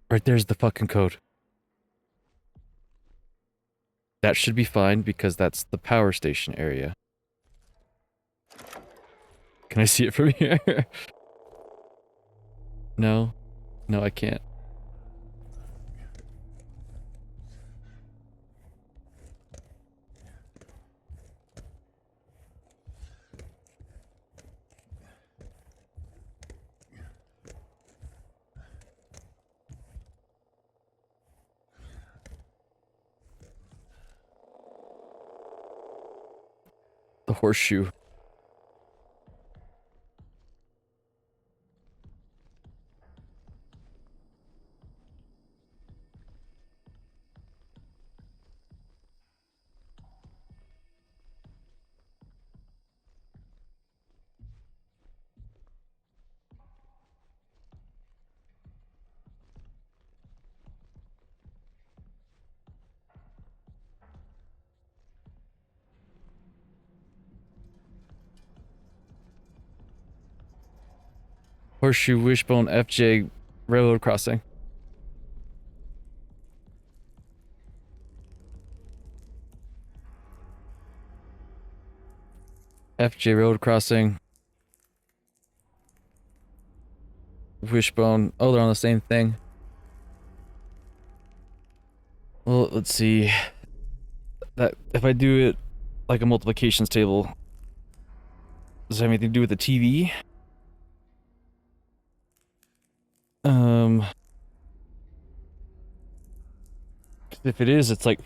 Right there's the fucking code. That should be fine because that's the power station area. Can I see it from here? No. No, I can't. The horseshoe. Horseshoe Wishbone FJ Railroad Crossing. FJ Railroad Crossing. Wishbone. Oh, they're on the same thing. Well, let's see. That if I do it like a multiplications table, does it have anything to do with the TV? If it is, it's like,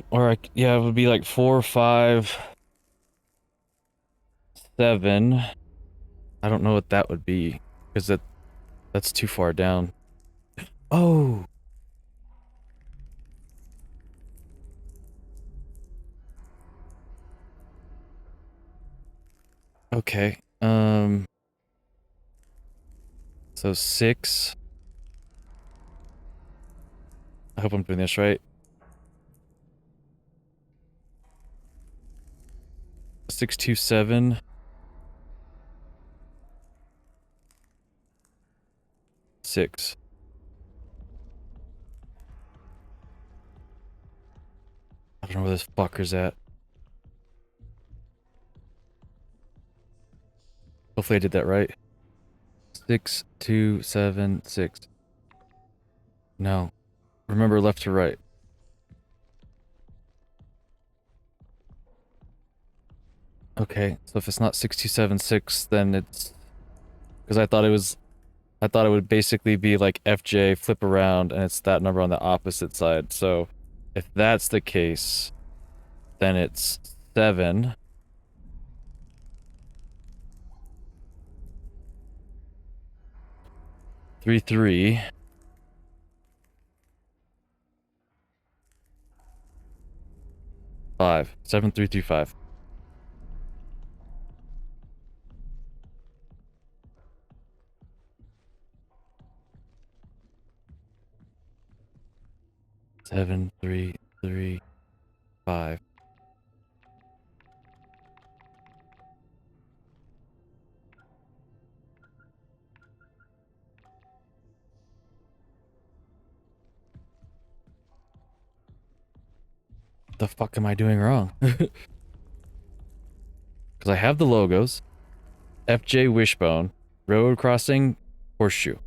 yeah, it would be like 4, 5, 7. I don't know what that would be, because that's too far down. Oh! Okay, so 6. I hope I'm doing this right. 6, 2, 7. 6. I don't know where this fucker's at. Hopefully I did that right. 6, 2, 7, 6. No. Remember left to right. Okay, so if it's not 6, 2, 7, 6, then it's... Because I thought it would basically be like FJ, flip around, and it's that number on the opposite side. So, if that's the case, then it's 7. Three, 3. 5. 7, 3, 3, 5. Seven, 3, 3, 5. What the fuck am I doing wrong? Because I have the logos. FJ Wishbone. Road Crossing Horseshoe.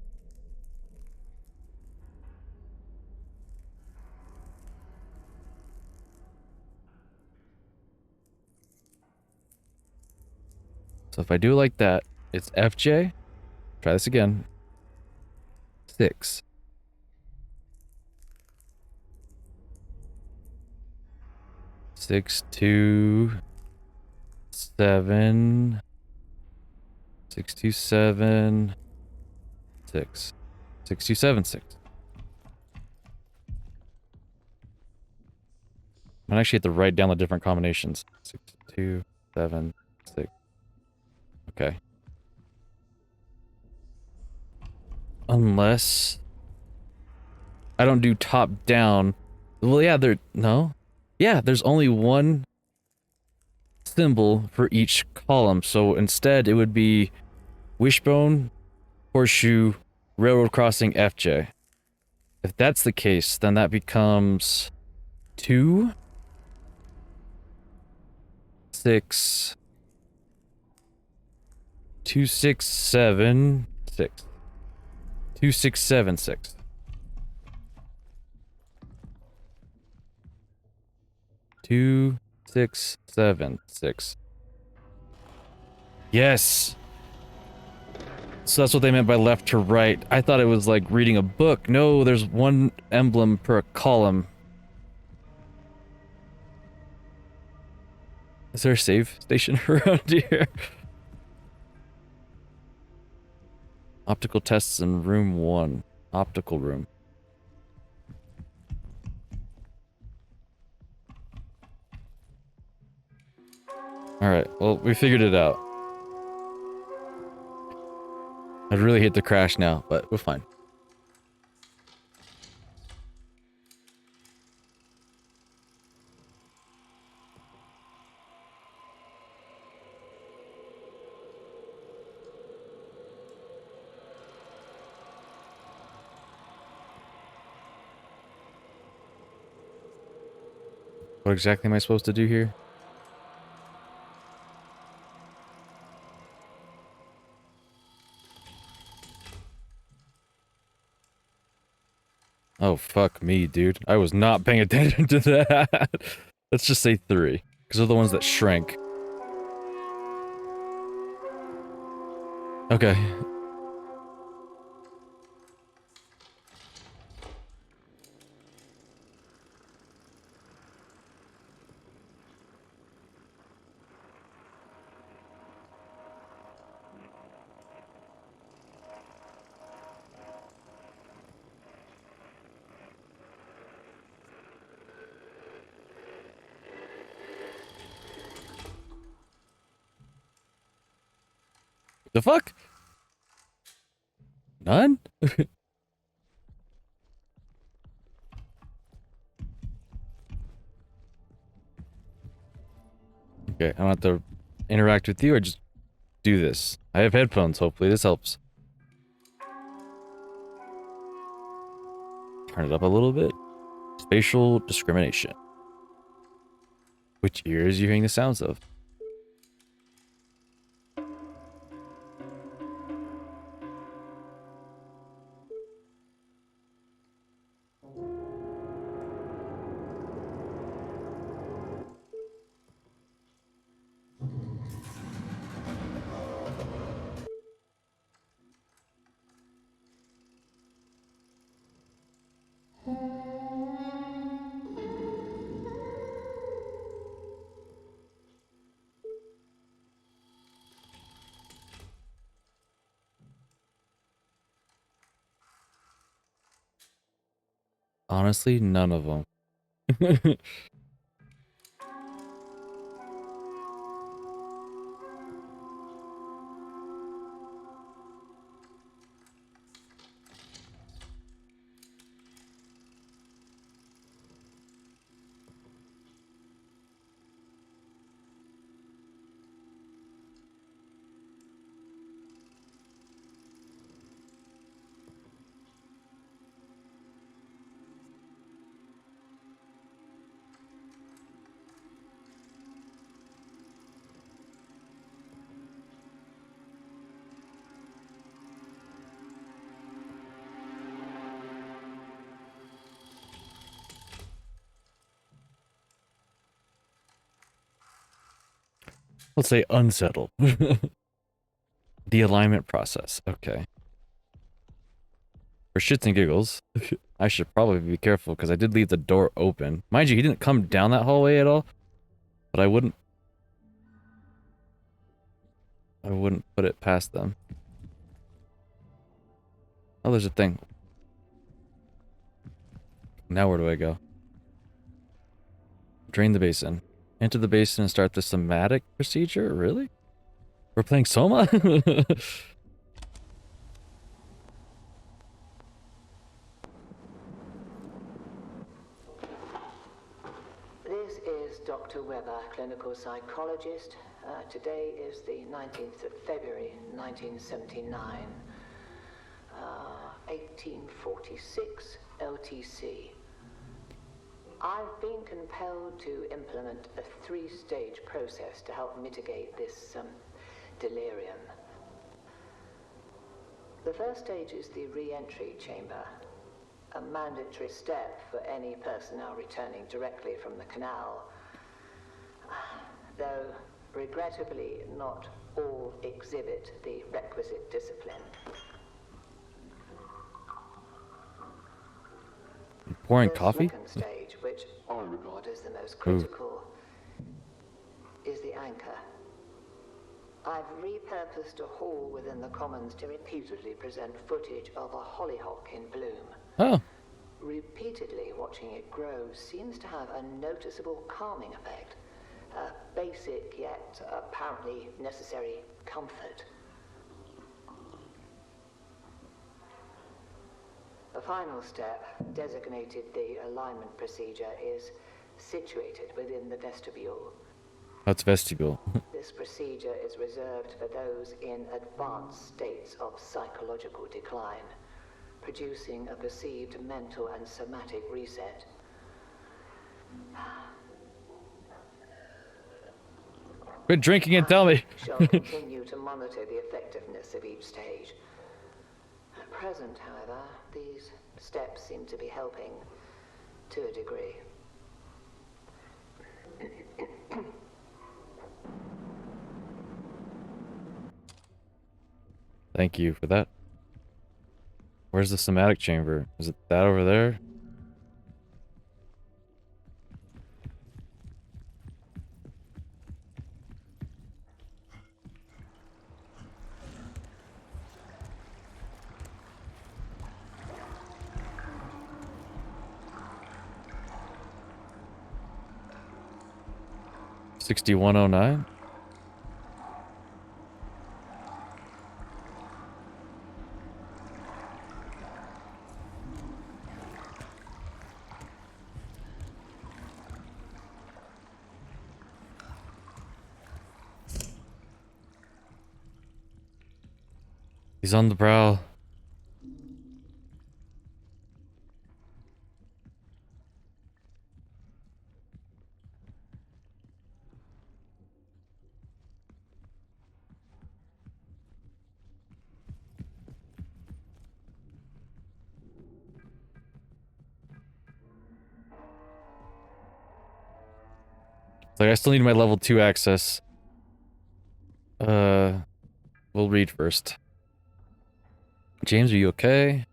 So if I do it like that, it's FJ. Try this again. 6. 6, 2, 7. 6, 2, 7. 6. 6, 2, 7, 6. I might actually have to write down the different combinations. 6, 2, 7, 6. Okay. Unless I don't do top down. Well, yeah, no. Yeah, there's only one symbol for each column. So instead it would be Wishbone, Horseshoe, Railroad Crossing, FJ. If that's the case, then that becomes 2, 6, 2, 6, 7, 6. 2, 6, 7, 6. Two, 6, 7, 6. Yes! So that's what they meant by left to right. I thought it was like reading a book. No, there's one emblem per column. Is there a save station around here? Optical tests in room 1. Optical room. Alright, well, we figured it out. I'd really hate to crash now, but we're fine. What exactly am I supposed to do here? Oh, fuck me, dude. I was not paying attention to that. Let's just say 3, because they're the ones that shrank. Okay. The fuck? None? Okay, I don't have to interact with you or just do this. I have headphones, hopefully this helps. Turn it up a little bit. Spatial discrimination. Which ears are you hearing the sounds of? Honestly, none of them. Let's say unsettled. The alignment process. Okay. For shits and giggles, I should probably be careful because I did leave the door open. Mind you, he didn't come down that hallway at all. But I wouldn't put it past them. Oh, there's a thing. Now where do I go? Drain the basin. Enter the basin and start the somatic procedure? Really? We're playing Soma? This is Dr. Weber, clinical psychologist. Today is the 19th of February, 1979. 1846 LTC. I've been compelled to implement a 3-stage process to help mitigate this delirium. The first stage is the re-entry chamber, a mandatory step for any personnel returning directly from the canal. Though, regrettably, not all exhibit the requisite discipline. Pouring The coffee? second stage, which I regard as the most critical, is the anchor. I've repurposed a hall within the Commons to repeatedly present footage of a hollyhock in bloom. Oh. Repeatedly watching it grow seems to have a noticeable calming effect. A basic yet apparently necessary comfort. The final step, designated the alignment procedure, is situated within the vestibule. That's vestibule. This procedure is reserved for those in advanced states of psychological decline, producing a perceived mental and somatic reset. Quit drinking and tell me. Shall continue to monitor the effectiveness of each stage. At present, however, these steps seem to be helping to a degree. Thank you for that. Where's the somatic chamber? Is it that over there? $6109? He's on the prowl. Like, I still need my level 2 access. We'll read first. James, are you okay?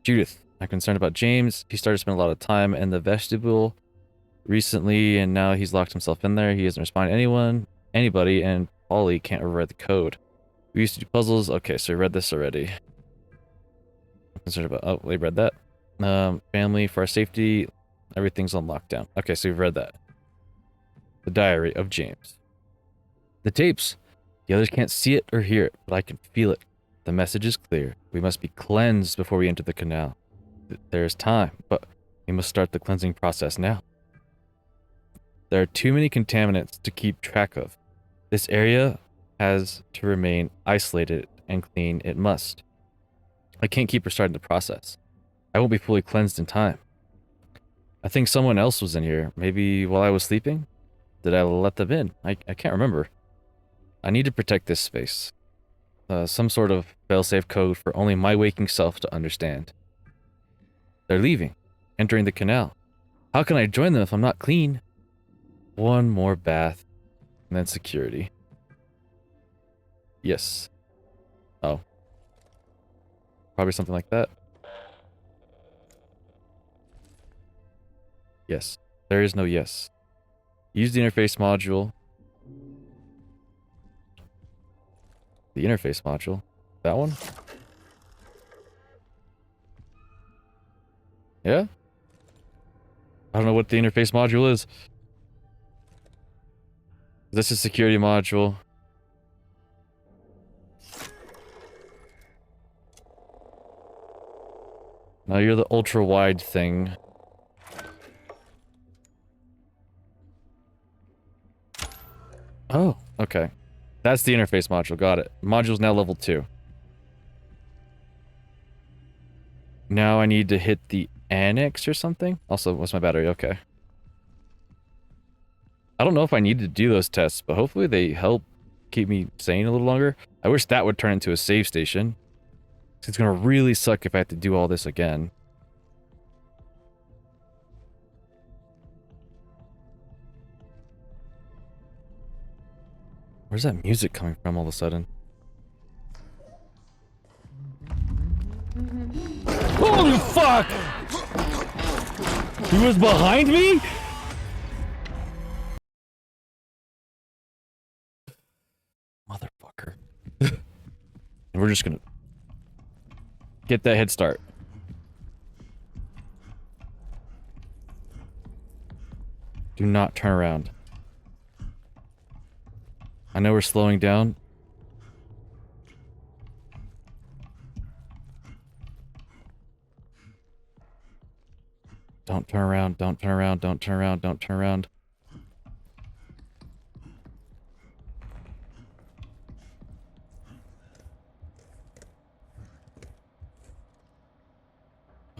Judith, I'm concerned about James. He started to spend a lot of time in the vestibule recently, and now he's locked himself in there. He doesn't respond to anybody, and Polly can't override the code. We used to do puzzles. Okay, so we read this already. I'm concerned about... Oh, we read that. Family, for our safety, everything's on lockdown. Okay, so we've read that. The diary of James. The tapes. The others can't see it or hear it, but I can feel it. The message is clear. We must be cleansed before we enter the canal. There is time, but we must start the cleansing process now. There are too many contaminants to keep track of. This area has to remain isolated and clean. It must. I can't keep restarting the process. I won't be fully cleansed in time. I think someone else was in here. Maybe while I was sleeping? Did I let them in? I can't remember. I need to protect this space. Some sort of failsafe code for only my waking self to understand. They're leaving, entering the canal. How can I join them if I'm not clean? One more bath, and then security. Yes. Oh. Probably something like that. Yes. There is no yes. Use the interface module. The interface module. That one? Yeah? I don't know what the interface module is. This is security module. Now you're the ultra wide thing. Oh, okay. That's the interface module, got it. Module's now level 2. Now I need to hit the annex or something? Also, what's my battery? Okay. I don't know if I need to do those tests, but hopefully they help keep me sane a little longer. I wish that would turn into a save station. It's gonna really suck if I have to do all this again. Where's that music coming from all of a sudden? Holy fuck! He was behind me? Motherfucker. And we're just gonna get that head start. Do not turn around. I know we're slowing down. Don't turn around, don't turn around, don't turn around, don't turn around.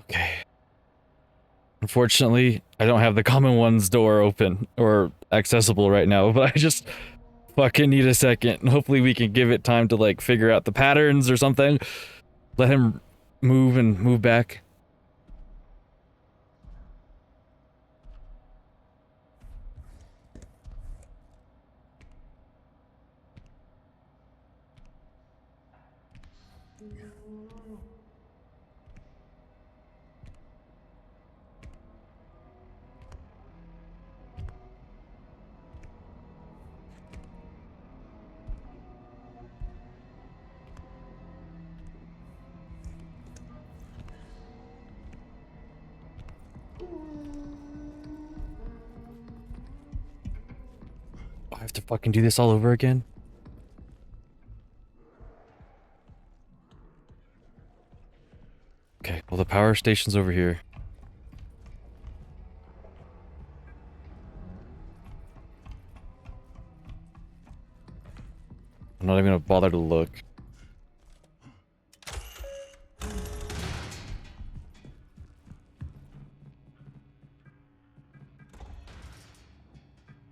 Okay. Unfortunately, I don't have the common one's door open or accessible right now, but I just fucking need a second. Hopefully we can give it time to like figure out the patterns or something. Let him move and move back. I have to fucking do this all over again? Okay, well the power station's over here. I'm not even gonna bother to look.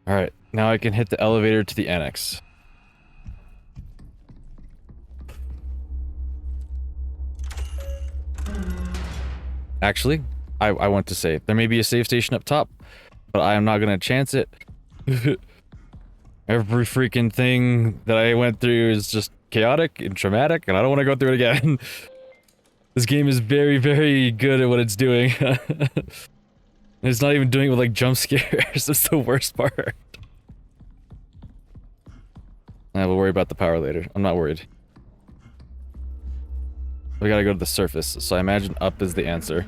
Alright, now I can hit the elevator to the annex. Actually, I want to save. There may be a save station up top, but I am not gonna chance it. Every freaking thing that I went through is just chaotic and traumatic, and I don't want to go through it again. This game is very, very good at what it's doing. It's not even doing it with like jump scares. That's the worst part. We'll worry about the power later. I'm not worried. We gotta go to the surface, so I imagine up is the answer.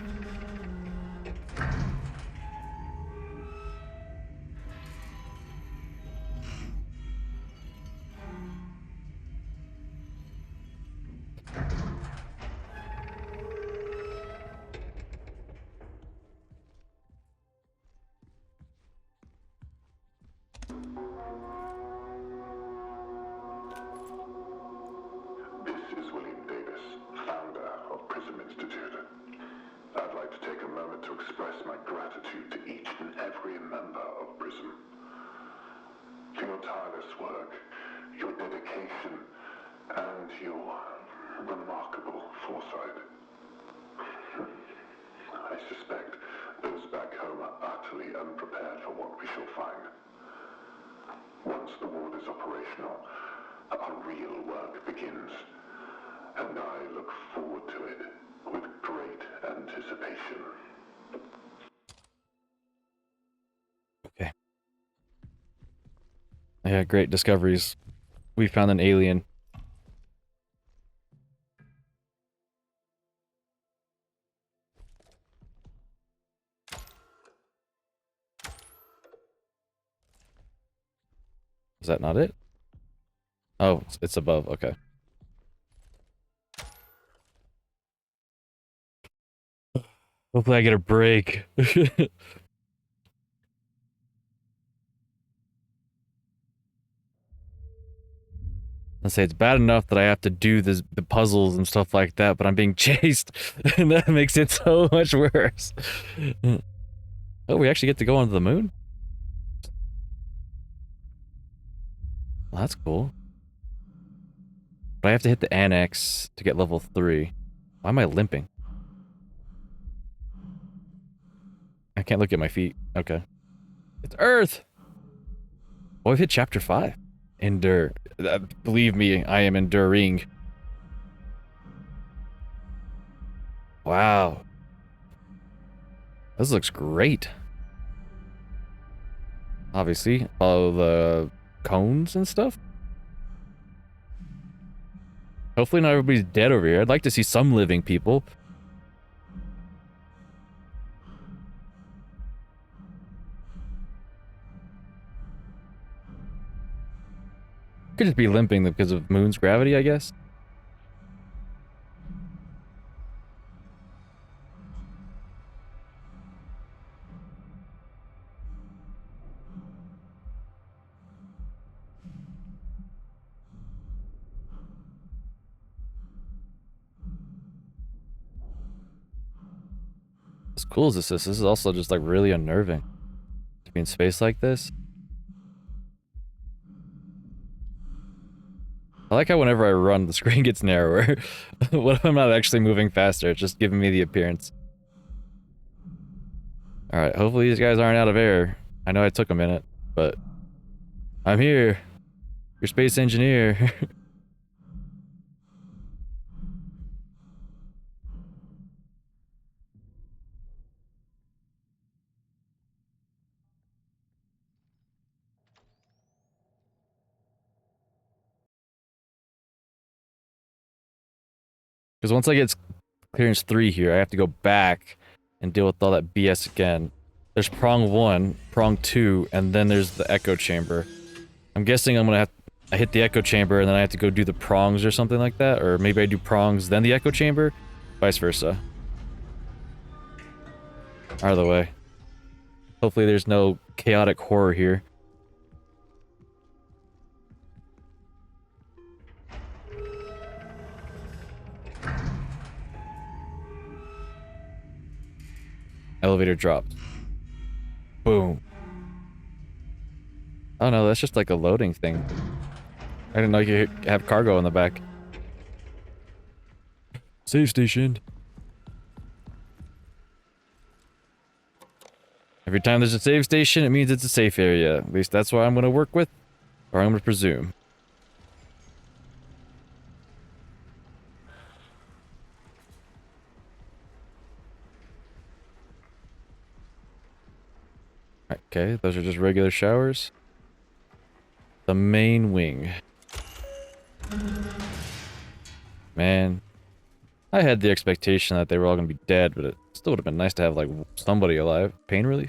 This is William Davis, founder of Prism Institute. I'd like to take a moment to express my gratitude to each and every member of Prism. For your tireless work, your dedication, and your remarkable foresight. I suspect those back home are utterly unprepared for what we shall find. Once the ward is operational, our real work begins. And I look forward to it with great anticipation. Okay. Yeah, great discoveries. We found an alien. Is that not it? Oh, it's above. Okay. Hopefully I get a break. Let's say it's bad enough that I have to do the puzzles and stuff like that, but I'm being chased, and that makes it so much worse. Oh, we actually get to go onto the moon? Well, that's cool. But I have to hit the annex to get level 3. Why am I limping? I can't look at my feet. Okay. It's Earth! Oh, I've hit chapter 5. Endure. Believe me, I am enduring. Wow. This looks great. Obviously, all the cones and stuff. Hopefully not everybody's dead over here. I'd like to see some living people. Could just be limping because of Moon's gravity, I guess. As cool as this is also just like really unnerving. To be in space like this. I like how whenever I run, the screen gets narrower. What if I'm not actually moving faster? It's just giving me the appearance. Alright, hopefully these guys aren't out of air. I know it took a minute, but... I'm here! Your space engineer! Because once I get clearance 3 here, I have to go back and deal with all that BS again. There's prong 1, prong 2, and then there's the echo chamber. I'm guessing I'm gonna have I hit the echo chamber and then I have to go do the prongs or something like that, or maybe I do prongs then the echo chamber, vice versa. Out of the way. Hopefully there's no chaotic horror here. Elevator dropped. Boom. Oh no, that's just like a loading thing. I didn't know you could have cargo in the back. Save station. Every time there's a save station, it means it's a safe area. At least that's what I'm going to work with, or I'm going to presume. Okay, those are just regular showers. The main wing. Man, I had the expectation that they were all going to be dead, but it still would have been nice to have, like, somebody alive. Pain relief?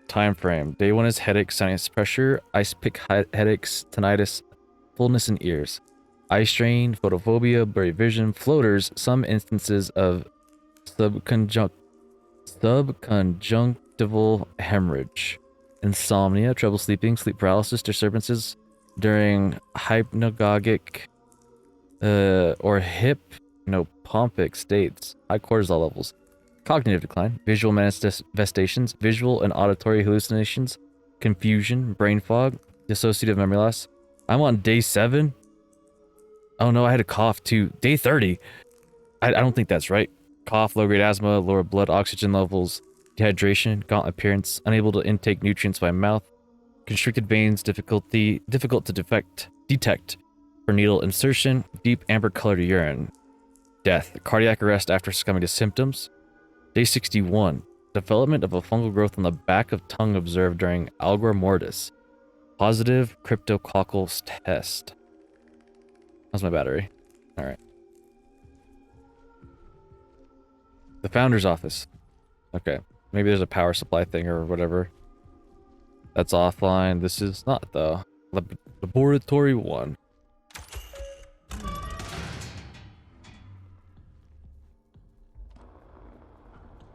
Time frame. Day 1 is headache, sinus pressure, ice pick headaches, tinnitus, fullness in ears, eye strain, photophobia, blurry vision, floaters, some instances of subconjunctival hemorrhage, insomnia, trouble sleeping, sleep paralysis, disturbances during hypnagogic or hypnopompic states, high cortisol levels, cognitive decline, visual manifestations, visual and auditory hallucinations, confusion, brain fog, dissociative memory loss. I'm on day 7. Oh no, I had a cough too. Day 30. I don't think that's right. Cough, low-grade asthma, lower blood oxygen levels, dehydration, gaunt appearance, unable to intake nutrients by mouth, constricted veins, difficult to detect for needle insertion, deep amber-colored urine, death, cardiac arrest after succumbing to symptoms. Day 61. Development of a fungal growth on the back of tongue observed during algor mortis. Positive cryptococcal test. How's my battery? Alright. The founder's office. Okay. Maybe there's a power supply thing or whatever. That's offline. This is not, though. Laboratory 1.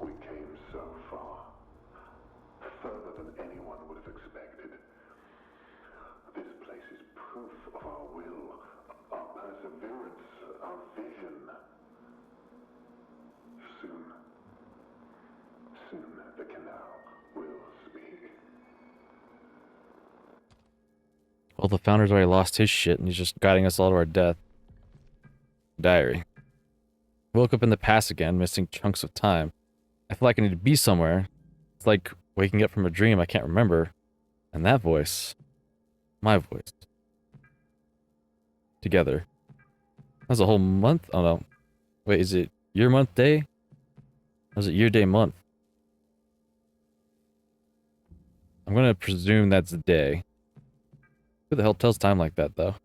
We came so far. Further than anyone would have expected. This place is proof of our will, our perseverance, our vision. Soon the canal will speak. Well, the founder's already lost his shit and he's just guiding us all to our death. Diary. Woke up in the past again, missing chunks of time. I feel like I need to be somewhere. It's like waking up from a dream I can't remember. And that voice. My voice. Together. That's a whole month? Oh no. Wait, is it your month day? Or is it your day month? I'm gonna presume that's the day. Who the hell tells time like that, though?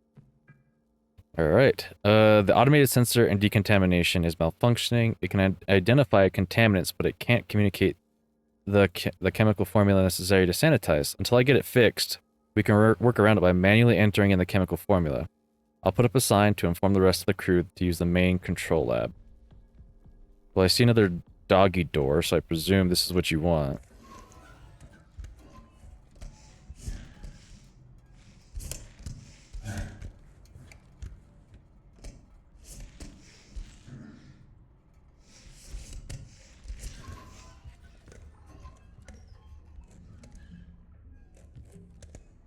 Alright. The automated sensor and decontamination is malfunctioning. It can identify contaminants, but it can't communicate the chemical formula necessary to sanitize. Until I get it fixed, we can work around it by manually entering in the chemical formula. I'll put up a sign to inform the rest of the crew to use the main control lab. Well, I see another doggy door, so I presume this is what you want.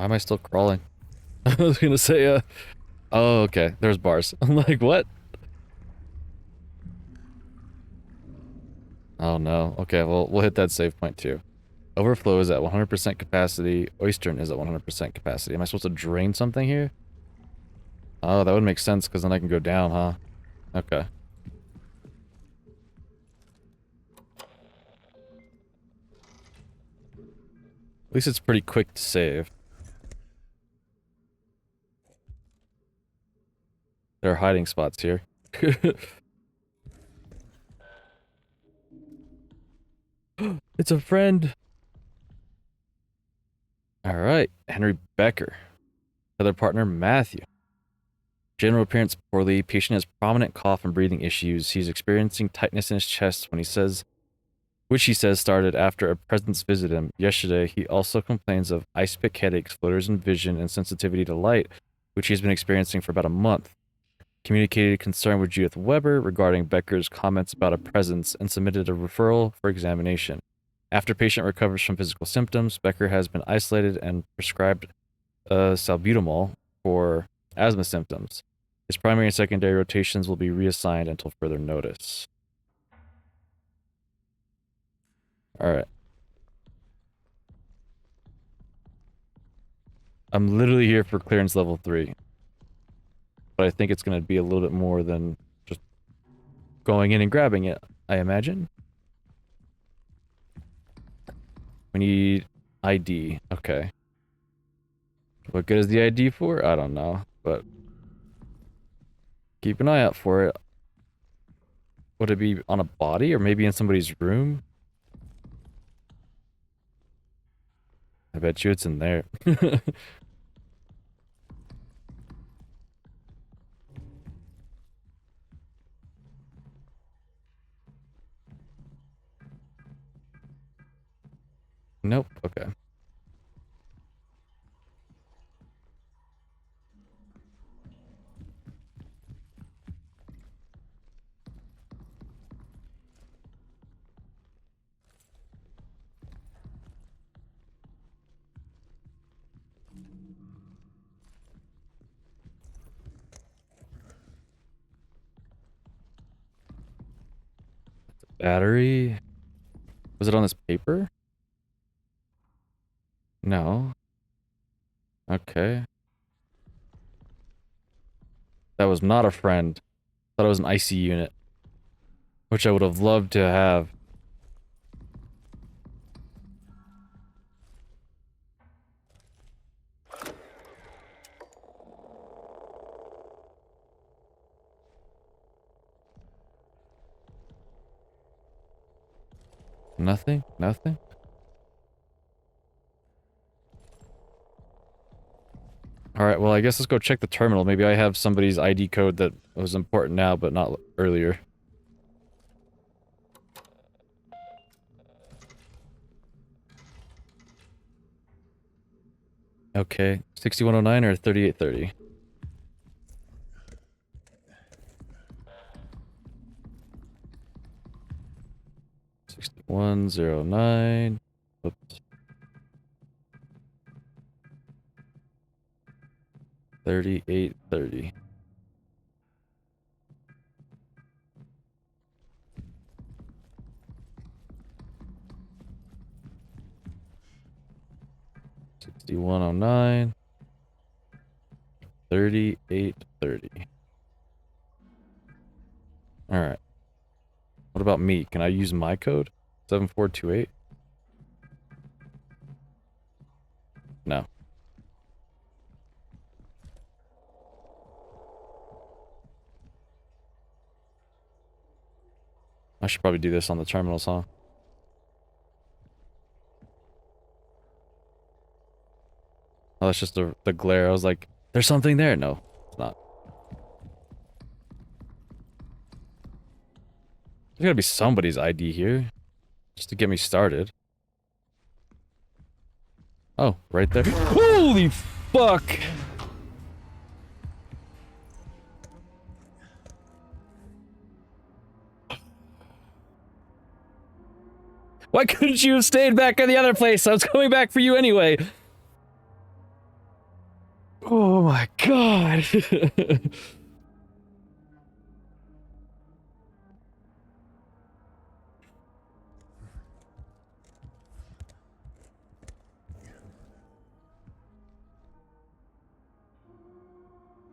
Why am I still crawling? I was gonna say, oh, okay. There's bars. I'm like, what? Oh no. Okay, well, we'll hit that save point too. Overflow is at 100% capacity. Oystern is at 100% capacity. Am I supposed to drain something here? Oh, that would make sense, because then I can go down, huh? Okay. At least it's pretty quick to save. There are hiding spots here. It's a friend! Alright, Henry Becker. Other partner, Matthew. General appearance poorly. Patient has prominent cough and breathing issues. He's experiencing tightness in his chest which he says started after a presence visited him. Yesterday, he also complains of ice pick headaches, floaters in vision, and sensitivity to light, which he's been experiencing for about a month. Communicated concern with Judith Weber regarding Becker's comments about a presence and submitted a referral for examination. After patient recovers from physical symptoms, Becker has been isolated and prescribed salbutamol for asthma symptoms. His primary and secondary rotations will be reassigned until further notice. Alright. I'm literally here for clearance level 3. But I think it's going to be a little bit more than just going in and grabbing it, I imagine. We need ID. Okay. What good is the ID for? I don't know, but keep an eye out for it. Would it be on a body or maybe in somebody's room? I bet you it's in there. Nope. Okay. Battery. Was it on this paper? No. Okay. That was not a friend. Thought it was an IC unit. Which I would have loved to have. Nothing? Nothing? Alright, well I guess let's go check the terminal. Maybe I have somebody's ID code that was important now, but not earlier. Okay, 6109 or 3830? $6109. Oops. 3830. $6109. 3830. Alright. What about me? Can I use my code? 7428? No. I should probably do this on the terminals, huh? Oh, that's just the glare. I was like, there's something there. No, it's not. There's gotta be somebody's ID here. Just to get me started. Oh, right there. Holy fuck! Why couldn't you have stayed back in the other place? I was coming back for you anyway. Oh my god.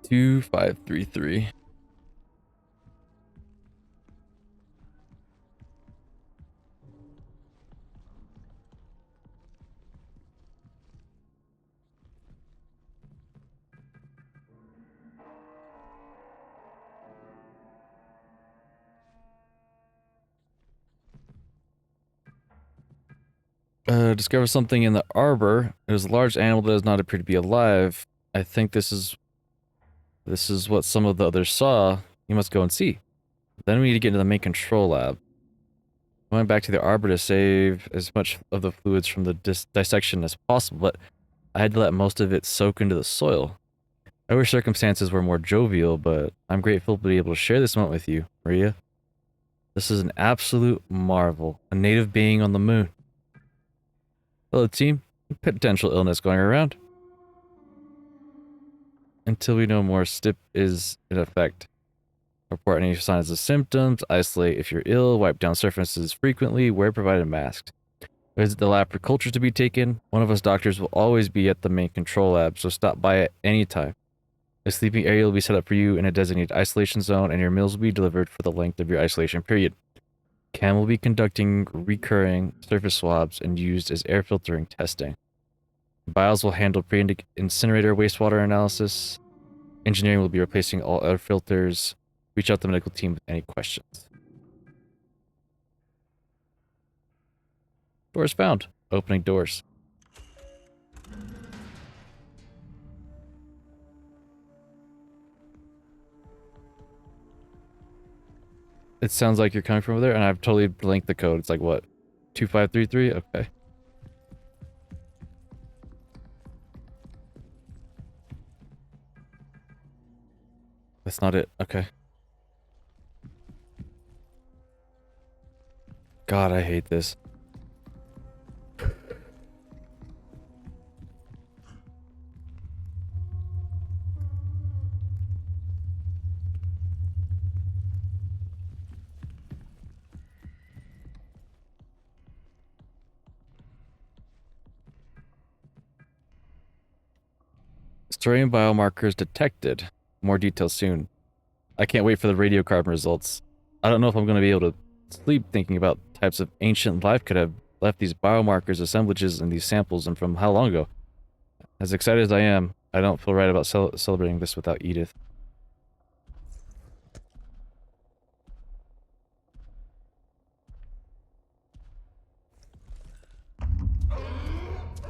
2533. Discover something in the arbor. It is a large animal that does not appear to be alive. I think this is what some of the others saw. You must go and see. Then we need to get into the main control lab. I went back to the arbor to save as much of the fluids from the dissection as possible, but I had to let most of it soak into the soil. I wish circumstances were more jovial, but I'm grateful to be able to share this moment with you, Maria. This is an absolute marvel, a native being on the moon. Hello, team. Potential illness going around. Until we know more, STIP is in effect. Report any signs of symptoms, isolate if you're ill, wipe down surfaces frequently, wear provided masks. Visit the lab for cultures to be taken. One of us doctors will always be at the main control lab, so stop by at any time. A sleeping area will be set up for you in a designated isolation zone, and your meals will be delivered for the length of your isolation period. Cam will be conducting recurring surface swabs and used as air filtering testing. Bios will handle pre-incinerator wastewater analysis. Engineering will be replacing all air filters. Reach out to the medical team with any questions. Doors found. Opening doors. It sounds like you're coming from over there, and I've totally blanked the code. It's like, what? 2533? Okay. That's not it. Okay. God, I hate this. Storing biomarkers detected. More details soon. I can't wait for the radiocarbon results. I don't know if I'm going to be able to sleep thinking about types of ancient life could have left these biomarkers assemblages in these samples and from how long ago. As excited as I am, I don't feel right about celebrating this without Edith.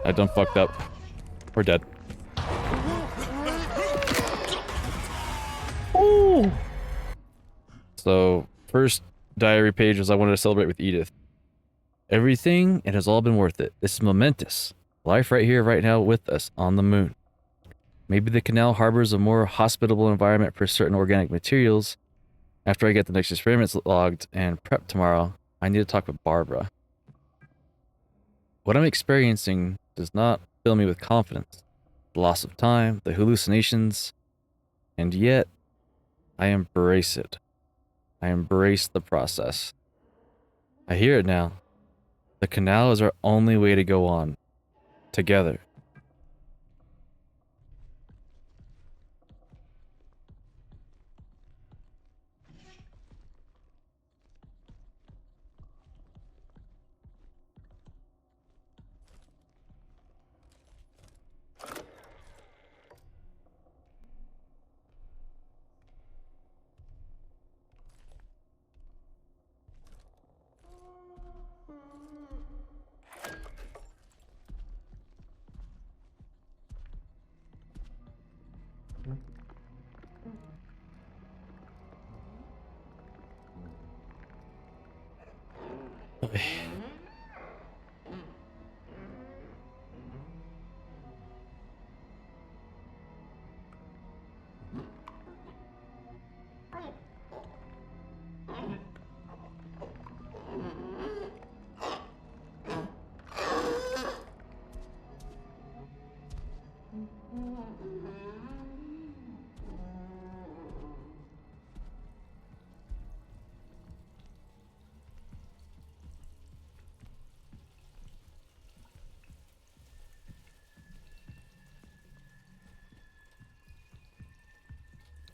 I done fucked up. We're dead. Ooh. So, first diary page was I wanted to celebrate with Edith. Everything, it has all been worth it. This is momentous. Life right here, right now with us on the moon. Maybe the canal harbors a more hospitable environment for certain organic materials. After I get the next experiments logged and prepped tomorrow, I need to talk with Barbara. What I'm experiencing does not fill me with confidence. The loss of time, the hallucinations, and yet I embrace it. I embrace the process. I hear it now. The canal is our only way to go on. Together.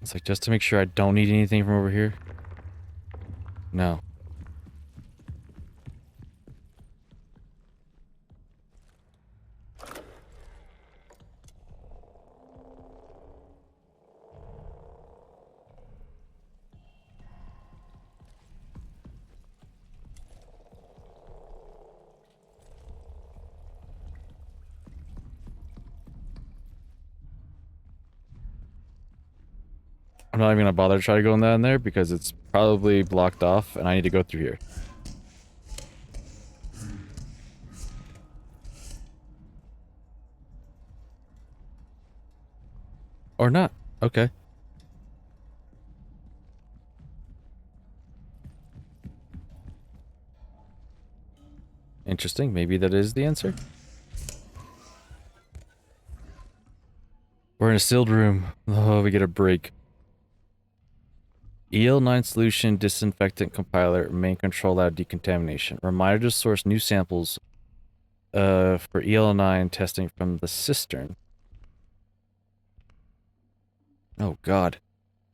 It's like, just to make sure I don't need anything from over here. No. I'm not even gonna bother to try to go in there because it's probably blocked off and I need to go through here. Or not. Okay. Interesting. Maybe that is the answer. We're in a sealed room. Oh, we get a break. EL9 solution disinfectant compiler main control lab decontamination. Reminder to source new samples for EL9 testing from the cistern. Oh god.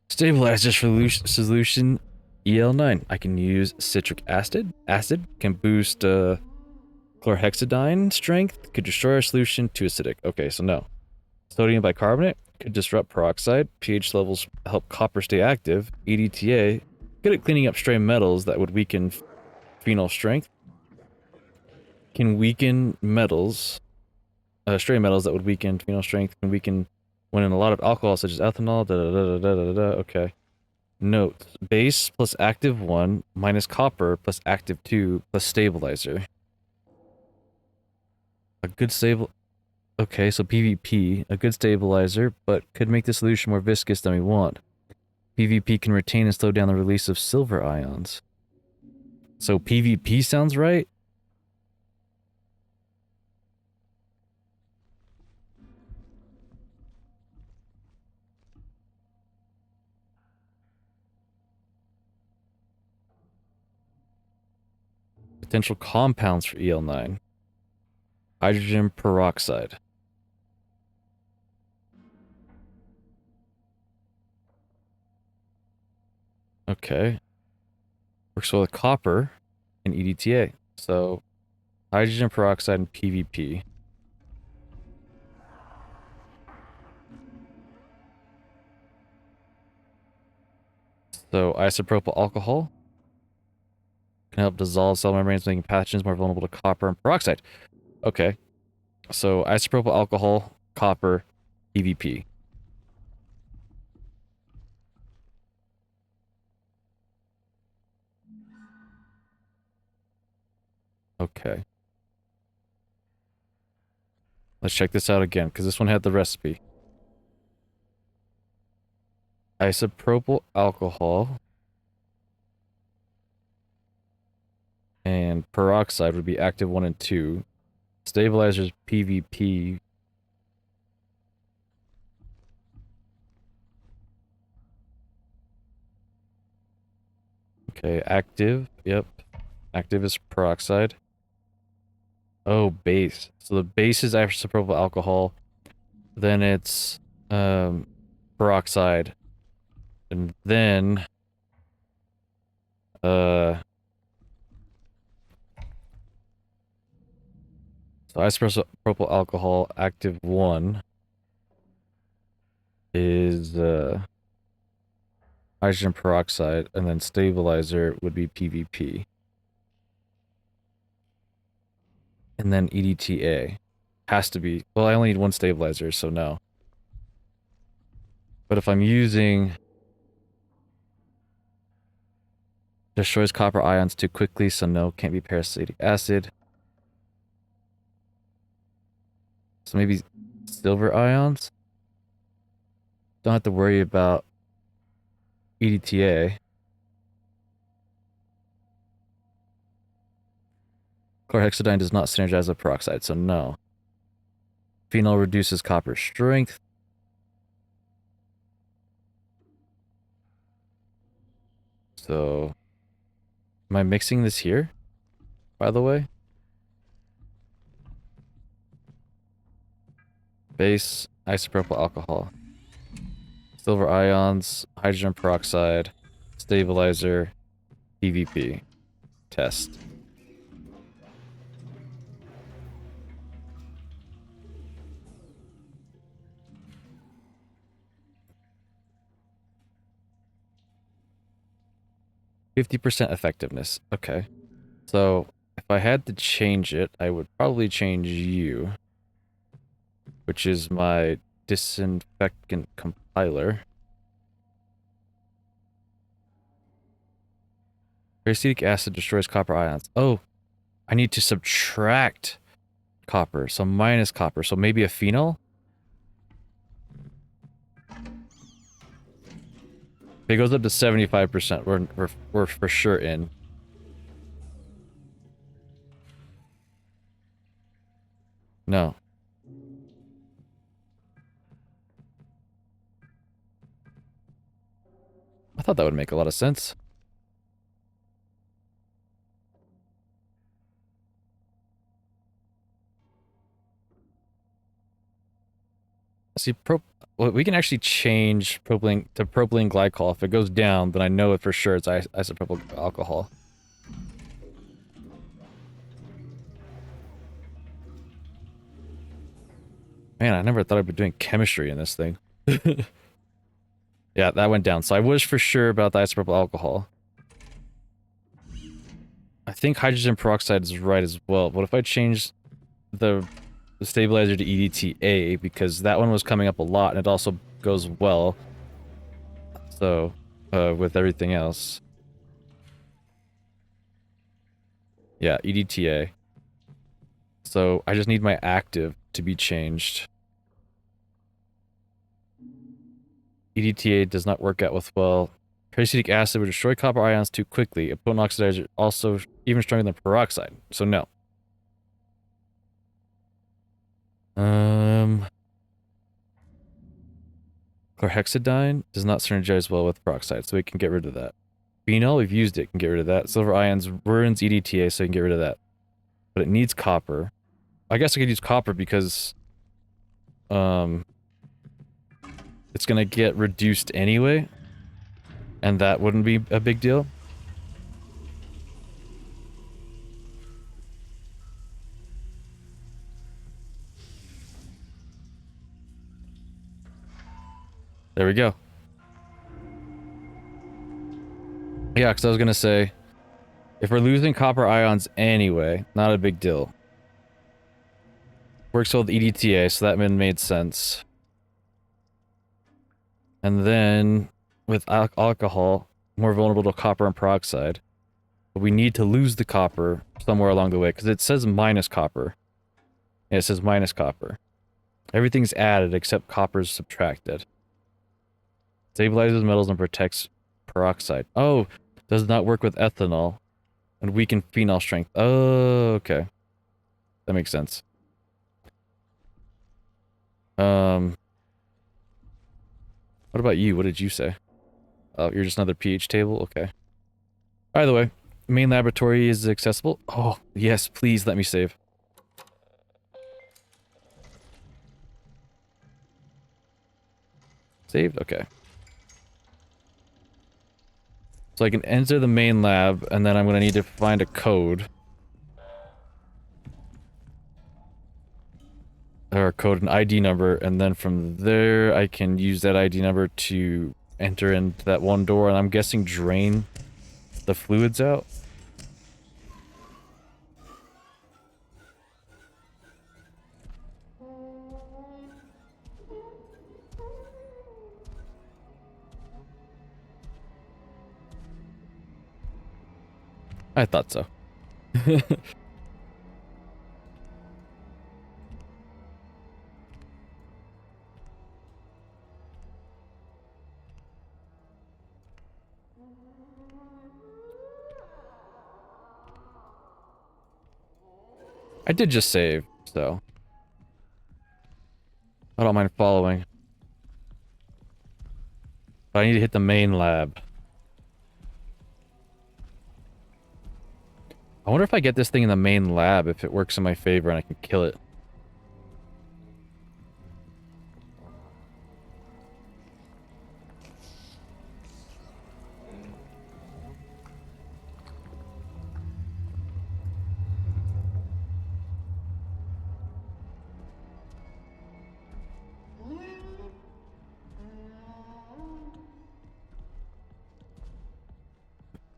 Stabilizer solution EL9. I can use citric acid. Acid can boost chlorhexidine strength. Could destroy our solution too acidic. Okay, so no. Sodium bicarbonate could disrupt peroxide. pH levels help copper stay active. EDTA, good at cleaning up stray metals that would weaken phenol strength. Can weaken metals. Stray metals that would weaken phenol strength. Can weaken when in a lot of alcohol, such as ethanol. Okay. Note: base plus active 1 minus copper plus active 2 plus stabilizer. A good stable. Okay, so PvP, a good stabilizer, but could make the solution more viscous than we want. PvP can retain and slow down the release of silver ions. So PvP sounds right? Potential compounds for EL9. Hydrogen peroxide. Okay. Works well with copper and EDTA. So, hydrogen peroxide and PvP. So, isopropyl alcohol can help dissolve cell membranes, making pathogens more vulnerable to copper and peroxide. Okay. So, isopropyl alcohol, copper, PvP. Okay. Let's check this out again, because this one had the recipe. Isopropyl alcohol and peroxide would be active 1 and 2. Stabilizers PvP. Okay, active. Yep. Active is peroxide. Oh, base. So the base is isopropyl alcohol. Then it's peroxide. And then so isopropyl alcohol active 1 is hydrogen peroxide, and then stabilizer would be PvP. And then EDTA has to be, well, I only need 1 stabilizer, so no. But if I'm using destroys copper ions too quickly, so no, can't be peracetic acid. So maybe silver ions? Don't have to worry about EDTA. Chlorhexidine does not synergize with peroxide, so no. Phenol reduces copper strength. So, am I mixing this here, by the way? Base, isopropyl alcohol. Silver ions, hydrogen peroxide, stabilizer, PvP. Test. %50 effectiveness. Okay. So if I had to change it, I would probably change you, which is my disinfectant compiler. Acetic acid destroys copper ions. Oh, I need to subtract copper, so minus copper. So maybe a phenol? If it goes up to 75%, we're for sure in. No. I thought that would make a lot of sense. See, well, we can actually change propylene to propylene glycol. If it goes down, then I know it for sure it's isopropyl alcohol. Man, I never thought I'd be doing chemistry in this thing. Yeah, that went down. So I was for sure about the isopropyl alcohol. I think hydrogen peroxide is right as well. What if I change the stabilizer to EDTA, because that one was coming up a lot and it also goes well. So, with everything else. Yeah, EDTA. So I just need my active to be changed. EDTA does not work out with well. Peracetic acid would destroy copper ions too quickly. A potent oxidizer also even stronger than peroxide. So no. Chlorhexidine does not synergize well with peroxide, so we can get rid of that. Phenol, we've used it, can get rid of that. Silver ions ruins EDTA, so we can get rid of that. But it needs copper. I guess I could use copper because it's gonna get reduced anyway, and that wouldn't be a big deal. There we go. Yeah, because I was gonna say, if we're losing copper ions anyway, not a big deal. Works well with EDTA, so that made sense. And then, with alcohol, more vulnerable to copper and peroxide. But we need to lose the copper somewhere along the way, because it says minus copper. Yeah, it says minus copper. Everything's added except copper's subtracted. Stabilizes metals and protects peroxide. Oh, does not work with ethanol. And weaken phenol strength. Oh, okay. That makes sense. What about you? What did you say? Oh, you're just another pH table? Okay. By the way, main laboratory is accessible. Oh, yes, please let me save. Saved? Okay. So I can enter the main lab, and then I'm going to need to find a code. Or a code, an ID number, and then from there I can use that ID number to enter into that one door, and I'm guessing drain the fluids out. I thought so. I did just save, so I don't mind following. But I need to hit the main lab. I wonder if I get this thing in the main lab, if it works in my favor and I can kill it.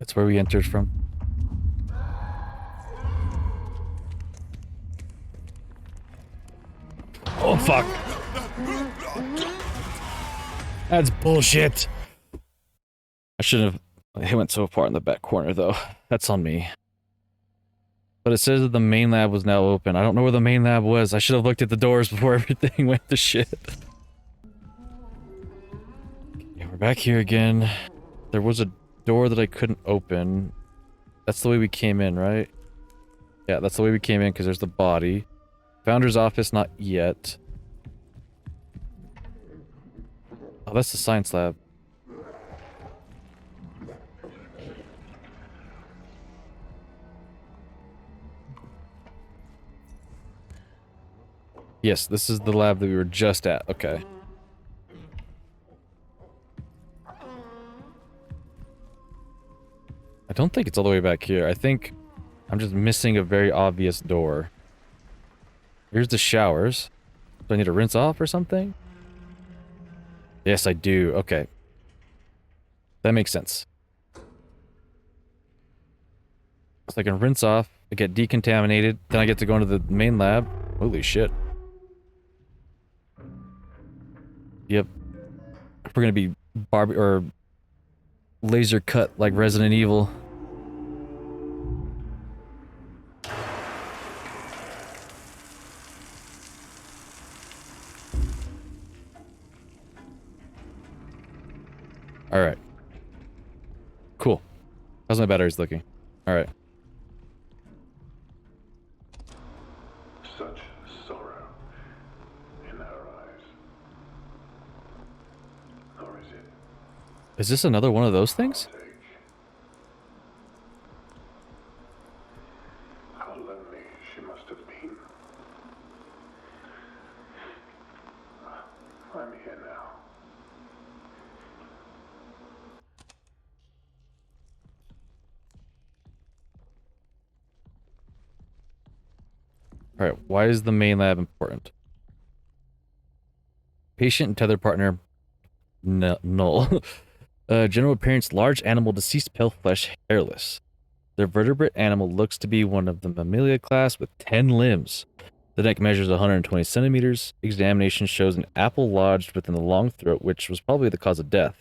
That's where we entered from. Oh, fuck. That's bullshit. I shouldn't have. He went so far in the back corner, though. That's on me. But it says that the main lab was now open. I don't know where the main lab was. I should have looked at the doors before everything went to shit. Okay, we're back here again. There was a door that I couldn't open. That's the way we came in, right? Yeah, that's the way we came in because there's the body. Founder's office, not yet. Oh, that's the science lab. Yes, this is the lab that we were just at. Okay. I don't think it's all the way back here. I think I'm just missing a very obvious door. Here's the showers. Do I need to rinse off or something? Yes, I do. Okay. That makes sense. So I can rinse off, I get decontaminated, then I get to go into the main lab. Holy shit. Yep. We're gonna be laser cut like Resident Evil. Alright. Cool. How's my batteries looking? Alright. Such sorrow in her eyes. Or is it Is this another one of those things? take? How lonely she must have been. I'm here now. Alright, why is the main lab important? Patient and tether partner null. General appearance, large animal, deceased, pale flesh, hairless. The vertebrate animal looks to be one of the Mammalia class with 10 limbs. The neck measures 120 centimeters. Examination shows an apple lodged within the long throat, which was probably the cause of death.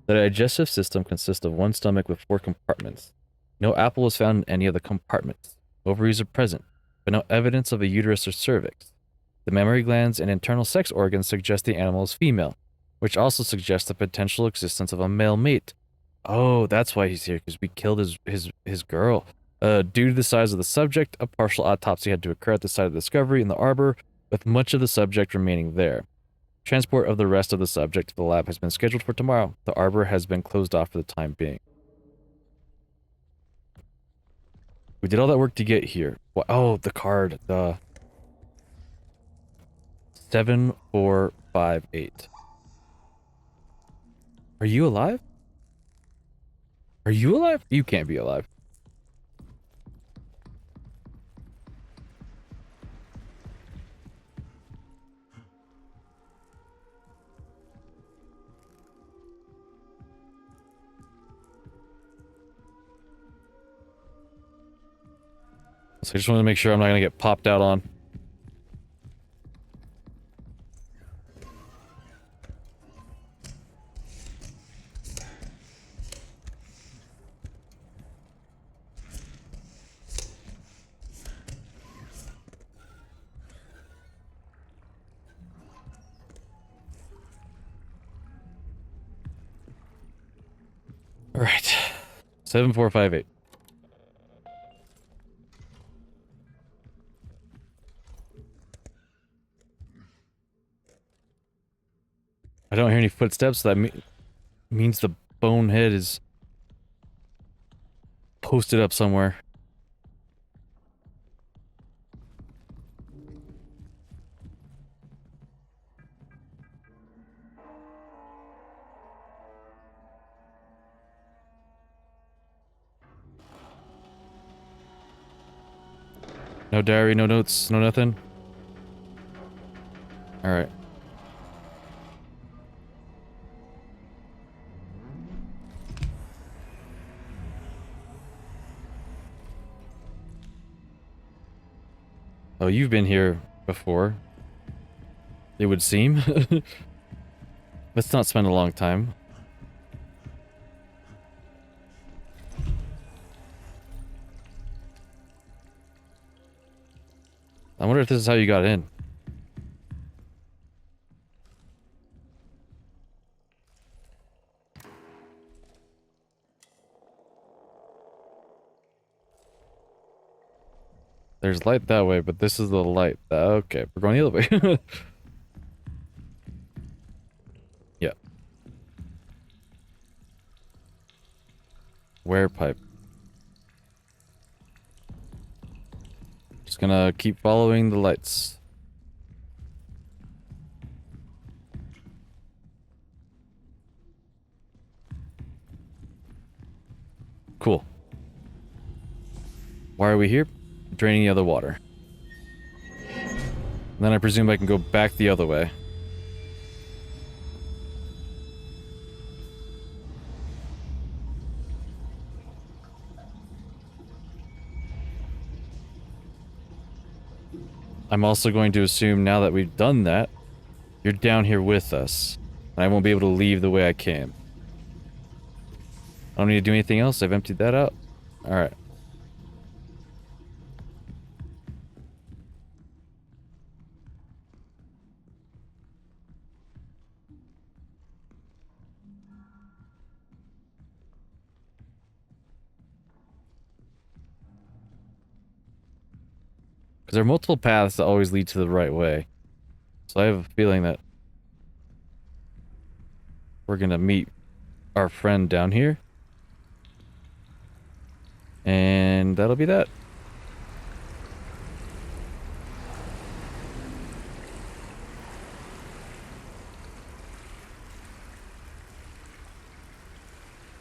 The digestive system consists of one stomach with 4 compartments. No apple was found in any of the compartments. Ovaries are present, but no evidence of a uterus or cervix. The mammary glands and internal sex organs suggest the animal is female, which also suggests the potential existence of a male mate. Oh, that's why he's here, because we killed his girl. Due to the size of the subject, a partial autopsy had to occur at the site of the discovery in the arbor, with much of the subject remaining there. Transport of the rest of the subject to the lab has been scheduled for tomorrow. The arbor has been closed off for the time being. We did all that work to get here. Oh, the card. The 7458. Are you alive? Are you alive? You can't be alive. So I just wanted to make sure I'm not going to get popped out on. All right. 7458. I don't hear any footsteps, so that means the bonehead is posted up somewhere. No diary, no notes, no nothing? Alright. Oh, you've been here before. It would seem. Let's not spend a long time. I wonder if this is how you got in. There's light that way, but this is the light. Okay, we're going the other way. Yeah. Wear pipe. Just gonna keep following the lights. Cool. Why are we here? Draining the other water. And then I presume I can go back the other way. I'm also going to assume now that we've done that, you're down here with us. And I won't be able to leave the way I came. I don't need to do anything else. I've emptied that out. Alright. Because there are multiple paths that always lead to the right way. So I have a feeling that we're gonna meet our friend down here. And that'll be that.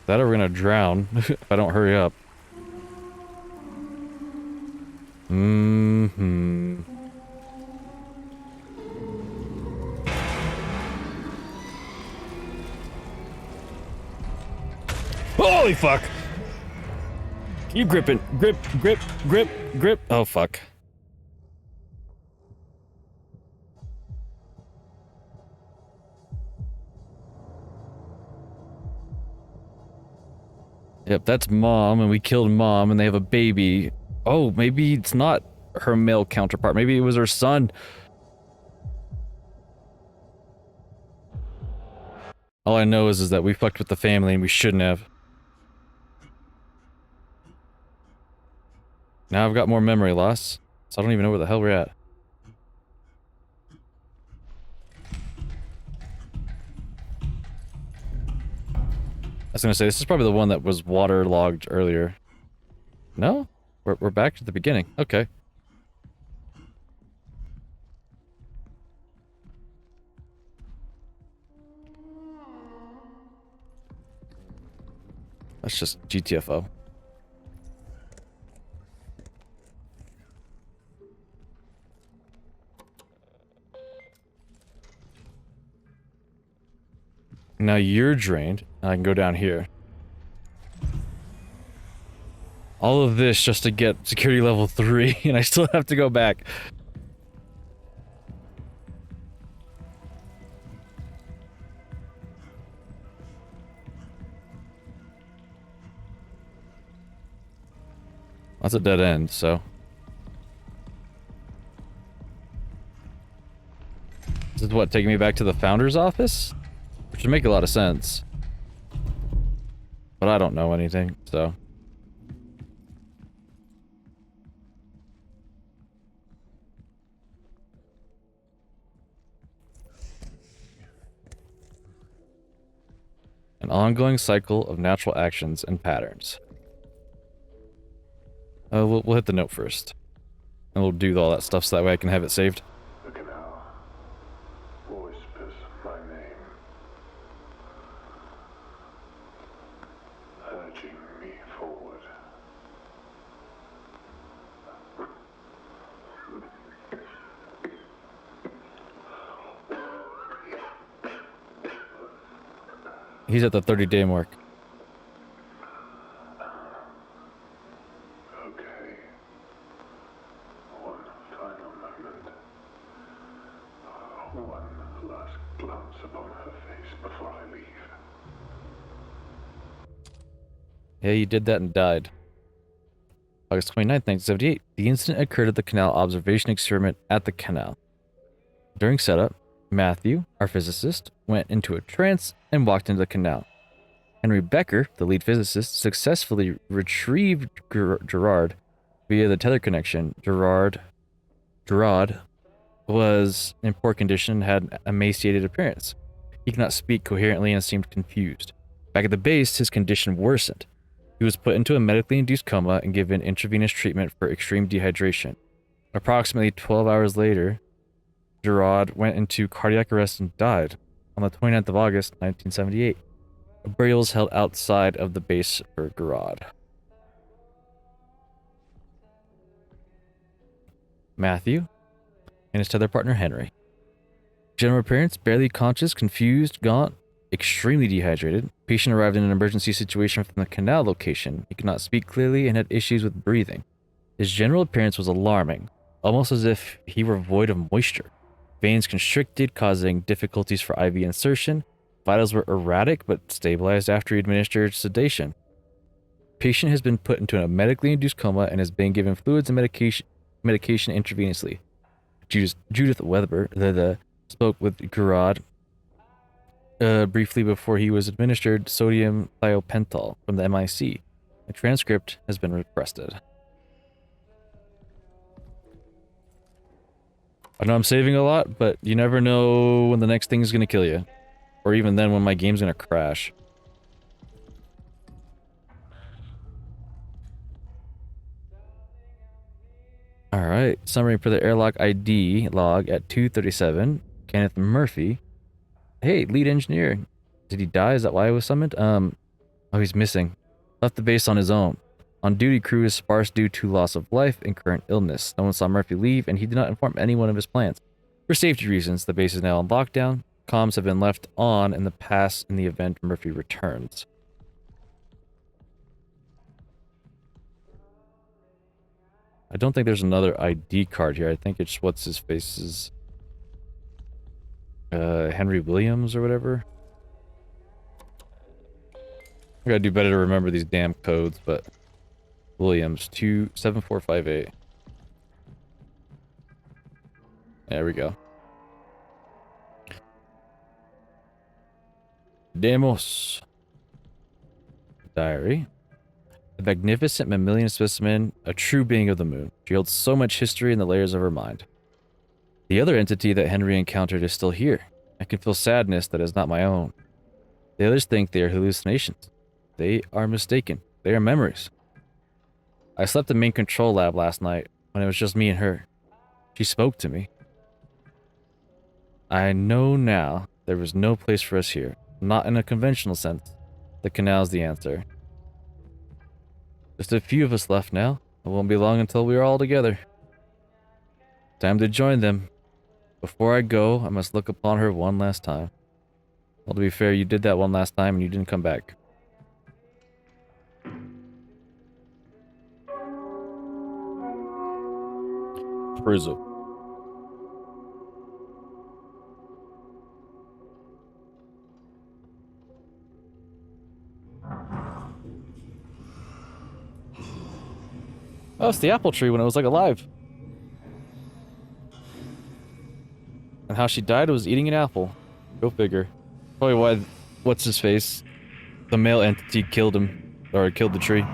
That or we're gonna drown if I don't hurry up. Mm-hmm. Holy fuck! Keep gripping. Grip, grip, grip, grip. Oh fuck. Yep, that's Mom, and we killed Mom, and they have a baby. Oh, maybe it's not her male counterpart. Maybe it was her son. All I know is that we fucked with the family, and we shouldn't have. Now I've got more memory loss, so I don't even know where the hell we're at. I was gonna say, this is probably the one that was waterlogged earlier. No? We're back to the beginning. Okay. That's just GTFO. Now you're drained. I can go down here. All of this just to get security level 3, and I still have to go back. That's a dead end, so. This is what, taking me back to the founder's office? Which would make a lot of sense. But I don't know anything, so. An ongoing cycle of natural actions and patterns. We'll hit the note first. And we'll do all that stuff so that way I can have it saved. The canal whispers my name, urging me forward. He's at the 30-day mark. Okay. One final One last glance upon her face before I leave. Yeah, you did that and died. August 29th, 1978. The incident occurred at the canal observation experiment at the canal. During setup, Matthew, our physicist, went into a trance and walked into the canal. Henry Becker, the lead physicist, successfully retrieved Gerard via the tether connection. Gerard was in poor condition and had an emaciated appearance. He could not speak coherently and seemed confused. Back at the base, his condition worsened. He was put into a medically induced coma and given intravenous treatment for extreme dehydration. Approximately 12 hours later, Gerard went into cardiac arrest and died on the 29th of August, 1978. A burial was held outside of the base for Gerard. Matthew and his tether partner Henry. General appearance, barely conscious, confused, gaunt, extremely dehydrated. Patient arrived in an emergency situation from the canal location. He could not speak clearly and had issues with breathing. His general appearance was alarming, almost as if he were void of moisture. Veins constricted, causing difficulties for IV insertion. Vitals were erratic but stabilized after he administered sedation. Patient has been put into a medically induced coma and has been given fluids and medication intravenously. Judith Weber spoke with Gerard briefly before he was administered sodium thiopental from the MIC. A transcript has been requested. I know I'm saving a lot, but you never know when the next thing is going to kill you. Or even then when my game's going to crash. Alright, summary for the airlock ID log at 2:37. Kenneth Murphy. Hey, lead engineer. Did he die? Is that why I was summoned? Oh, he's missing. Left the base on his own. On duty, crew is sparse due to loss of life and current illness. No one saw Murphy leave, and he did not inform anyone of his plans. For safety reasons, the base is now on lockdown. Comms have been left on in the past in the event Murphy returns. I don't think there's another ID card here. I think it's what's his face's Henry Williams or whatever. I gotta do better to remember these damn codes, but Williams 27458. There we go. Demos. Diary. A magnificent mammalian specimen, a true being of the moon. She holds so much history in the layers of her mind. The other entity that Henry encountered is still here. I can feel sadness that is not my own. The others think they are hallucinations. They are mistaken. They are memories. I slept in main control lab last night when it was just me and her. She spoke to me. I know now there was no place for us here. Not in a conventional sense. The canal's the answer. Just a few of us left now. It won't be long until we are all together. Time to join them. Before I go, I must look upon her one last time. Well, to be fair, you did that one last time and you didn't come back. Prison. Oh, it's the apple tree when it was like alive. And how she died was eating an apple. Go figure. Probably why, what's his face? The male entity killed him. Or killed the tree.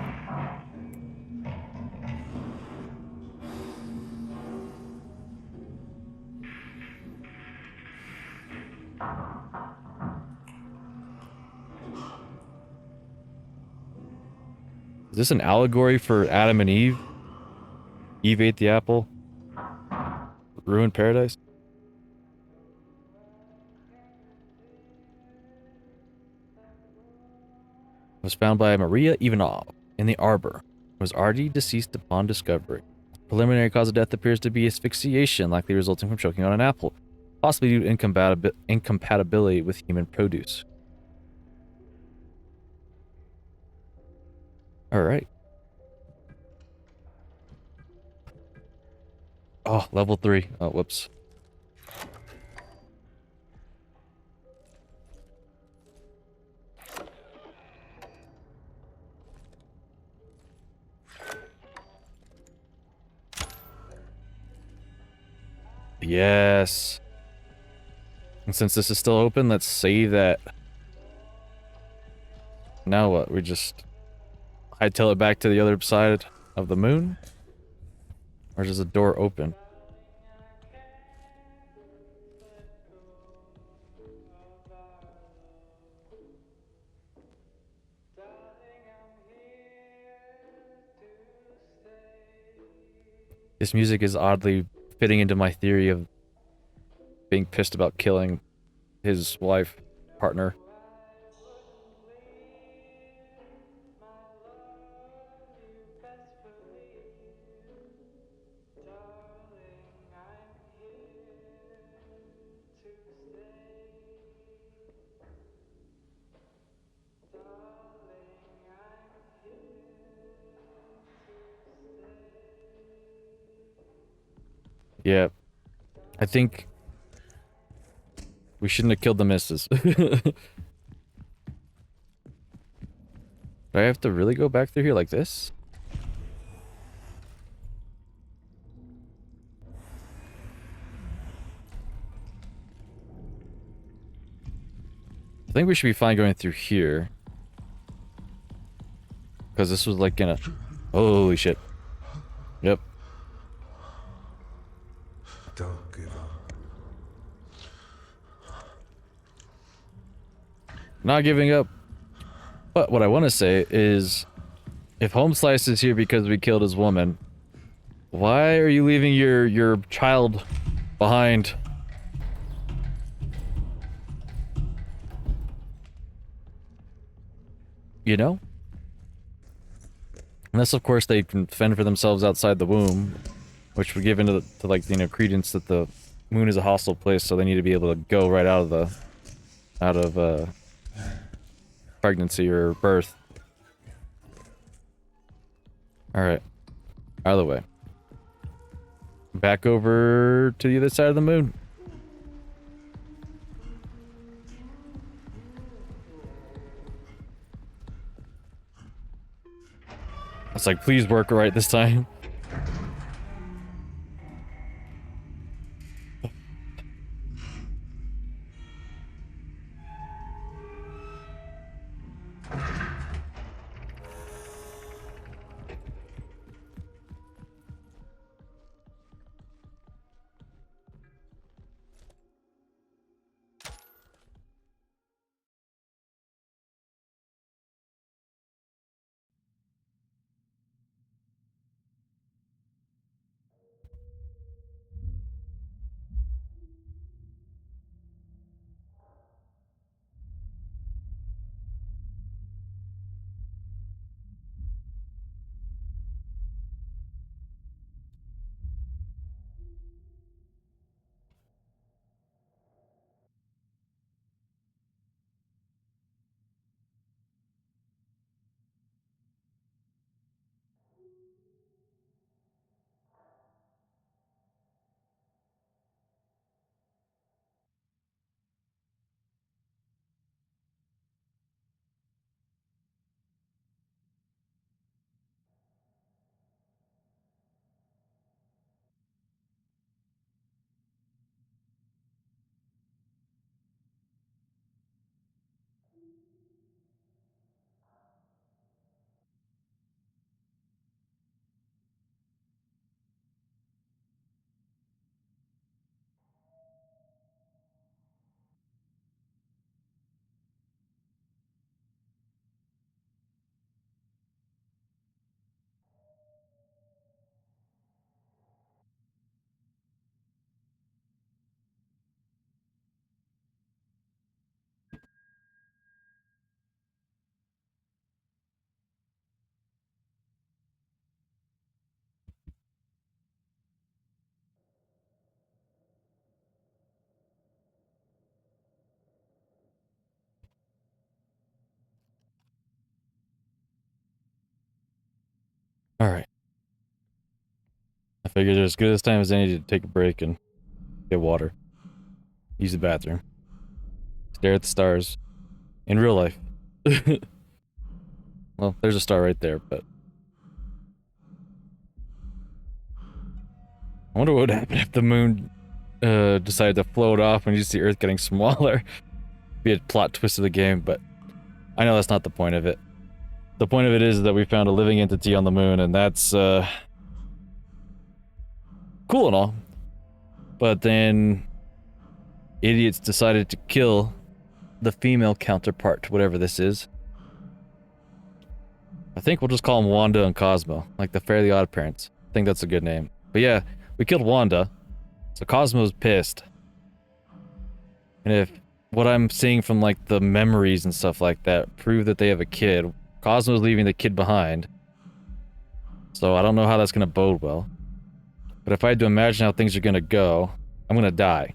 Is this an allegory for Adam and Eve? Eve ate the apple. Ruined paradise. Was found by Maria Ivanov in the arbor. Was already deceased upon discovery. Preliminary cause of death appears to be asphyxiation, likely resulting from choking on an apple, possibly due to incompatibility with human produce. Alright. Oh, level 3. Oh, whoops. Yes. And since this is still open, let's save that. Now what? We just hightail it back to the other side of the moon? Or does the door open? This music is oddly fitting into my theory of being pissed about killing his wife, partner. Yeah, I think we shouldn't have killed the missus. Do I have to really go back through here like this? I think we should be fine going through here. Because this was like gonna... Holy shit. Yep. Don't give up. Not giving up. But what I want to say is, if Home Slice is here because we killed his woman, why are you leaving your child behind? You know? Unless, of course, they can fend for themselves outside the womb, which would give into to like, you know, credence that the moon is a hostile place, so they need to be able to go right out of pregnancy or birth. All right, out of the way. Back over to the other side of the moon. It's like, please work right this time. All right. I figured as good as time as any to take a break and get water. Use the bathroom. Stare at the stars. In real life. Well, there's a star right there, but... I wonder what would happen if the moon decided to float off when you see Earth getting smaller. Be a plot twist of the game, but I know that's not the point of it. The point of it is that we found a living entity on the moon, and that's cool and all. But then idiots decided to kill the female counterpart, whatever this is. I think we'll just call them Wanda and Cosmo, like the Fairly Odd Parents. I think that's a good name. But yeah, we killed Wanda, so Cosmo's pissed. And if what I'm seeing from like the memories and stuff like that prove that they have a kid, Cosmo's leaving the kid behind. So I don't know how that's gonna bode well. But if I had to imagine how things are gonna go, I'm gonna die.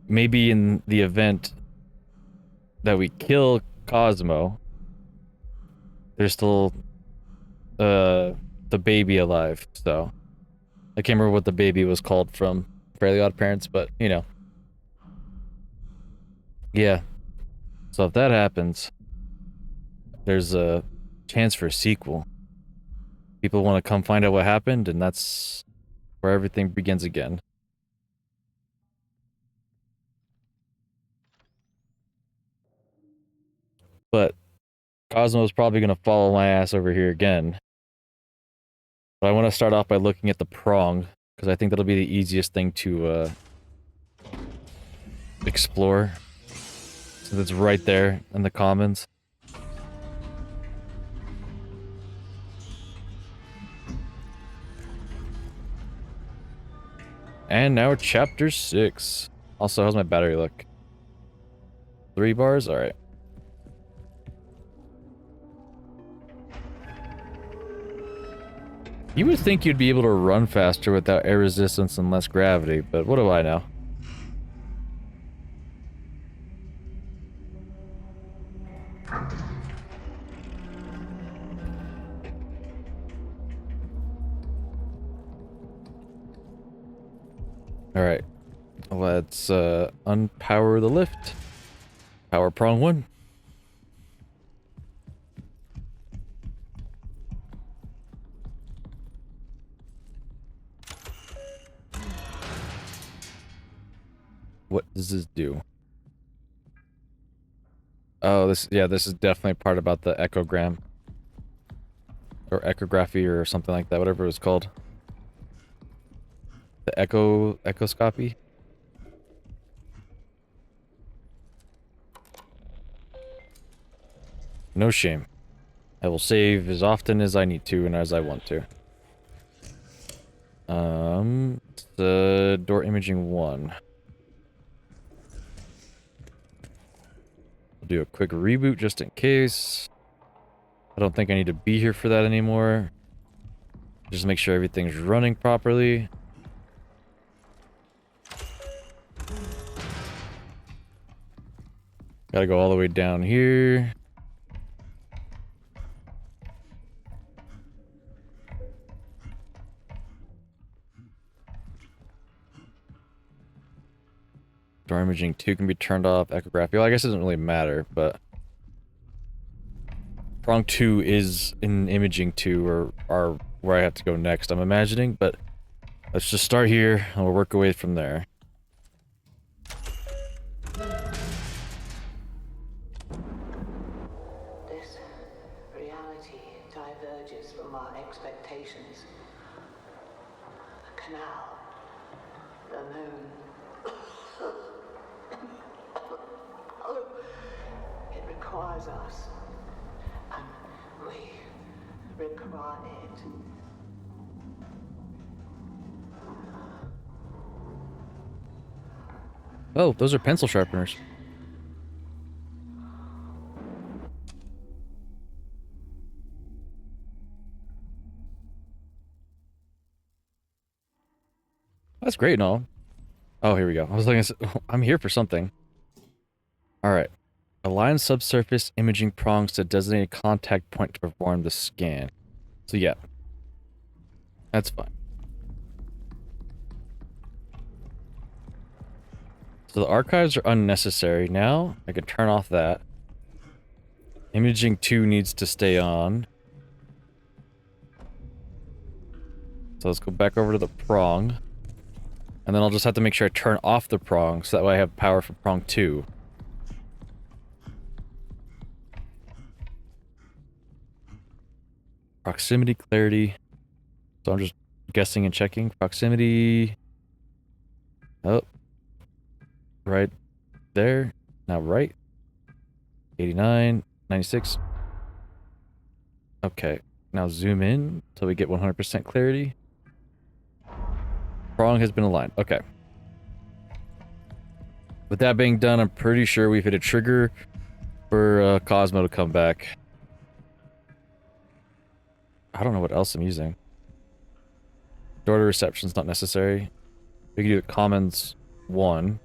Maybe in the event that we kill Cosmo, there's still the baby alive, so I can't remember what the baby was called from Fairly Odd Parents, but you know. Yeah. So if that happens, there's a chance for a sequel. People want to come find out what happened, and that's where everything begins again. But Cosmo's probably going to follow my ass over here again. But I want to start off by looking at the prong, because I think that'll be the easiest thing to explore. Since it's right there in the commons. And now we're chapter 6. Also, how's my battery look? 3 bars? Alright. You would think you'd be able to run faster without air resistance and less gravity, but what do I know? Alright. Let's unpower the lift. Power prong 1. What does this do? Oh, this is definitely part about the echogram. Or echography or something like that, whatever it was called. The echoscopy? No shame. I will save as often as I need to and as I want to. The door imaging 1. I'll do a quick reboot just in case. I don't think I need to be here for that anymore. Just make sure everything's running properly. Gotta go all the way down here. Door imaging 2 can be turned off. Echography. Well, I guess it doesn't really matter, but prong 2 is in imaging 2 or where I have to go next, I'm imagining, but let's just start here and we'll work away from there. This reality diverges from our expectations. The canal, the moon. It requires us, and we require it. Oh, those are pencil sharpeners. That's great and all. Oh, here we go. I was like, I'm here for something. Alright. Align subsurface imaging prongs to designate a contact point to perform the scan. So yeah. That's fine. So the archives are unnecessary. Now, I can turn off that. Imaging 2 needs to stay on. So let's go back over to the prong. And then I'll just have to make sure I turn off the prong, so that way I have power for prong 2. Proximity, clarity. So I'm just guessing and checking. Proximity. Oh. Right there. Now right. 89, 96. Okay. Now zoom in until we get 100% clarity. Prong has been aligned. Okay. With that being done, I'm pretty sure we've hit a trigger for Cosmo to come back. I don't know what else I'm using. Door to reception's not necessary. We can do the commons 1.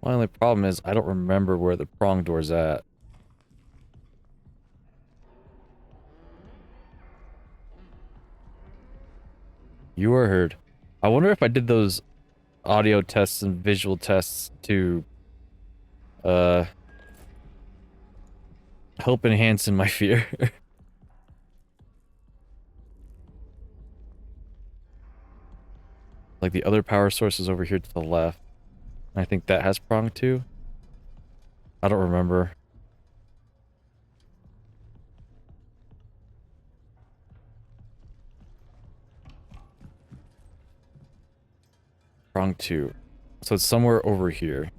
My only problem is I don't remember where the prong door's at. You are heard. I wonder if I did those audio tests and visual tests to help enhance in my fear. Like the other power source is over here to the left. I think that has prong 2. I don't remember. Prong 2. So it's somewhere over here.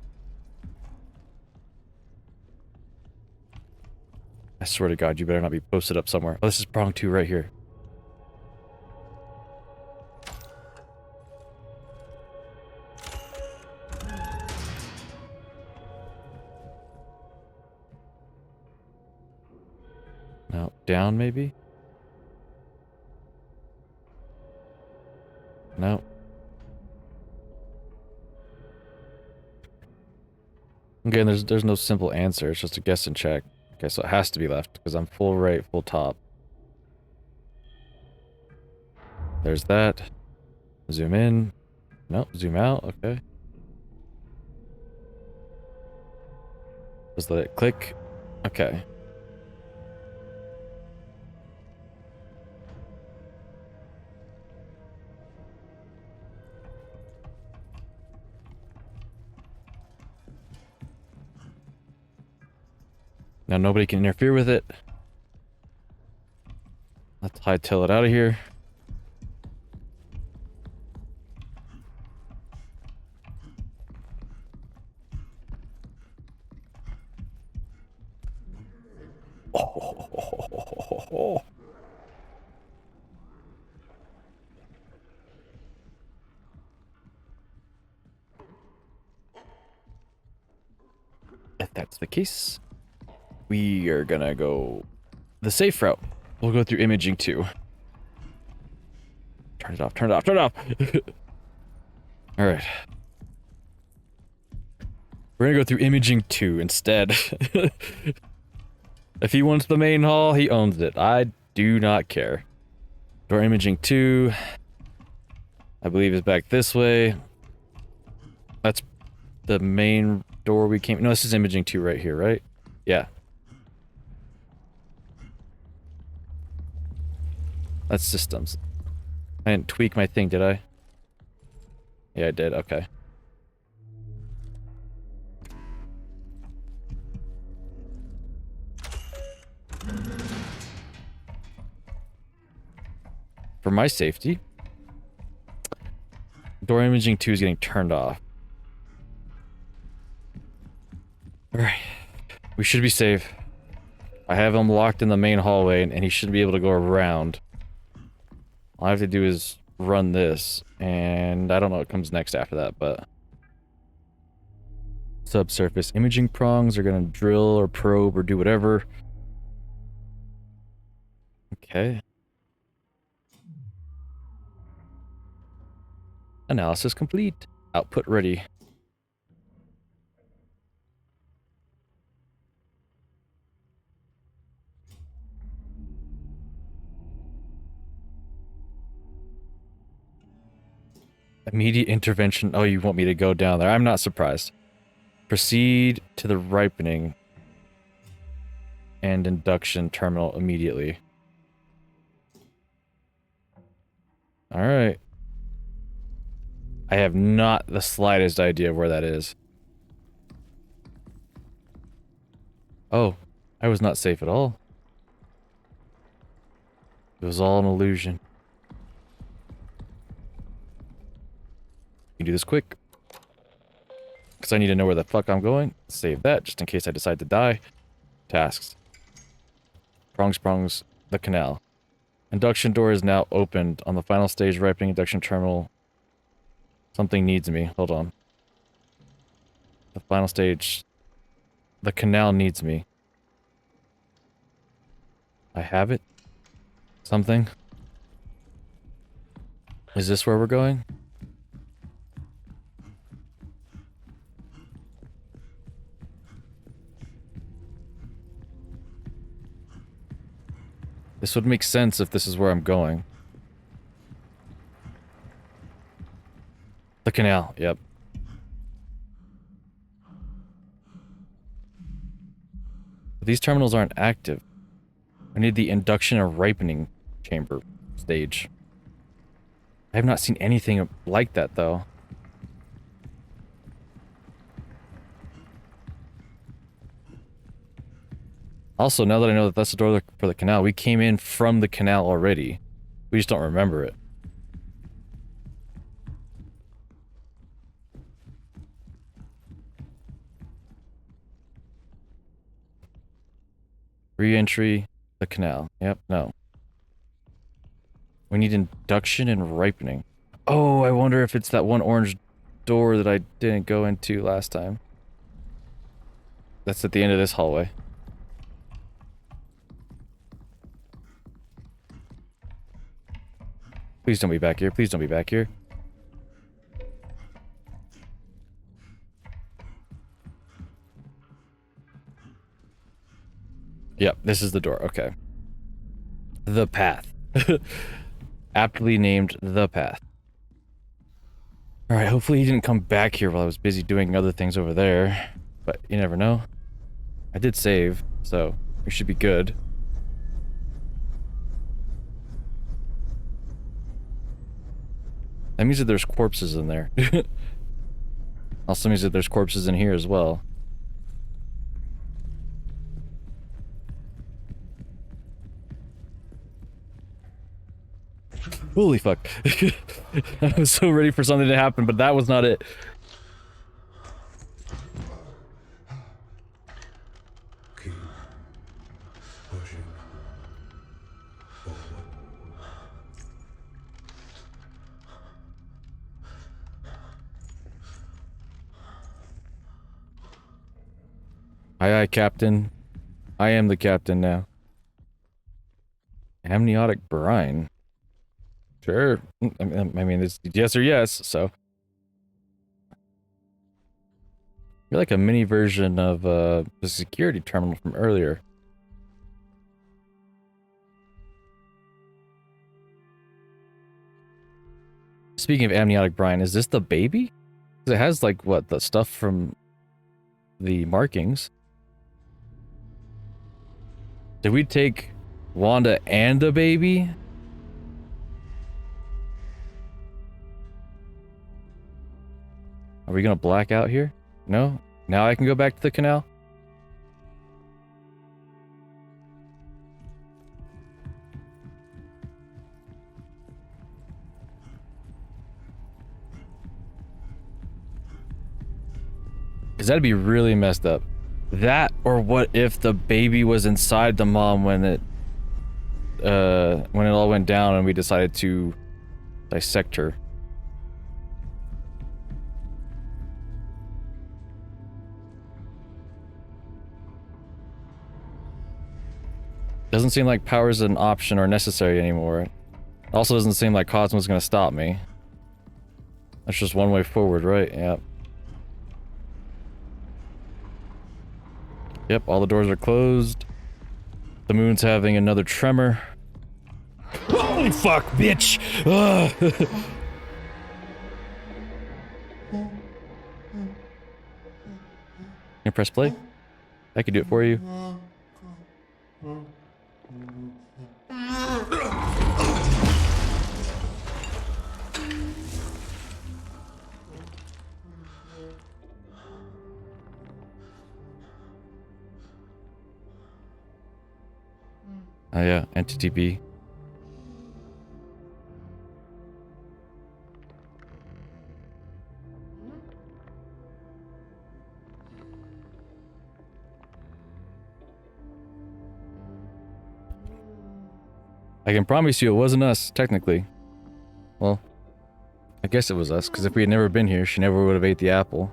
I swear to God, you better not be posted up somewhere. Oh, this is prong 2 right here. Now, down maybe? No. Again, there's no simple answer. It's just a guess and check. Okay, so it has to be left because I'm full right, full top. There's that. Zoom in. No, zoom out. Okay. Just let it click. Okay. Now nobody can interfere with it. Let's hightail it out of here. Oh. If that's the case, we are gonna go the safe route. We'll go through imaging 2. Turn it off, turn it off, turn it off! Alright. We're gonna go through imaging 2 instead. If he wants the main hall, he owns it. I do not care. Door imaging 2, I believe, is back this way. That's the main door we came... No, this is imaging 2 right here, right? Yeah. That's systems. I didn't tweak my thing, did I? Yeah, I did. Okay. For my safety, door imaging 2 is getting turned off. Alright. We should be safe. I have him locked in the main hallway, and he shouldn't be able to go around. All I have to do is run this, and I don't know what comes next after that, but... Subsurface imaging prongs are gonna drill or probe or do whatever. Okay. Analysis complete. Output ready. Immediate intervention. Oh, you want me to go down there? I'm not surprised. Proceed to the ripening and induction terminal immediately. Alright. I have not the slightest idea where that is. Oh, I was not safe at all. It was all an illusion. You do this quick. Because I need to know where the fuck I'm going. Save that, just in case I decide to die. Tasks. Prongs, the canal. Induction door is now opened on the final stage ripening induction terminal. Something needs me. Hold on. The final stage. The canal needs me. I have it? Something? Is this where we're going? This would make sense if this is where I'm going. The canal, yep. These terminals aren't active. I need the induction and ripening chamber stage. I have not seen anything like that, though. Also, now that I know that that's the door for the canal, we came in from the canal already. We just don't remember it. Re-entry, the canal. Yep, no. We need induction and ripening. Oh, I wonder if it's that one orange door that I didn't go into last time. That's at the end of this hallway. Please don't be back here. Please don't be back here. Yep, this is the door. Okay. The path. Aptly named The Path. Alright, hopefully he didn't come back here while I was busy doing other things over there. But you never know. I did save, so we should be good. That means that there's corpses in there. Also means that there's corpses in here as well. Holy fuck. I was so ready for something to happen, but that was not it. Keep pushing forward. Aye, aye, Captain. I am the captain now. Amniotic brine. Sure. I mean, it's yes or yes, so. You're like a mini version of the security terminal from earlier. Speaking of amniotic brine, is this the baby? 'Cause it has like what, the stuff from the markings. Did we take Wanda and a baby? Are we gonna black out here? No? Now I can go back to the canal? Because that'd be really messed up. That, or what if the baby was inside the mom when it all went down and we decided to dissect her? Doesn't seem like power's an option or necessary anymore. Also doesn't seem like Cosmo's gonna stop me. That's just one way forward, right? Yep. Yep, all the doors are closed. The moon's having another tremor. Holy fuck, bitch! You press play? I can do it for you. Oh yeah, Entity B. I can promise you it wasn't us, technically. Well, I guess it was us, because if we had never been here, she never would have ate the apple.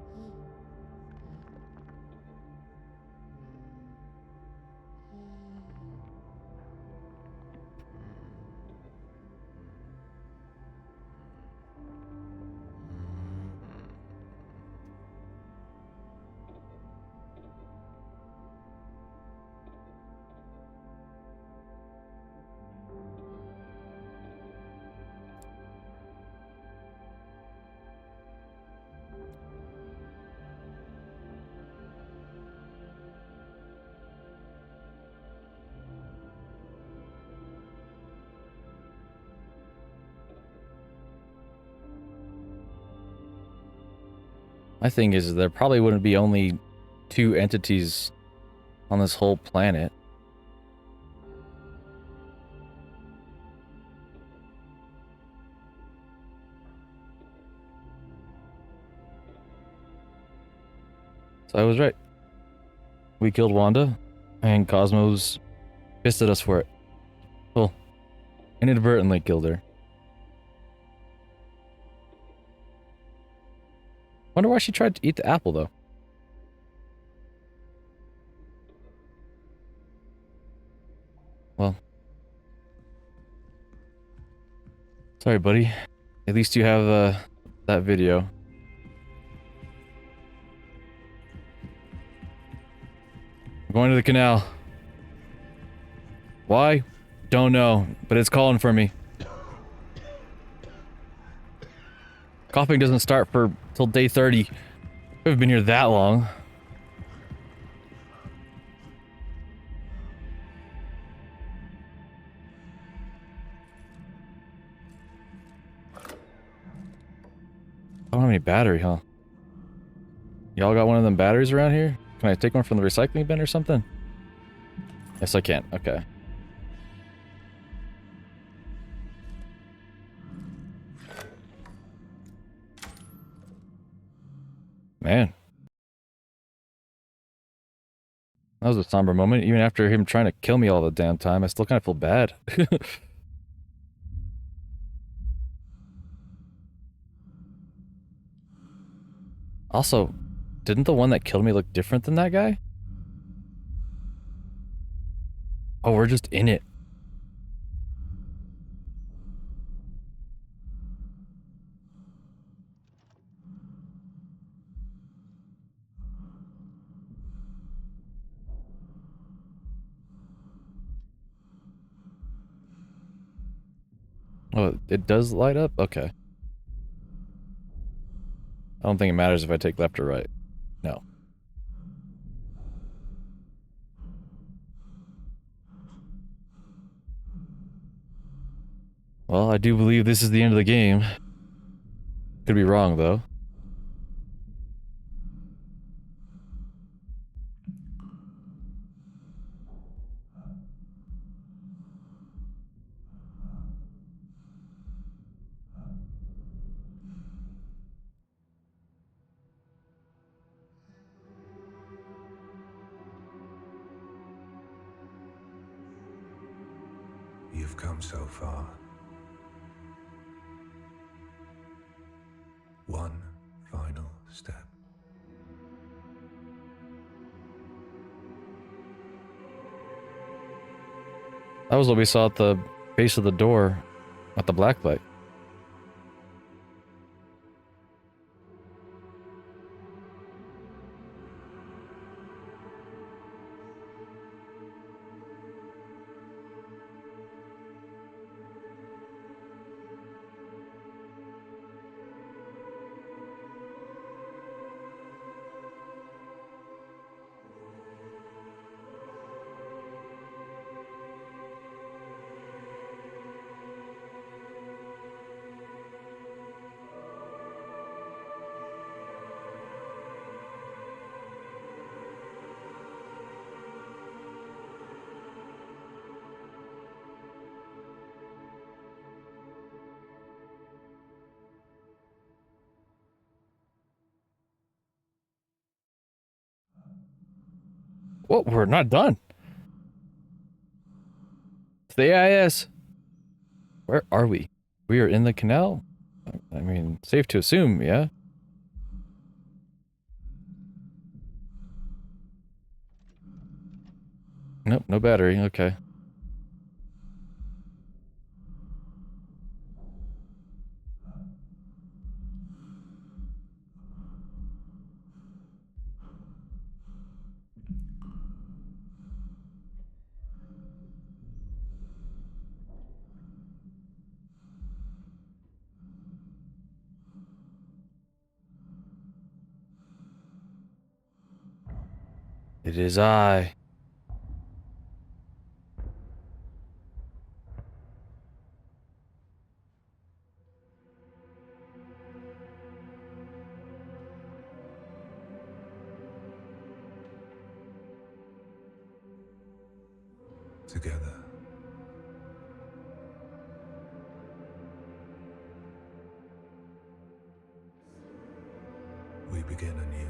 My thing is, there probably wouldn't be only 2 entities on this whole planet. So I was right. We killed Wanda, and Cosmos pissed at us for it. Well, inadvertently killed her. Wonder why she tried to eat the apple, though. Well. Sorry, buddy. At least you have, that video. I'm going to the canal. Why? Don't know, but it's calling for me. Coughing doesn't start for till day 30. We've been here that long. I don't have any battery, huh? Y'all got one of them batteries around here? Can I take one from the recycling bin or something? Yes, I can. Okay. Man. That was a somber moment. Even after him trying to kill me all the damn time, I still kind of feel bad. Also, didn't the one that killed me look different than that guy? Oh, we're just in it. Oh, it does light up? Okay. I don't think it matters if I take left or right. No. Well, I do believe this is the end of the game. Could be wrong, though. You've come so far. One final step. That was what we saw at the base of the door at the blacklight. Whoa, we're not done. It's the AIS. Where are we? We are in the canal? I mean, safe to assume, yeah? Nope, no battery, okay. It is I. Together. We begin anew.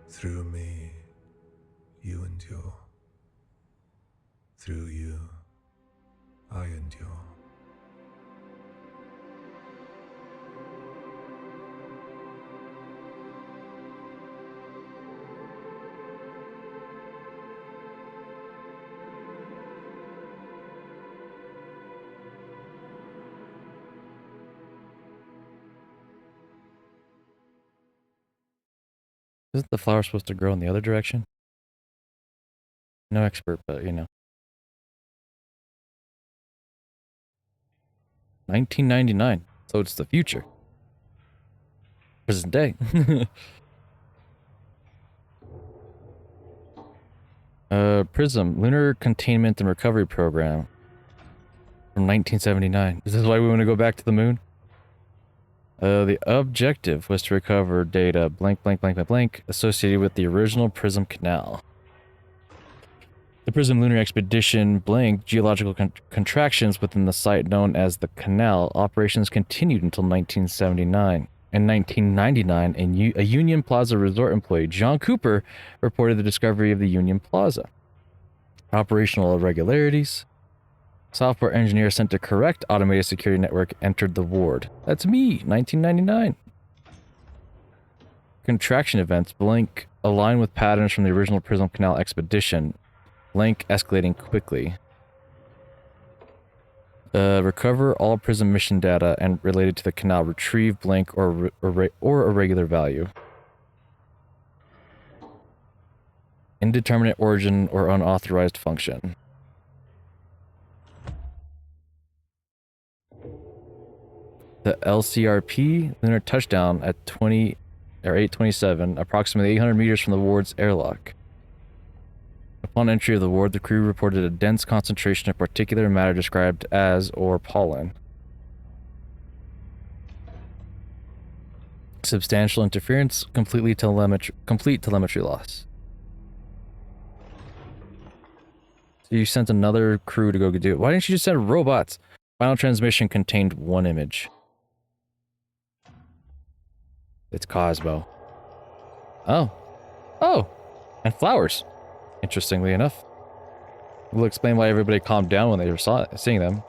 Through me, you endure. Through you, I endure. Isn't the flower supposed to grow in the other direction? No expert, but you know. 1999. So it's the future. Present day. PRISM, Lunar Containment and Recovery Program. From 1979. Is this why we want to go back to the moon? The objective was to recover data blank blank blank blank blank associated with the original PRISM canal. The PRISM Lunar Expedition blank geological contractions within the site known as the canal operations continued until 1979. In 1999, a Union Plaza Resort employee, John Cooper, reported the discovery of the Union Plaza. Operational irregularities. Software engineer sent to correct automated security network entered the ward. That's me, 1999. Contraction events, blank, align with patterns from the original PRISM Canal expedition. Blank escalating quickly. Recover all PRISM mission data and related to the canal. Retrieve blank or irregular value. Indeterminate origin or unauthorized function. The LCRP lunar touchdown at 8:27, approximately 800 meters from the ward's airlock. Upon entry of the ward, the crew reported a dense concentration of particulate matter described as or pollen. Substantial interference, complete telemetry loss. So you sent another crew to go do it. Why didn't you just send robots? Final transmission contained one image. It's Cosmo. Oh. Oh! And flowers. Interestingly enough. We'll explain why everybody calmed down when they were seeing them.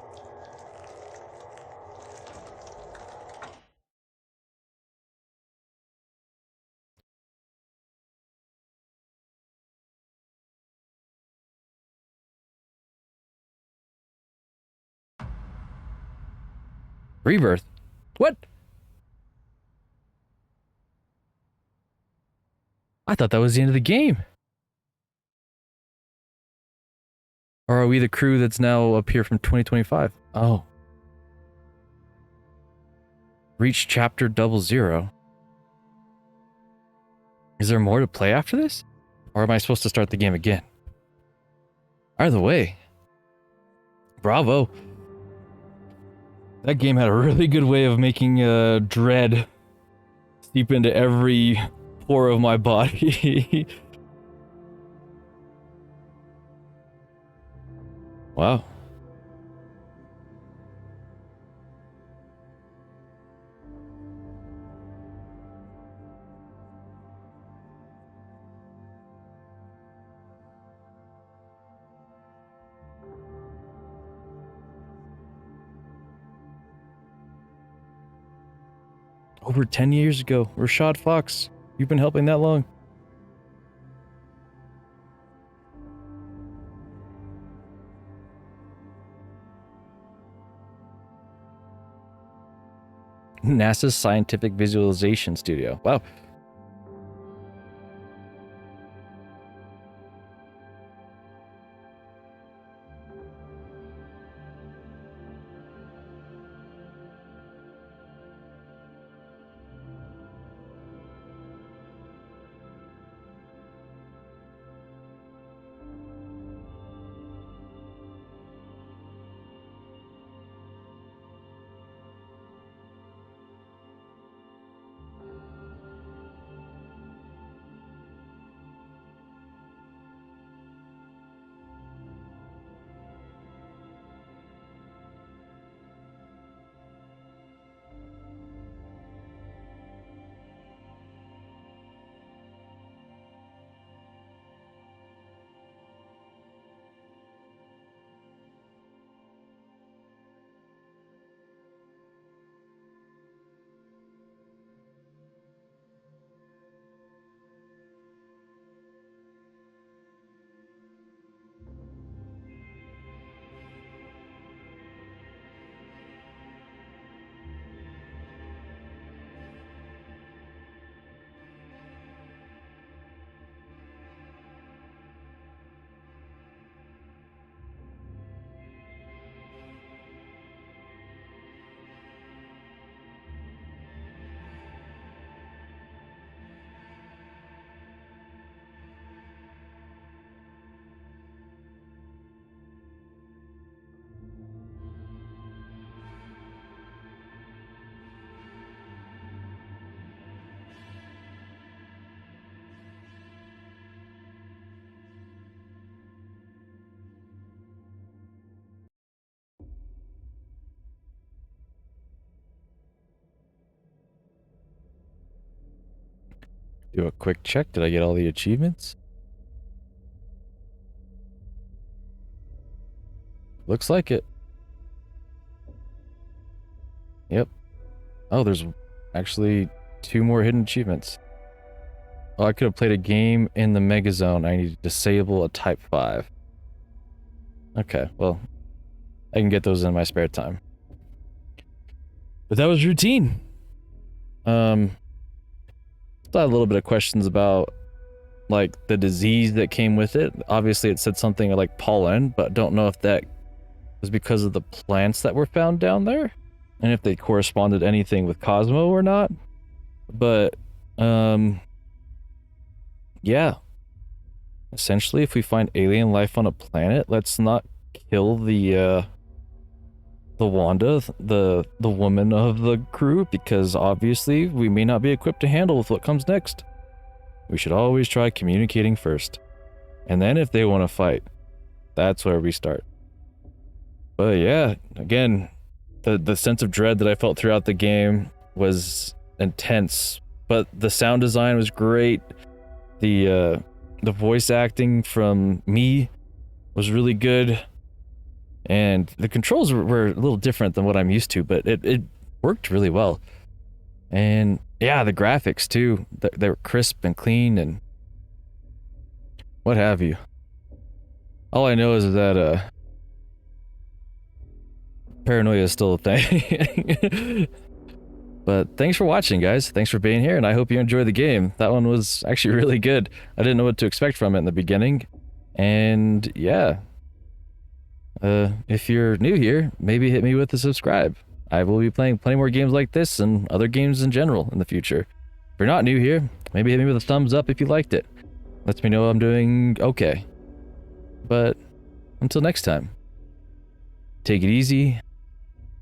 Rebirth? What? I thought that was the end of the game. Or are we the crew that's now up here from 2025? Oh. Reach chapter 00. Is there more to play after this? Or am I supposed to start the game again? Either way. Bravo. That game had a really good way of making dread seep into every pore of my body. Wow. Over 10 years ago. Rashad Fox. You've been helping that long. NASA's Scientific Visualization Studio. Wow. Do a quick check. Did I get all the achievements? Looks like it. Yep. Oh, there's actually 2 more hidden achievements. Oh, I could have played a game in the Mega Zone. I need to disable a Type 5. Okay, well, I can get those in my spare time. But that was routine. Still had a little bit of questions about, like, the disease that came with it. Obviously, it said something like pollen, but don't know if that was because of the plants that were found down there, and if they corresponded anything with Cosmo or not. But, yeah. Essentially, if we find alien life on a planet, let's not kill the Wanda, the woman of the crew, because obviously we may not be equipped to handle with what comes next. We should always try communicating first. And then if they want to fight, that's where we start. But yeah, again, the sense of dread that I felt throughout the game was intense, but the sound design was great. The voice acting from me was really good. And the controls were a little different than what I'm used to, but it worked really well. And yeah, the graphics too, they were crisp and clean and what have you. All I know is that paranoia is still a thing. But thanks for watching, guys. Thanks for being here, and I hope you enjoyed the game. That one was actually really good. I didn't know what to expect from it in the beginning. And yeah. If you're new here, maybe hit me with a subscribe. I will be playing plenty more games like this and other games in general in the future. If you're not new here, maybe hit me with a thumbs up if you liked it. Lets me know I'm doing okay. But until next time, take it easy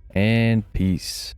and peace.